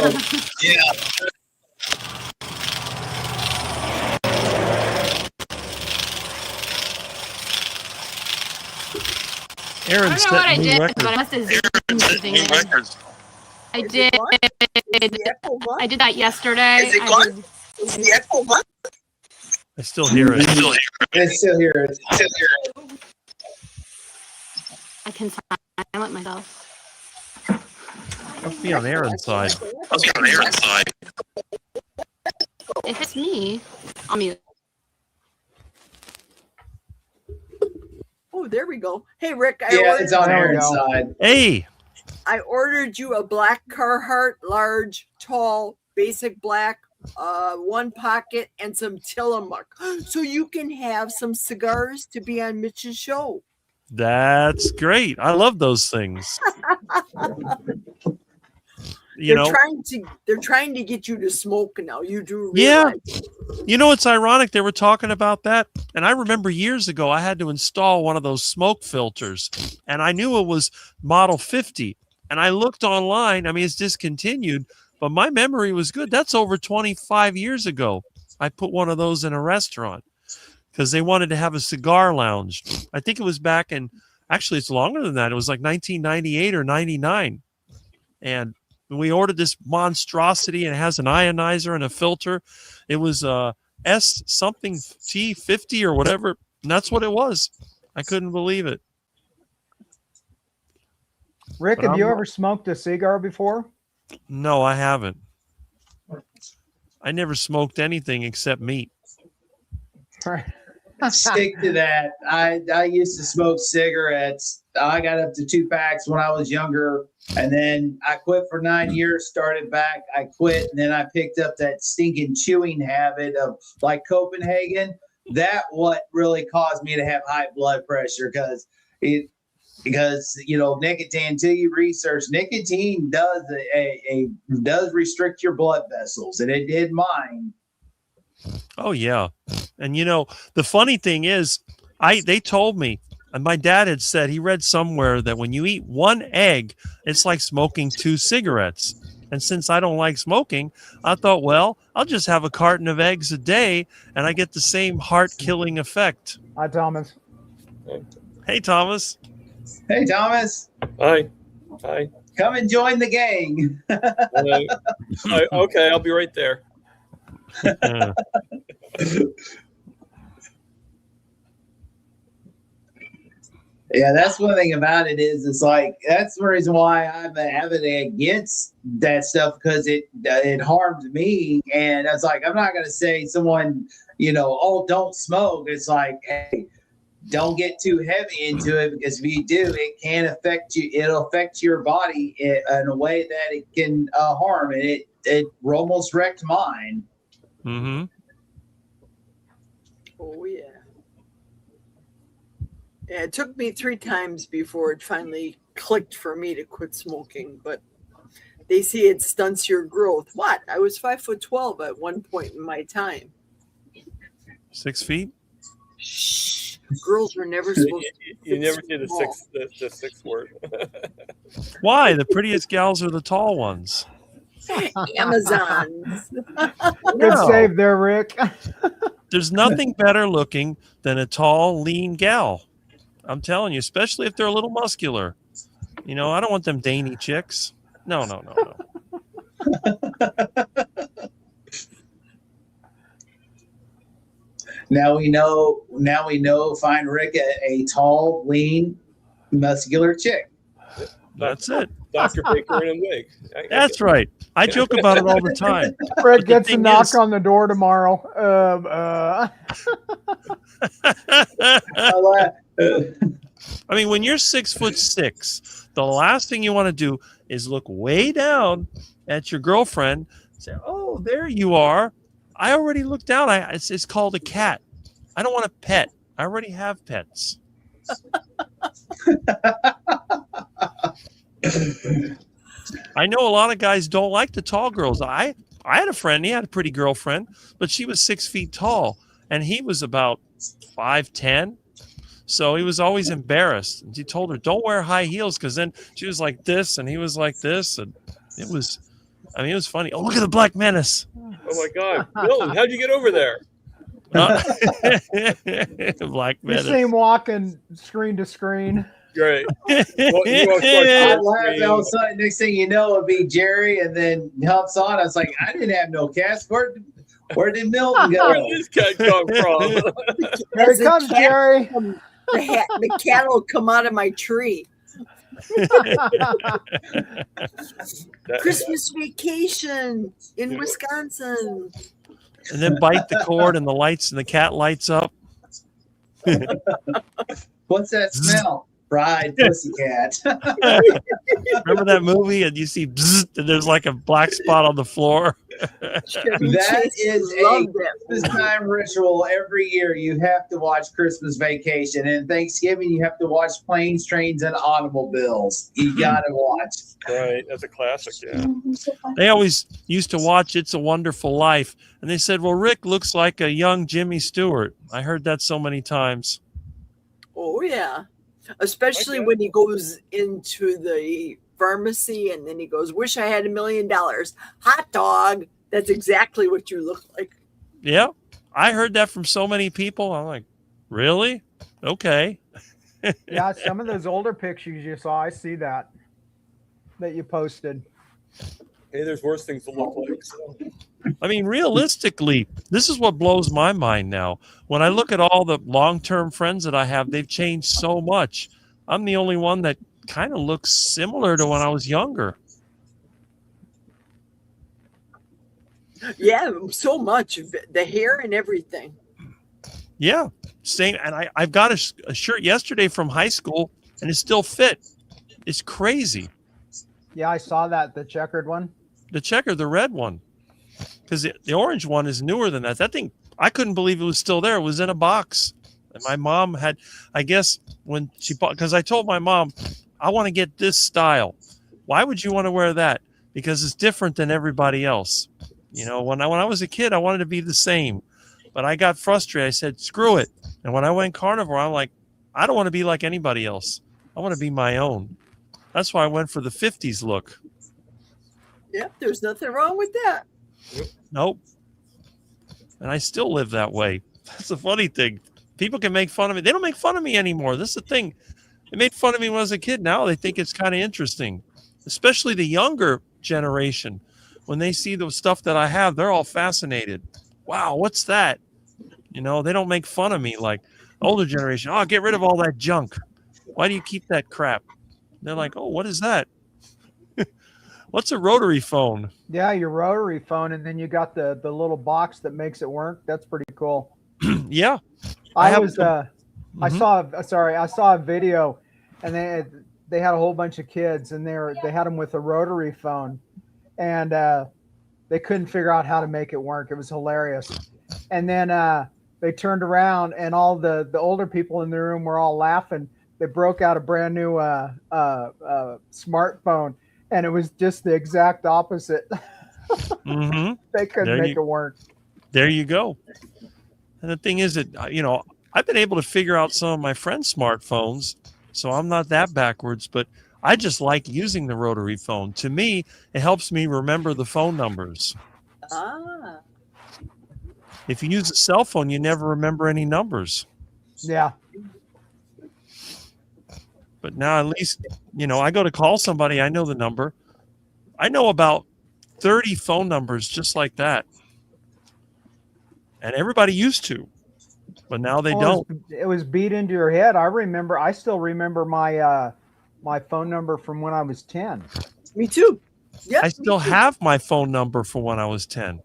Speaker 4: Aaron
Speaker 7: I don't know what I
Speaker 4: set new
Speaker 7: did,
Speaker 4: records.
Speaker 7: but I must have zoomed using it. I did. I did that yesterday.
Speaker 8: Is it gone? Is the echo gone?
Speaker 4: I still hear it.
Speaker 1: It's still here.
Speaker 7: I can silent myself.
Speaker 4: Must be on Aaron's side.
Speaker 7: If it's me, I'll mute.
Speaker 8: Oh, there we go. Hey, Rick,
Speaker 1: Yeah, it's on Aaron's side.
Speaker 4: Hey,
Speaker 8: I ordered you a black Carhartt, large, tall, basic black, one pocket, and some Tillamook, so you can have some cigars to be on Mitch's show.
Speaker 4: that's great. I love those things.
Speaker 8: They're trying to get you to smoke now. You do
Speaker 4: Yeah.
Speaker 8: realize.
Speaker 4: You know, it's ironic they were talking about that. And I remember years ago, I had to install one of those smoke filters. And I knew it was model 50. And I looked online. I mean, it's discontinued, but my memory was good. That's over 25 years ago. I put one of those in a restaurant because they wanted to have a cigar lounge. I think it was back in, actually, it's longer than that. It was like 1998 or 99. And we ordered this monstrosity, and it has an ionizer and a filter. It was S something T50 or whatever. And that's what it was. I couldn't believe it.
Speaker 2: Rick, have you ever smoked a cigar before?
Speaker 4: No, I haven't. I never smoked anything except meat.
Speaker 1: Stick to that. I used to smoke cigarettes. I got up to 2 packs when I was younger, and then I quit for 9 years, started back. I quit, and then I picked up that stinking chewing habit of like Copenhagen. That what really caused me to have high blood pressure because you know, nicotine, until you research, nicotine does does restrict your blood vessels, and it did mine.
Speaker 4: Oh yeah. And you know, the funny thing is, they told me, and my dad had said he read somewhere that when you eat one egg, it's like smoking 2 cigarettes. And since I don't like smoking, I thought, well, I'll just have a carton of eggs a day and I get the same heart-killing effect.
Speaker 2: Hi, Thomas.
Speaker 4: Hey, Thomas.
Speaker 1: Hey, Thomas.
Speaker 9: Hi.
Speaker 1: Come and join the gang.
Speaker 9: Okay, I'll be right there.
Speaker 1: Yeah, that's one thing about it is it's like that's the reason why I'm avid against that stuff because it harmed me, and I was like, I'm not gonna say someone, you know, oh, don't smoke. It's like, hey, don't get too heavy into it, because if you do, it can affect you. It'll affect your body in a way that it can harm. And it almost wrecked mine.
Speaker 4: Mm-hmm.
Speaker 8: Oh yeah. Yeah, it took me 3 times before it finally clicked for me to quit smoking, but they say it stunts your growth. What? I was 5'12" at one point in my time.
Speaker 4: 6 feet.
Speaker 8: Shh. Girls were never supposed to.
Speaker 9: You never say the sixth word.
Speaker 4: Why? The prettiest gals are the tall ones.
Speaker 8: Amazons.
Speaker 2: Good save there, Rick.
Speaker 4: There's nothing better looking than a tall, lean gal. I'm telling you, especially if they're a little muscular. You know, I don't want them dainty chicks. No.
Speaker 1: Now we know. Find Rick a tall, lean, muscular chick.
Speaker 4: That's it.
Speaker 9: Dr. Baker in a wig.
Speaker 4: That's right. I joke about it all the time.
Speaker 2: Rick gets a knock on the door tomorrow.
Speaker 4: I mean, when you're 6'6", the last thing you want to do is look way down at your girlfriend and say, "Oh, there you are. I already looked down. It's called a cat. I don't want a pet. I already have pets." I know a lot of guys don't like the tall girls. I had a friend. He had a pretty girlfriend, but she was 6 feet tall, and he was about 5'10". So he was always embarrassed. And he told her, "Don't wear high heels," because then she was like this, and he was like this, and it was funny. Oh, look at the Black Menace!
Speaker 9: Oh my God, Milton, how'd you get over there?
Speaker 4: Black
Speaker 2: You
Speaker 4: Menace.
Speaker 2: see him walking screen to screen.
Speaker 9: Great.
Speaker 1: I laughed. All of a sudden, next thing you know, it'd be Jerry, and then helps on. I was like, I didn't have no cast. Where did Milton go?
Speaker 9: Where did this cat come from?
Speaker 2: Here he comes, Jerry.
Speaker 8: The cat will come out of my tree. Christmas vacation in Wisconsin.
Speaker 4: And then bite the cord, and the lights, and the cat lights up.
Speaker 1: What's that smell? Fried pussycat.
Speaker 4: Remember that movie? And you see, bzzzt, and there's like a black spot on the floor.
Speaker 1: That is a Christmas time ritual. Every year you have to watch Christmas Vacation, and Thanksgiving you have to watch Planes, Trains, and Automobiles. You gotta watch.
Speaker 9: Right, that's a classic. Yeah.
Speaker 4: They always used to watch It's a Wonderful Life, and they said, "Well, Rick looks like a young Jimmy Stewart." I heard that so many times.
Speaker 8: Oh yeah, especially when he goes into the pharmacy and then he goes, "Wish I had $1 million." Hot dog. That's exactly what you look like.
Speaker 4: Yeah, I heard that from so many people. I'm like, really? Okay.
Speaker 2: Yeah, some of those older pictures you saw, I see that you posted.
Speaker 9: Hey, there's worse things to look like. So.
Speaker 4: I mean, realistically, this is what blows my mind now. When I look at all the long-term friends that I have, they've changed so much. I'm the only one that kind of looks similar to when I was younger.
Speaker 8: Yeah, so much. The hair and everything.
Speaker 4: Yeah, same. And I've got a shirt yesterday from high school, and it still fit. It's crazy.
Speaker 2: Yeah, I saw that, the checkered one.
Speaker 4: The red one. Because the orange one is newer than that. That thing, I couldn't believe it was still there. It was in a box. And my mom had, I guess, when she bought, because I told my mom, I want to get this style. Why would you want to wear that? Because it's different than everybody else. You know, when I was a kid, I wanted to be the same. But I got frustrated. I said, screw it. And when I went carnivore, I'm like, I don't want to be like anybody else. I want to be my own. That's why I went for the 50s look.
Speaker 8: Yep, there's nothing wrong with that.
Speaker 4: Nope. And I still live that way. That's the funny thing. People can make fun of me. They don't make fun of me anymore. This is the thing. They made fun of me when I was a kid. Now they think it's kind of interesting, especially the younger generation. When they see the stuff that I have, they're all fascinated. Wow, what's that? You know, they don't make fun of me like older generation. Oh, get rid of all that junk. Why do you keep that crap? They're like, oh, what is that? What's a rotary phone?
Speaker 2: Yeah, your rotary phone, and then you got the little box that makes it work. That's pretty cool.
Speaker 4: Yeah.
Speaker 2: I was I saw a video, and they had a whole bunch of kids, and they had them with a rotary phone, and they couldn't figure out how to make it work. It was hilarious. And then they turned around, and all the older people in the room were all laughing. They broke out a brand new smartphone, and it was just the exact opposite. They couldn't make it work.
Speaker 4: There you go. And the thing is that, I've been able to figure out some of my friends' smartphones, so I'm not that backwards, but I just like using the rotary phone. To me, it helps me remember the phone numbers.
Speaker 8: Ah.
Speaker 4: If you use a cell phone, you never remember any numbers.
Speaker 2: Yeah.
Speaker 4: But now at least, I go to call somebody, I know the number. I know about 30 phone numbers just like that. And everybody used to, but now they don't.
Speaker 2: It was beat into your head. I still remember my my phone number from when I was 10.
Speaker 8: Me too. Yeah.
Speaker 4: I still have my phone number for when I was 10.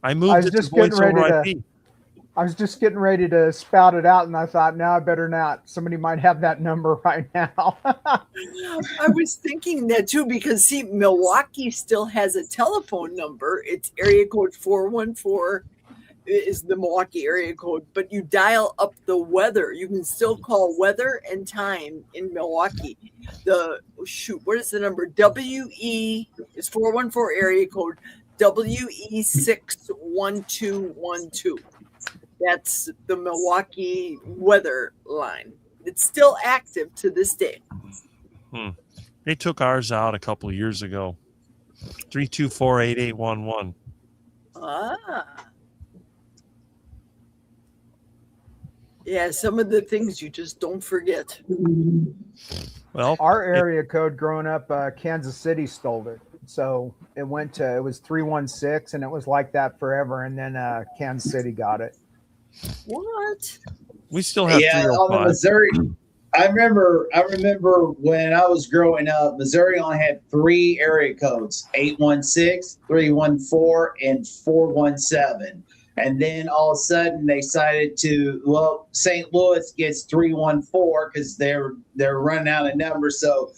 Speaker 4: I moved it to voice over IP.
Speaker 2: I was just getting ready to spout it out, and I thought, no, I better not. Somebody might have that number right now.
Speaker 8: I was thinking that too, because see, Milwaukee still has a telephone number. It's area code 414 is the Milwaukee area code, but you dial up the weather. You can still call weather and time in Milwaukee. What is the number? WE is 414 area code, WE61212. That's the Milwaukee weather line. It's still active to this day.
Speaker 4: They took ours out a couple of years ago. 324-8811.
Speaker 8: Ah. Yeah, some of the things you just don't forget.
Speaker 4: Well,
Speaker 2: our area code growing up, Kansas City stole it. So it was 316, and it was like that forever. And then Kansas City got it.
Speaker 8: What?
Speaker 4: We still have 305.
Speaker 1: On the Missouri. I remember when I was growing up, Missouri only had 3 area codes: 816, 314, and 417. And then all of a sudden they decided St. Louis gets 314 because they're running out of numbers. So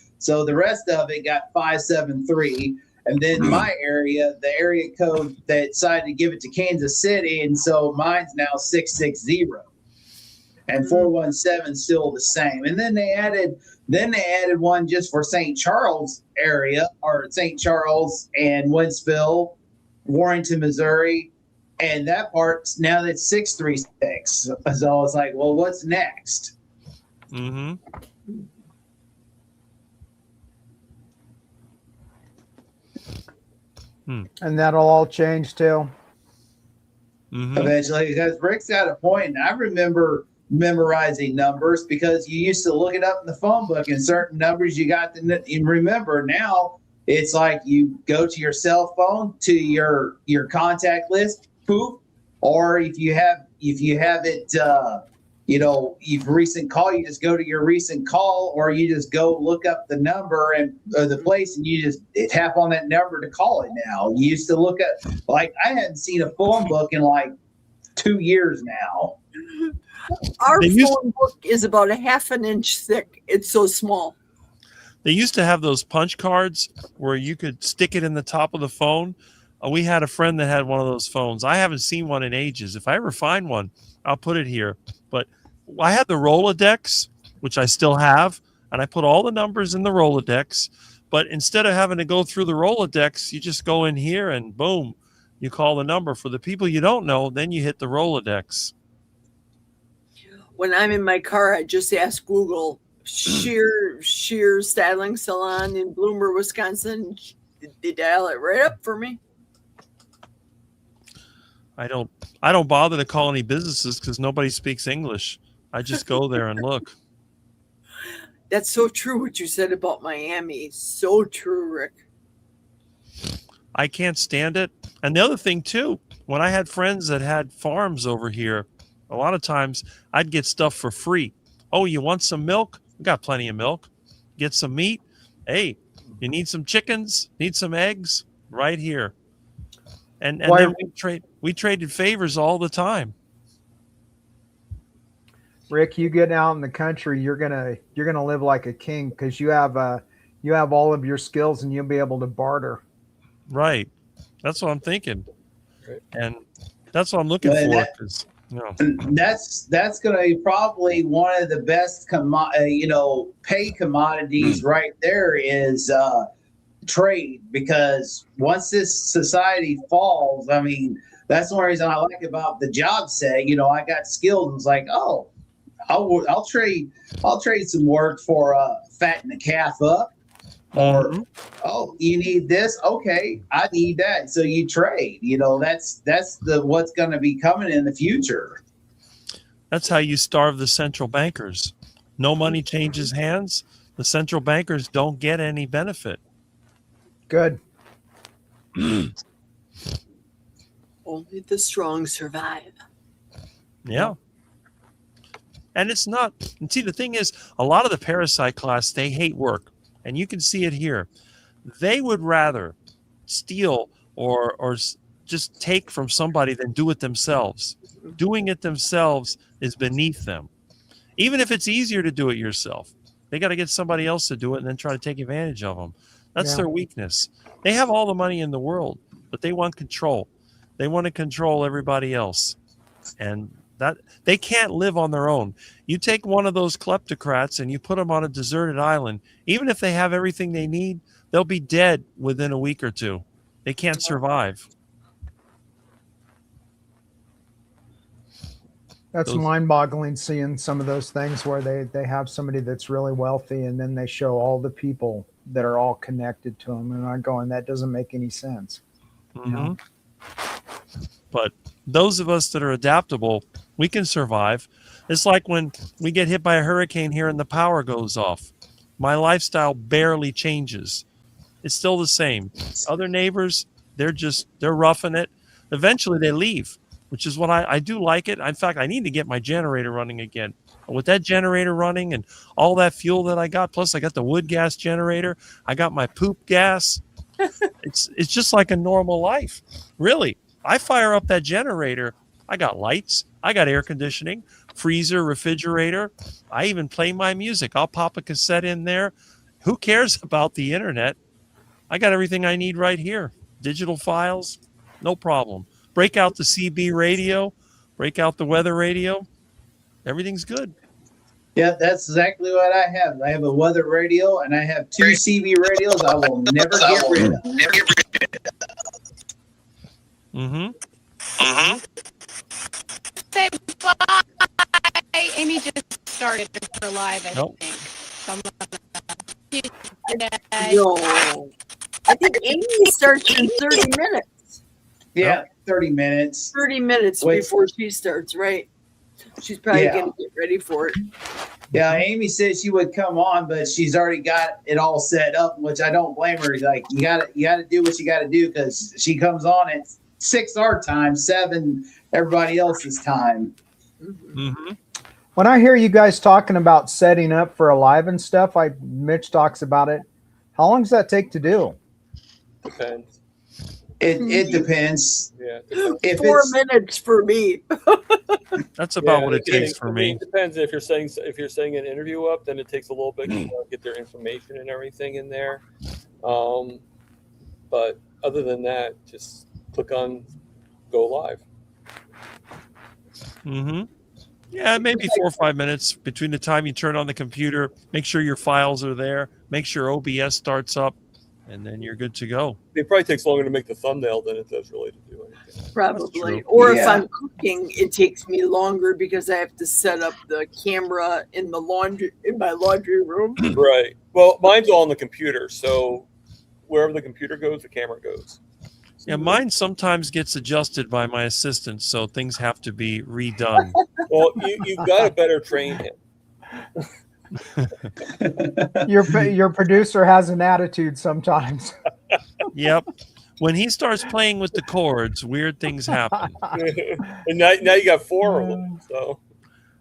Speaker 1: the rest of it got 573. And then my area, the area code, they decided to give it to Kansas City, and so mine's now 660, and 417 still the same. And then they added one just for St. Charles area, or St. Charles and Wentzville, Warrenton, Missouri, and that part's now that's 636. So it's like, well, what's next?
Speaker 4: Mm-hmm.
Speaker 2: And that'll all change too.
Speaker 1: Eventually, because Rick's got a point, and I remember memorizing numbers because you used to look it up in the phone book, and certain numbers you got to remember. Now it's like you go to your cell phone, to your contact list, poof, or if you have it, you've recent call, you just go to your recent call, or you just go look up the number and the place, and you just tap on that number to call it now. You used to look at, like, I hadn't seen a phone book in like 2 years now.
Speaker 8: Our phone book is about a half an inch thick. It's so small.
Speaker 4: They used to have those punch cards where you could stick it in the top of the phone. We had a friend that had one of those phones. I haven't seen one in ages. If I ever find one, I'll put it here. But I had the Rolodex, which I still have, and I put all the numbers in the Rolodex. But instead of having to go through the Rolodex, you just go in here and boom, you call the number. For the people you don't know, then you hit the Rolodex.
Speaker 8: When I'm in my car, I just ask Google, shear styling salon in Bloomer, Wisconsin. They dial it right up for me.
Speaker 4: I don't bother to call any businesses because nobody speaks English. I just go there and look.
Speaker 8: That's so true what you said about Miami. So true, Rick.
Speaker 4: I can't stand it. And the other thing too, when I had friends that had farms over here, a lot of times I'd get stuff for free. Oh, you want some milk? We got plenty of milk. Get some meat? Hey, you need some chickens? Need some eggs? Right here. And then we traded favors all the time.
Speaker 2: Rick, you get out in the country, you're gonna live like a king because you have all of your skills and you'll be able to barter.
Speaker 4: Right. That's what I'm thinking.
Speaker 9: Right.
Speaker 4: And that's what I'm looking
Speaker 1: Well,
Speaker 4: for.
Speaker 1: that-
Speaker 4: 'Cause,
Speaker 1: That's going to be probably one of the best pay commodities right there is trade, because once this society falls, I mean, that's one reason I like about the job setting. I got skills. It's like, oh, I'll trade some work for fatten the calf up, or oh, you need this, okay, I need that, so you trade. That's what's going to be coming in the future.
Speaker 4: that's how you starve the central bankers. No money changes hands. The central bankers don't get any benefit.
Speaker 2: Good.
Speaker 8: Only the strong survive.
Speaker 4: Yeah. And it's not, and see, the thing is, a lot of the parasite class, they hate work. And you can see it here. They would rather steal or just take from somebody than do it themselves. Doing it themselves is beneath them. Even if it's easier to do it yourself, they got to get somebody else to do it and then try to take advantage of them. That's their weakness. They have all the money in the world, but they want control. They want to control everybody else. And that they can't live on their own. You take one of those kleptocrats and you put them on a deserted island, even if they have everything they need, they'll be dead within a week or two. They can't survive.
Speaker 2: That's mind-boggling, seeing some of those things where they have somebody that's really wealthy and then they show all the people that are all connected to them, and I'm going, that doesn't make any sense.
Speaker 4: Mm-hmm. But those of us that are adaptable, we can survive. It's like when we get hit by a hurricane here and the power goes off. My lifestyle barely changes. It's still the same. Other neighbors, they're roughing it. Eventually they leave, which is what I do like it. In fact, I need to get my generator running again. With that generator running and all that fuel that I got, plus I got the wood gas generator, I got my poop gas. It's just like a normal life. Really. I fire up that generator. I got lights. I got air conditioning, freezer, refrigerator. I even play my music. I'll pop a cassette in there. Who cares about the internet? I got everything I need right here. Digital files, no problem. Break out the CB radio, break out the weather radio. Everything's good.
Speaker 1: Yeah, that's exactly what I have. I have a weather radio and I have 2 CB radios I will never get rid of.
Speaker 4: Mm-hmm.
Speaker 7: Say bye. Amy just started her live, I think.
Speaker 8: No. I think Amy starts in 30 minutes.
Speaker 1: Yeah, 30 minutes.
Speaker 8: 30 minutes before she starts, right? She's probably going to get ready for it.
Speaker 1: Yeah, Amy said she would come on, but she's already got it all set up, which I don't blame her. Like, you gotta do what you gotta do, because she comes on at 6 our time, 7 everybody else's time.
Speaker 4: Mm-hmm.
Speaker 2: When I hear you guys talking about setting up for a live and stuff, Mitch talks about it. How long does that take to do?
Speaker 9: Depends.
Speaker 1: It depends.
Speaker 9: Yeah.
Speaker 1: If
Speaker 8: 4 minutes for me.
Speaker 4: That's about what it takes for me.
Speaker 9: It depends. If you're setting an interview up, then it takes a little bit to get their information and everything in there. But other than that, just click on go live.
Speaker 4: Mm-hmm. Yeah, maybe 4 or 5 minutes between the time you turn on the computer, make sure your files are there, make sure OBS starts up, and then you're good to go.
Speaker 9: It probably takes longer to make the thumbnail than it does really to do anything.
Speaker 8: Probably. Or if I'm cooking, it takes me longer because I have to set up the camera in my laundry room.
Speaker 9: Right. Well, mine's all on the computer, so wherever the computer goes, the camera goes.
Speaker 4: Yeah, mine sometimes gets adjusted by my assistant, so things have to be redone.
Speaker 9: Well, you've got to better train him.
Speaker 2: Your producer has an attitude sometimes.
Speaker 4: Yep. When he starts playing with the chords, weird things happen.
Speaker 9: And now you got 4 of them. So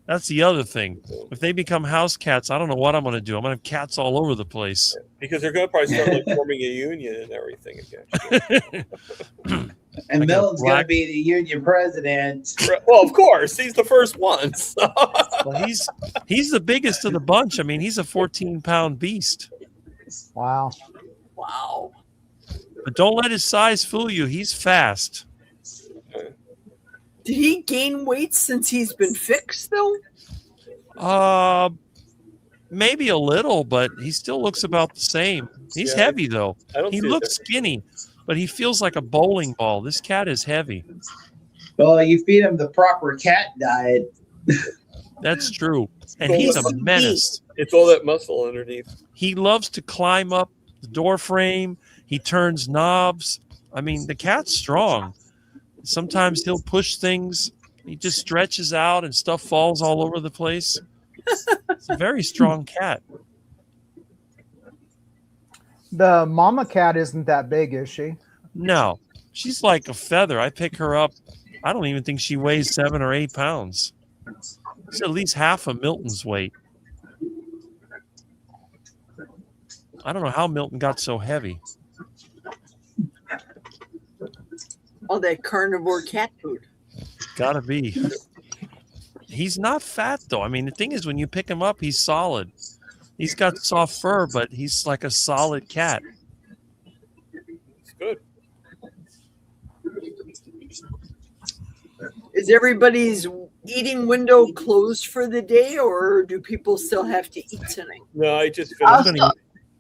Speaker 4: that's the other thing. If they become house cats, I don't know what I'm going to do. I'm going to have cats all over the place.
Speaker 9: Because they're going to probably start like forming a union and everything again.
Speaker 1: And Milton's going to be the union president.
Speaker 9: Well, of course, he's the first one. So.
Speaker 4: Well, he's the biggest of the bunch. I mean, he's a 14-pound beast.
Speaker 2: Wow.
Speaker 8: Wow.
Speaker 4: But don't let his size fool you. He's fast.
Speaker 8: Did he gain weight since he's been fixed, though?
Speaker 4: Maybe a little, but he still looks about the same. He's heavy, though. He looks skinny, but he feels like a bowling ball. This cat is heavy.
Speaker 1: Well, you feed him the proper cat diet.
Speaker 4: That's true. And he's a menace.
Speaker 9: It's all that muscle underneath.
Speaker 4: He loves to climb up the door frame. He turns knobs. I mean, the cat's strong. Sometimes he'll push things. He just stretches out and stuff falls all over the place. It's a very strong cat.
Speaker 2: The mama cat isn't that big, is she?
Speaker 4: No, she's like a feather. I pick her up. I don't even think she weighs 7 or 8 pounds. She's at least half of Milton's weight. I don't know how Milton got so heavy.
Speaker 8: All that carnivore cat food.
Speaker 4: Gotta be. He's not fat, though. I mean, the thing is, when you pick him up, he's solid. He's got soft fur, but he's like a solid cat.
Speaker 9: It's good.
Speaker 8: Is everybody's eating window closed for the day, or do people still have to eat tonight?
Speaker 9: No, I just finished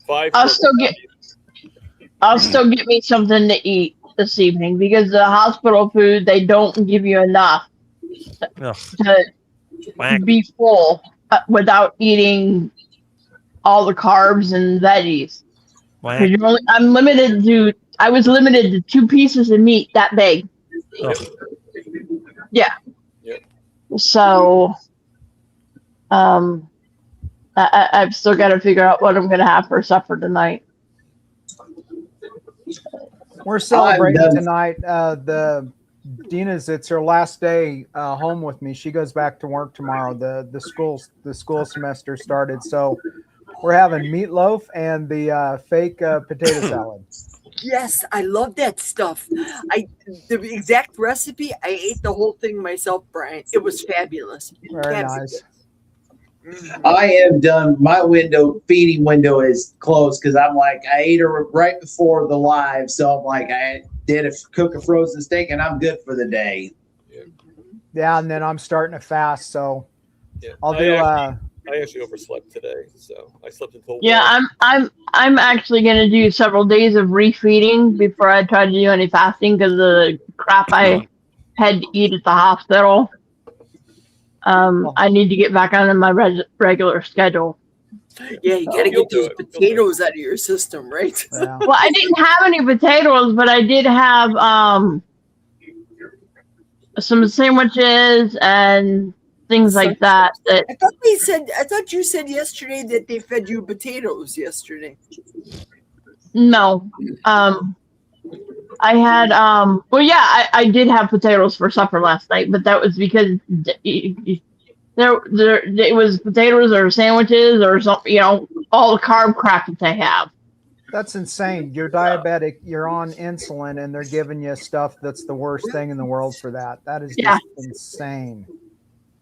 Speaker 6: I'll still get me something to eat this evening because the hospital food, they don't give you enough to be full without eating all the carbs and veggies. I was limited to 2 pieces of meat that big. Yeah. So I've still got to figure out what I'm going to have for supper tonight.
Speaker 2: We're celebrating tonight. Dina's, it's her last day home with me. She goes back to work tomorrow. The school semester started, so we're having meatloaf and the fake potato salad.
Speaker 8: Yes, I love that stuff. The exact recipe, I ate the whole thing myself, Brian. It was fabulous.
Speaker 2: Very nice.
Speaker 1: I am done. My feeding window is closed because I'm like, I ate her right before the live. So I'm like, I did cook a frozen steak and I'm good for the day.
Speaker 2: Yeah. And then I'm starting to fast. So I'll do,
Speaker 9: I actually overslept today. So I slept until
Speaker 6: I'm actually going to do several days of refeeding before I try to do any fasting because of the crap I had to eat at the hospital. I need to get back on my regular schedule.
Speaker 8: Yeah, you got to get those potatoes out of your system, right?
Speaker 2: Yeah.
Speaker 6: Well, I didn't have any potatoes, but I did have some sandwiches and things like that.
Speaker 8: I thought you said yesterday that they fed you potatoes yesterday.
Speaker 6: No. I had I did have potatoes for supper last night, but that was because it was potatoes or sandwiches or something, all the carb crap that they have.
Speaker 2: That's insane. You're diabetic, you're on insulin, and they're giving you stuff that's the worst thing in the world for that. That is just insane.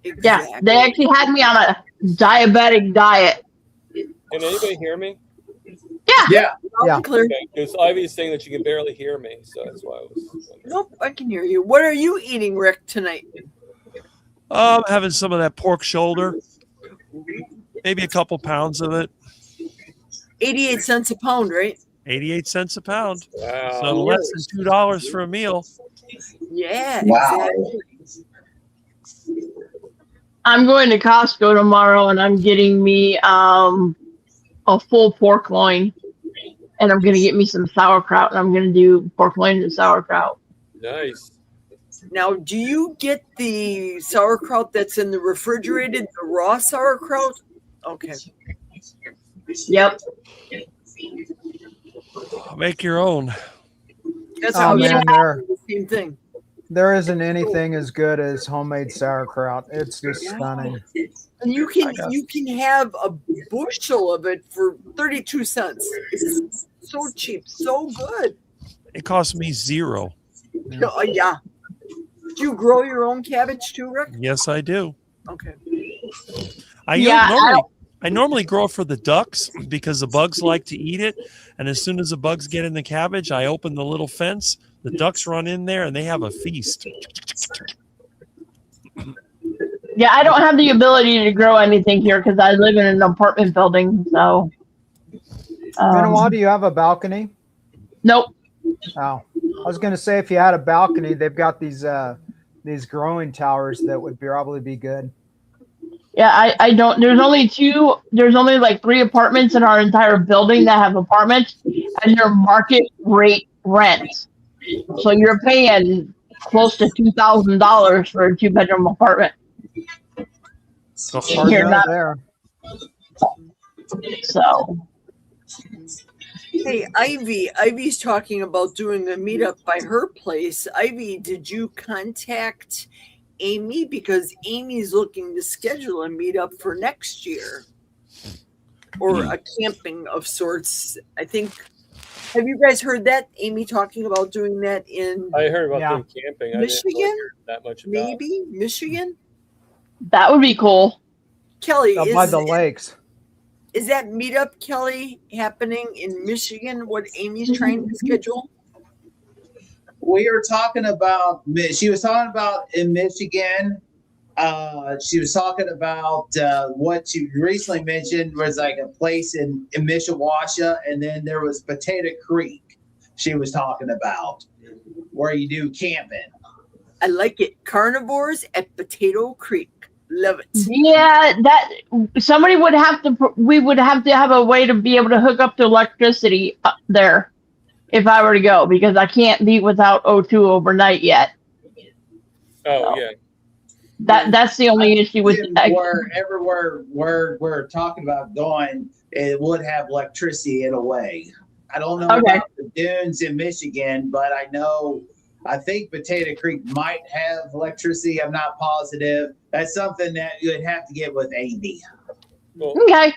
Speaker 8: Exactly.
Speaker 6: Yeah, they actually had me on a diabetic diet.
Speaker 9: Can anybody hear me?
Speaker 2: Yeah.
Speaker 9: Because Ivy's saying that she can barely hear me, so that's why I was.
Speaker 8: Nope, I can hear you. What are you eating, Rick, tonight?
Speaker 4: I'm having some of that pork shoulder, maybe a couple pounds of it.
Speaker 8: 88 cents a pound, right?
Speaker 4: 88 cents a pound.
Speaker 9: Wow.
Speaker 4: So less than $2 for a meal.
Speaker 8: Yeah.
Speaker 1: Wow.
Speaker 8: Exactly.
Speaker 6: I'm going to Costco tomorrow, and I'm getting me a full pork loin, and I'm going to get me some sauerkraut, and I'm going to do pork loin and sauerkraut.
Speaker 9: Nice.
Speaker 8: Now, do you get the sauerkraut that's in the refrigerated, the raw sauerkraut? Okay.
Speaker 6: Yep.
Speaker 4: Make your own.
Speaker 8: That's how
Speaker 2: the
Speaker 8: same thing.
Speaker 2: There isn't anything as good as homemade sauerkraut. It's just stunning.
Speaker 8: And you can have a bushel of it for 32 cents. It's so cheap, so good.
Speaker 4: It cost me $0.
Speaker 8: Oh, yeah. Do you grow your own cabbage too, Rick?
Speaker 4: Yes, I do.
Speaker 8: Okay.
Speaker 4: I normally grow it for the ducks because the bugs like to eat it. And as soon as the bugs get in the cabbage, I open the little fence. The ducks run in there and they have a feast.
Speaker 6: Yeah, I don't have the ability to grow anything here because I live in an apartment building. So,
Speaker 2: Benoit, do you have a balcony?
Speaker 6: Nope.
Speaker 2: Oh, I was going to say if you had a balcony, they've got these growing towers that would probably be good.
Speaker 6: Yeah, I don't. There's only like 3 apartments in our entire building that have apartments, and they're market rate rents. So you're paying close to $2,000 for a 2-bedroom apartment. Here, not
Speaker 2: there.
Speaker 6: So.
Speaker 8: Hey, Ivy's talking about doing a meetup by her place. Ivy, did you contact Amy? Because Amy's looking to schedule a meetup for next year. Or a camping of sorts. I think. Have you guys heard that? Amy talking about doing that in
Speaker 9: I heard about doing camping.
Speaker 8: Michigan?
Speaker 9: I didn't hear that much about.
Speaker 8: Maybe Michigan?
Speaker 6: That would be cool.
Speaker 8: Kelly,
Speaker 2: by the lakes.
Speaker 8: Is that meetup, Kelly, happening in Michigan? What Amy's trying to schedule?
Speaker 1: We are talking about. She was talking about in Michigan. She was talking about what she recently mentioned was like a place in Mishawasha, and then there was Potato Creek. She was talking about where you do camping.
Speaker 8: I like it. Carnivores at Potato Creek. Love it.
Speaker 6: Yeah, that somebody would have to. We would have to have a way to be able to hook up to electricity up there if I were to go, because I can't be without O2 overnight yet.
Speaker 9: Oh, yeah.
Speaker 6: That's the only issue with
Speaker 1: everywhere where we're talking about going, it would have electricity in a way. I don't know about the dunes in Michigan, but I think Potato Creek might have electricity. I'm not positive. That's something that you would have to get with Amy.
Speaker 6: Okay.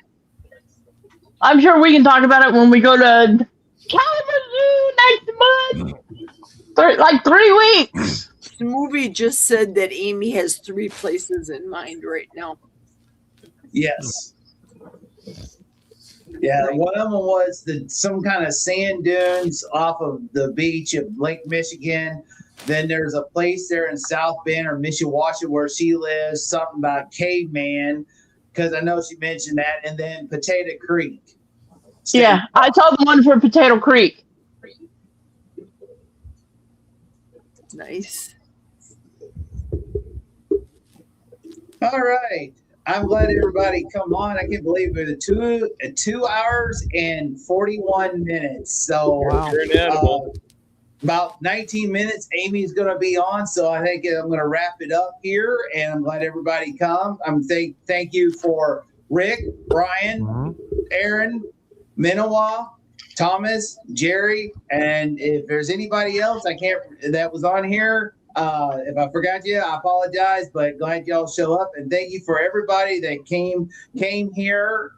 Speaker 6: I'm sure we can talk about it when we go to Kalamazoo next month. Like 3 weeks.
Speaker 8: The movie just said that Amy has 3 places in mind right now.
Speaker 1: Yes. Yeah, one of them was some kind of sand dunes off of the beach of Lake Michigan. Then there's a place there in South Bend or Mishawasha where she lives, something about caveman, because I know she mentioned that. And then Potato Creek.
Speaker 6: Yeah, I saw the one for Potato Creek.
Speaker 8: Nice.
Speaker 1: All right. I'm glad everybody come on. I can't believe it. 2 hours and 41 minutes. So about 19 minutes, Amy's going to be on. So I think I'm going to wrap it up here. And I'm glad everybody come. Thank you for Rick, Brian, Aaron, Minowa, Thomas, Jerry, and if there's anybody else that was on here. If I forgot you, I apologize, but glad y'all show up, and thank you for everybody that came here,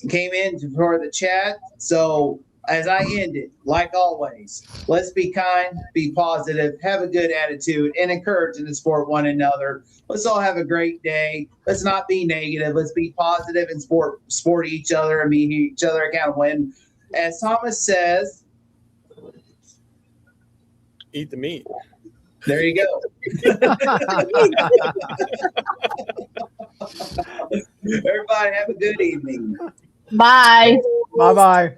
Speaker 1: came in for the chat. So as I end it, like always, let's be kind, be positive, have a good attitude, and encourage and support one another. Let's all have a great day. Let's not be negative. Let's be positive and support each other and be each other accountable. And as Thomas says,
Speaker 9: eat the meat.
Speaker 1: There you go. Everybody have a good evening.
Speaker 6: Bye.
Speaker 2: Bye-bye.